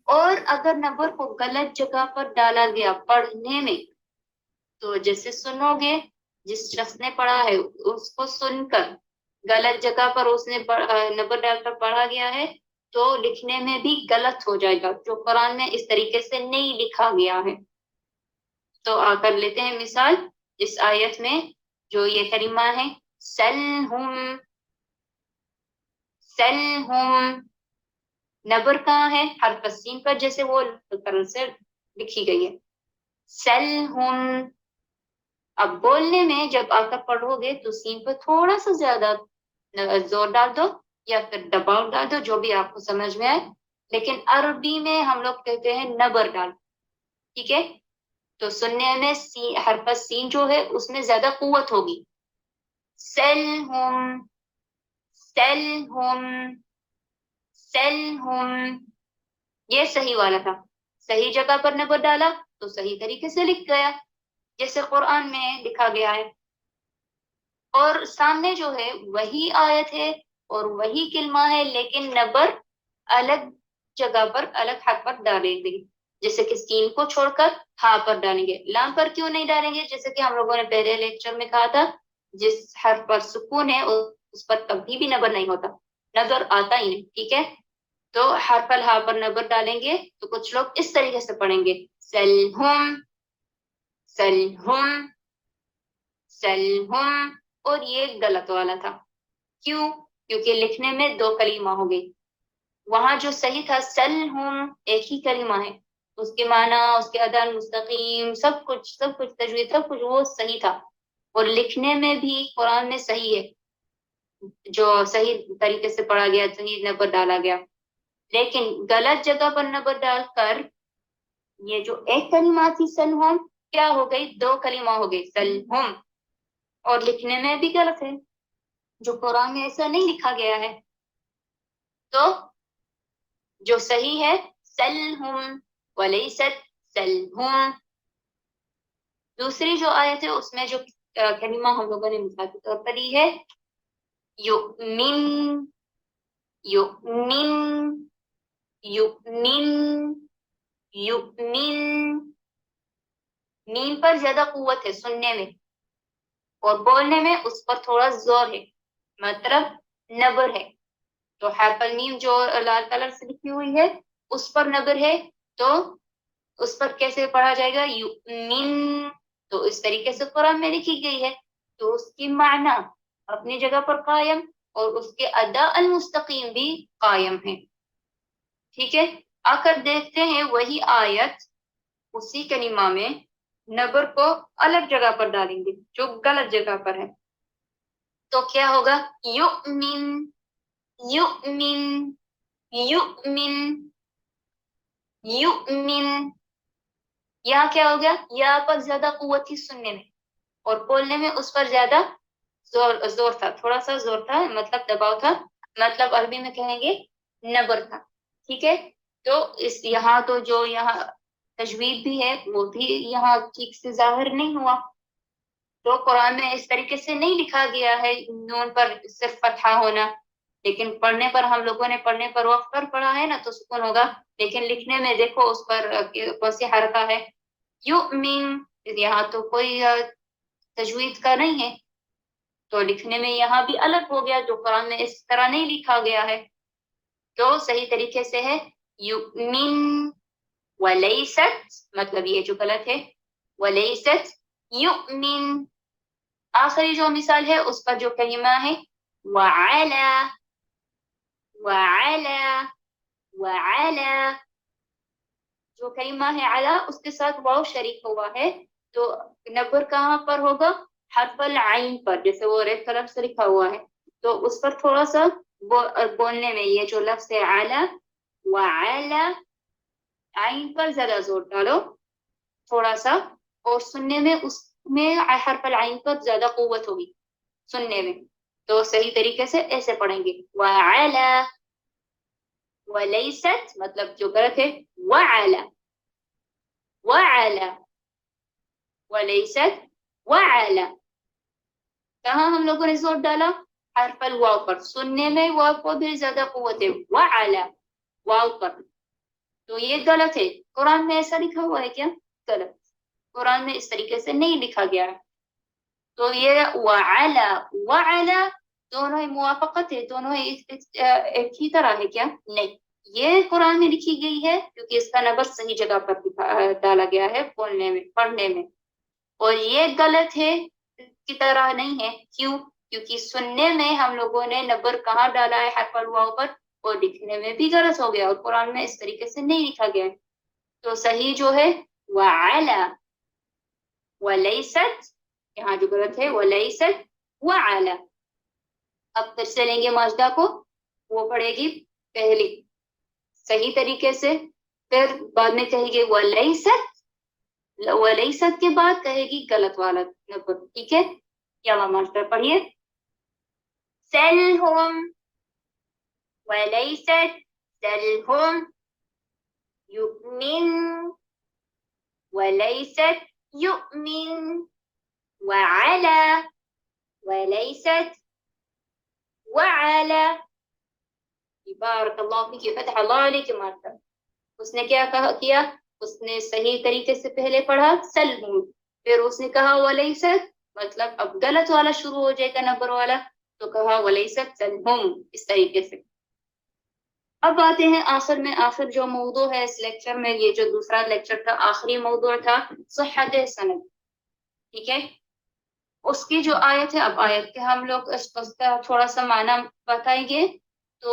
A: اور اگر نبر کو غلط جگہ پر ڈالا گیا پڑھنے میں تو جیسے سنو گے، جس شخص نے پڑھا ہے اس کو سن کر غلط جگہ پر اس نے نبر ڈال کر پڑھا گیا ہے تو لکھنے میں بھی غلط ہو جائے گا، جو قرآن میں اس طریقے سے نہیں لکھا گیا ہے. تو آ کر لیتے ہیں مثال اس آیت میں جو یہ کلمہ ہے سلہم. سلہم نبر کہاں ہے؟ حرف سین پر، جیسے وہ طرح سے لکھی گئی ہے سلہم. اب بولنے میں جب آ کر پڑھو گے تو سین پر تھوڑا سا زیادہ زور ڈال دو یا پھر دباؤ ڈال دو، جو بھی آپ کو سمجھ میں آئے. لیکن عربی میں ہم لوگ کہتے ہیں نبر ڈال، ٹھیک ہے؟ تو سننے میں حرف سین جو ہے اس میں زیادہ قوت ہوگی. سلہم سلہم سلہم. یہ صحیح والا تھا، صحیح جگہ پر نبر ڈالا تو صحیح طریقے سے لکھ گیا جیسے قرآن میں لکھا گیا ہے. اور سامنے جو ہے وہی آیت ہے اور وہی کلمہ ہے، لیکن نبر الگ جگہ پر الگ حرف پر ڈالیں گے، جیسے کہ سین کو چھوڑ کر ہا پر ڈالیں گے. لام پر کیوں نہیں ڈالیں گے؟ جیسے کہ ہم لوگوں نے پہلے لیکچر میں کہا تھا جس حرف پر سکون ہے اس پر کبھی بھی نبر نہیں ہوتا، نبر آتا ہی نہیں، ٹھیک ہے؟ تو حرف الہا پر نبر ڈالیں گے تو کچھ لوگ اس طریقے سے پڑھیں گے سلہم سلہم سلہم، اور یہ غلط والا تھا. کیوں؟ کیونکہ لکھنے میں دو کلمہ ہو گئی. وہاں جو صحیح تھا سلہم ایک ہی کلمہ ہے، اس کے معنی، اس کے ادا مستقیم، سب کچھ تجوید سب کچھ وہ صحیح تھا. اور لکھنے میں بھی قرآن میں صحیح ہے، جو صحیح طریقے سے پڑھا گیا، صحیح نبر ڈالا گیا. لیکن غلط جگہ پر نبر ڈال کر یہ جو ایک کلمہ تھی سلہم کیا ہو گئی؟ دو کلمہ ہو گئی سلہم، اور لکھنے میں بھی غلط ہے، جو قرآن میں ایسا نہیں لکھا گیا ہے. تو جو صحیح ہے سلہم ولیست سلہم. دوسری جو آیت ہے اس میں جو کلمہ ہم لوگوں نے مثال کے طور پر لی ہے یؤمن یؤمن یؤمن یؤمن. میم پر زیادہ قوت ہے سننے میں، اور بولنے میں اس پر تھوڑا زور ہے، مطلب نبر ہے. تو حرف المیم جو لال کلر سے لکھی ہوئی ہے اس پر نبر ہے، تو اس پر کیسے پڑھا جائے گا؟ یؤمن. تو اس طریقے سے قرآن میں لکھی گئی ہے تو اس کی معنی اپنی جگہ پر قائم اور اس کے ادا المستقیم بھی قائم ہے، ٹھیک ہے؟ آ کر دیکھتے ہیں وہی آیت اسی کلمہ میں نبر کو الگ جگہ پر ڈالیں گے جو غلط جگہ پر ہے. تو کیا ہوگا؟ یؤمن یؤمن یؤمن یؤمن. یہاں کیا ہو گیا؟ یا پر زیادہ قوت تھی سننے میں، اور بولنے میں اس پر زیادہ زور تھا، تھوڑا سا زور تھا، مطلب دباؤ تھا، مطلب عربی میں کہیں گے نبر تھا. ٹھیک ہے. تو اس یہاں تو جو یہاں تجوید بھی ہے وہ بھی یہاں ٹھیک سے ظاہر نہیں ہوا. تو قرآن میں اس طریقے سے نہیں لکھا گیا ہے نون پر صرف فتحہ ہونا، لیکن پڑھنے پر ہم لوگوں نے پڑھنے پر وقف پر پڑھا ہے نا تو سکون ہوگا، لیکن لکھنے میں دیکھو اس پر کون سی حرکہ ہے. یؤمن یہاں تو کوئی تجوید کا نہیں ہے، تو لکھنے میں یہاں بھی الگ ہو گیا، جو قرآن میں اس طرح نہیں لکھا گیا ہے. تو صحیح طریقے سے ہے یؤمن ولیست، مطلب یہ جو غلط ہے ولیست یؤمن. آخری جو مثال ہے اس پر جو کلمہ ہے وعلا، وعلا، وعلا، جو کلمہ ہے علا اس کے ساتھ واو شریک ہوا ہے، تو نبر کہاں پر ہوگا؟ حرف العین پر، جیسے وہ ریڈ کلر سے لکھا ہوا ہے، تو اس پر تھوڑا سا بولنے میں یہ جو لفظ ہے علا، وعلا، عین پر زیادہ زور ڈالو تھوڑا سا، اور سننے میں اس میں حرف العین پر زیادہ قوت ہوگی سننے میں. تو صحیح طریقے سے ایسے پڑھیں گے وعلا، ولیست مطلب جو غلط ہے وعلا، وعلا، ولیست وعلا. کہاں ہم لوگوں نے زور ڈالا؟ حرف الواو پر، سننے میں واو کو بھی زیادہ قوت ہے وعلا، واو پر. تو یہ غلط ہے. قرآن میں ایسا لکھا ہوا ہے کیا؟ غلط. قرآن میں اس طریقے سے نہیں لکھا گیا ہے. تو یہ وعلا، وعلا دونوں ہی موافقت ہے، دونوں ہی ایک ہی طرح ہے کیا؟ نہیں. یہ قرآن میں لکھی گئی ہے کیونکہ اس کا نبر صحیح جگہ پر ڈالا گیا ہے بولنے میں، پڑھنے میں. اور یہ غلط ہے کی طرح نہیں ہے. کیوں؟ کیونکہ سننے میں ہم لوگوں نے نبر کہاں ڈالا ہے؟ حرف الواو پر، اور لکھنے میں بھی غلط ہو گیا، اور قرآن میں اس طریقے سے نہیں لکھا گیا ہے. تو صحیح جو ہے وعلا، ولیست، یہاں جو غلط ہے ولیست وعلا. اب پھر سے لیں گے ماجدہ کو، وہ پڑھے گی پہلی صحیح طریقے سے، پھر بعد میں کہے گی ولیست، ولیست کے بعد کہے گی غلط والا نبر. ٹھیک ہے. یلا ماجدہ پڑھیے. سلہم ولیست سلہم، یؤمن وليست يؤمن، وعلى وليست وعلى. بارک اللہ فیک، فتح اللہ علیک. مارتا اس نے کیا کیا؟ اس نے صحیح طریقے سے پہلے پڑھا سلہم، پھر اس نے کہا ولیست، مطلب اب غلط والا شروع ہو جائے گا نمبر والا، تو کہا ولیست سلہم اس طریقے سے. اب آتے ہیں آخر میں، آخر جو موضوع ہے اس لیکچر میں، یہ جو دوسرا لیکچر تھا آخری موضوع تھا صحت سند. ٹھیک ہے. اس کی جو آیت ہے، اب آیت کے ہم لوگ اس کا تھوڑا سا معنی بتائیں گے. تو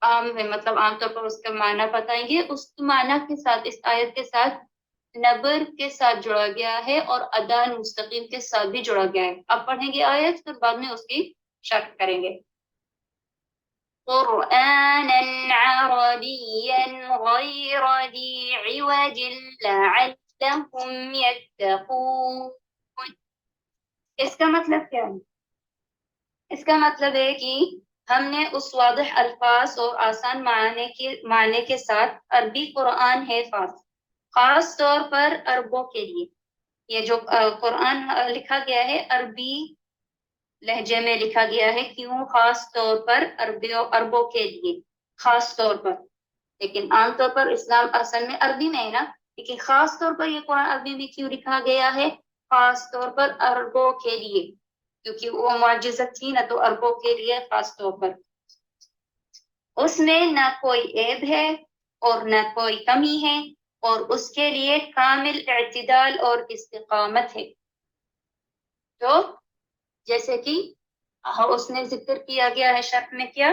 A: مطلب عام طور پر اس کا معنی بتائیں گے، اس معنی کے ساتھ اس آیت کے ساتھ نبر کے ساتھ جڑا گیا ہے اور ادان مستقیم کے ساتھ بھی جڑا گیا ہے. اب پڑھیں گے آیت، پھر بعد میں اس کی شرح کریں گے. قرآنا عربيا غير ذي عوج لعلهم يتقون. اس کا مطلب کیا ہے؟ اس کا مطلب ہے کہ ہم نے اس واضح الفاظ اور آسان معنی کے ساتھ عربی قرآن ہے خاص طور پر عربوں کے لیے. یہ جو قرآن لکھا گیا ہے عربی لہجے میں لکھا گیا ہے. کیوں خاص طور پر؟ عربوں کے لیے خاص طور پر. لیکن عام طور پر اسلام اصل میں عربی میں ہے نا، لیکن خاص طور پر یہ قرآن عربی میں کیوں لکھا گیا ہے؟ خاص طور پر عربوں کے لیے، کیونکہ وہ معجزت تھی نا، تو عربوں کے لیے خاص طور پر. اس میں نہ کوئی عیب ہے اور نہ کوئی کمی ہے، اور اس کے لیے کامل اعتدال اور استقامت ہے. تو جیسے کہ اس نے ذکر کیا گیا ہے شرح میں، کیا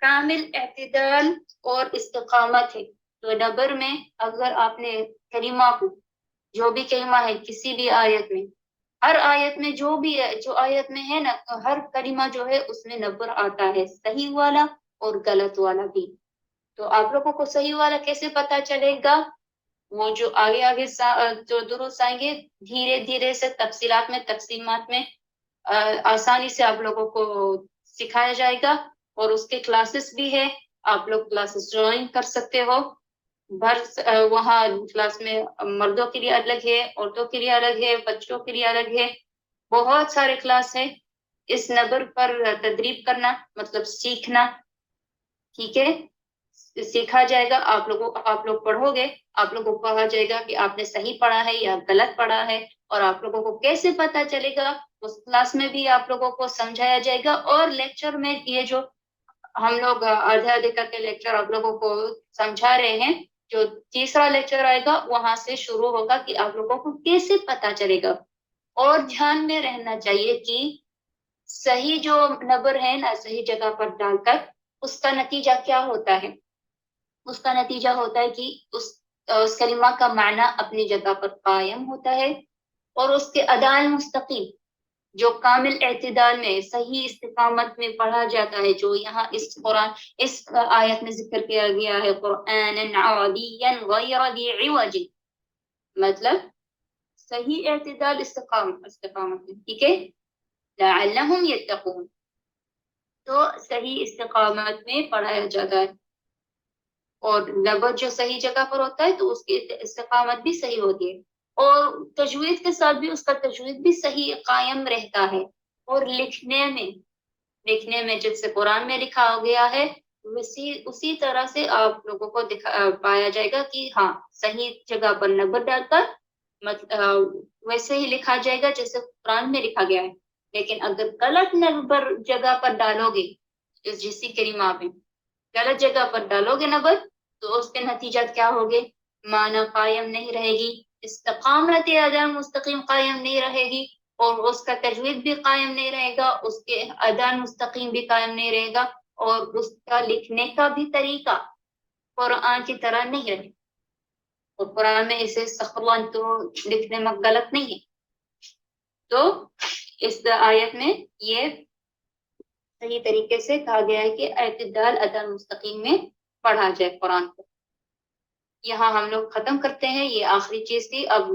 A: کامل اعتدال اور استقامت ہے. تو نبر میں اگر آپ نے کلمہ کو، جو بھی کلمہ ہے کسی بھی آیت میں، ہر آیت میں جو بھی جو آیت میں ہے نا، ہر کلمہ جو ہے اس میں نبر آتا ہے، صحیح والا اور غلط والا بھی. تو آپ لوگوں کو صحیح والا کیسے پتا چلے گا؟ وہ جو آگے آگے جو دروس آئیں گے دھیرے دھیرے سے تفصیلات میں تقسیمات میں آسانی سے آپ لوگوں کو سکھایا جائے گا، اور اس کے کلاسز بھی ہے، آپ لوگ کلاسز جوائن کر سکتے ہو۔ وہاں کلاس میں مردوں کے لیے الگ ہے، عورتوں کے لیے الگ ہے، بچوں کے لیے الگ ہے، بہت سارے کلاس ہیں۔ اس نبر پر تدریب کرنا مطلب سیکھنا، ٹھیک ہے، سیکھا جائے گا۔ آپ لوگ پڑھو گے، آپ لوگوں کو کہا جائے گا کہ آپ نے صحیح پڑھا ہے یا غلط پڑھا ہے، اور آپ لوگوں کو کیسے پتا چلے گا، اس کلاس میں بھی آپ لوگوں کو سمجھایا جائے گا، اور لیکچر میں یہ جو ہم لوگ آدھے آدھے کر کے لیکچر آپ لوگوں کو سمجھا رہے ہیں، جو تیسرا لیکچر آئے گا وہاں سے شروع ہوگا کہ آپ لوگوں کو کیسے پتا چلے گا۔ اور دھیان میں رہنا چاہیے کہ صحیح جو نبر ہے نا صحیح جگہ پر ڈال کر اس کا نتیجہ کیا ہوتا ہے؟ اس کا نتیجہ ہوتا ہے کہ اس کلمہ کا معنی اپنی جگہ پر قائم ہوتا ہے، اور اس کے ادا مستقیم جو کامل اعتدال میں صحیح استقامت میں پڑھا جاتا ہے، جو یہاں اس آیت میں ذکر کیا گیا ہے، قرآن عربیا غیر ذی عوج، مطلب صحیح اعتدال استقامت میں، ٹھیک ہے، لعلہم یتقون، تو صحیح استقامت میں پڑھایا جاتا ہے، اور نبر جو صحیح جگہ پر ہوتا ہے تو اس کی استقامت بھی صحیح ہوتی ہے، اور تجوید کے ساتھ بھی اس کا تجوید بھی صحیح قائم رہتا ہے، اور لکھنے میں جیسے قرآن میں لکھا گیا ہے اسی طرح سے آپ لوگوں کو پایا جائے گا کہ ہاں صحیح جگہ پر نبر ڈال کر ویسے ہی لکھا جائے گا جیسے قرآن میں لکھا گیا ہے۔ لیکن اگر غلط نبر جگہ پر ڈالو گے، جسی کلمہ میں غلط جگہ پر ڈالو گے نبر، تو اس کے نتیجات کیا ہوگے؟ معنی قائم نہیں رہے گی، استقامت ادا مستقیم قائم نہیں رہے گی، اور اس کا تجوید بھی قائم نہیں رہے گا، اس کے ادا مستقیم بھی قائم نہیں رہے گا، اور اس کا لکھنے کا بھی طریقہ قرآن کی طرح نہیں رہے گا۔ اور قرآن میں اسے سخوان تو لکھنے میں غلط نہیں ہے، تو اس آیت میں یہ صحیح طریقے سے کہا گیا ہے کہ اعتدال ادا مستقیم میں پڑھا جائے قرآن کو۔ یہاں ہم لوگ ختم کرتے ہیں، یہ آخری چیز تھی۔ اب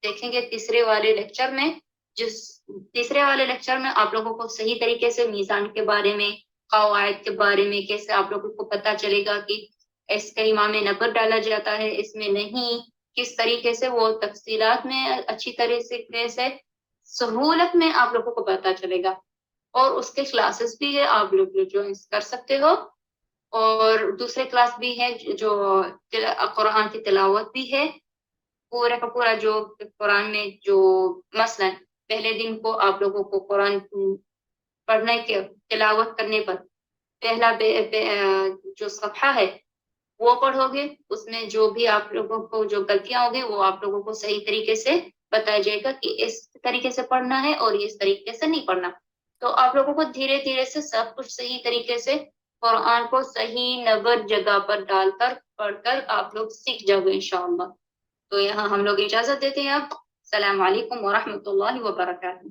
A: دیکھیں گے تیسرے والے لیکچر میں، تیسرے والے لیکچر میں آپ لوگوں کو صحیح طریقے سے میزان کے بارے میں، قواعد کے بارے میں، کیسے آپ لوگوں کو پتا چلے گا کہ اس کلمہ میں نبر ڈالا جاتا ہے اس میں نہیں، کس طریقے سے وہ تفصیلات میں اچھی طرح سے سہولت میں آپ لوگوں کو پتا چلے گا، اور اس کے کلاسز بھی ہے، آپ لوگ جوائن کر سکتے ہو، اور دوسرے کلاس بھی ہے جو قرآن کی تلاوت بھی ہے، پورا کا پورا جو قرآن میں جو مثلا پہلے دن کو آپ لوگوں کو قرآن پڑھنے کے تلاوت کرنے پر پہلا جو صفحہ ہے وہ پڑھو گے، اس میں جو بھی آپ لوگوں کو جو غلطیاں ہوگی وہ آپ لوگوں کو صحیح طریقے سے بتایا جائے گا کہ اس طریقے سے پڑھنا ہے اور اس طریقے سے نہیں پڑھنا، تو آپ لوگوں کو دھیرے دھیرے سے سب کچھ صحیح طریقے سے قرآن کو صحیح نبر جگہ پر ڈال کر پڑھ کر آپ لوگ سیکھ جاؤ گے انشاءاللہ۔ تو یہاں ہم لوگ اجازت دیتے ہیں اب، السلام علیکم ورحمۃ اللہ وبرکاتہ۔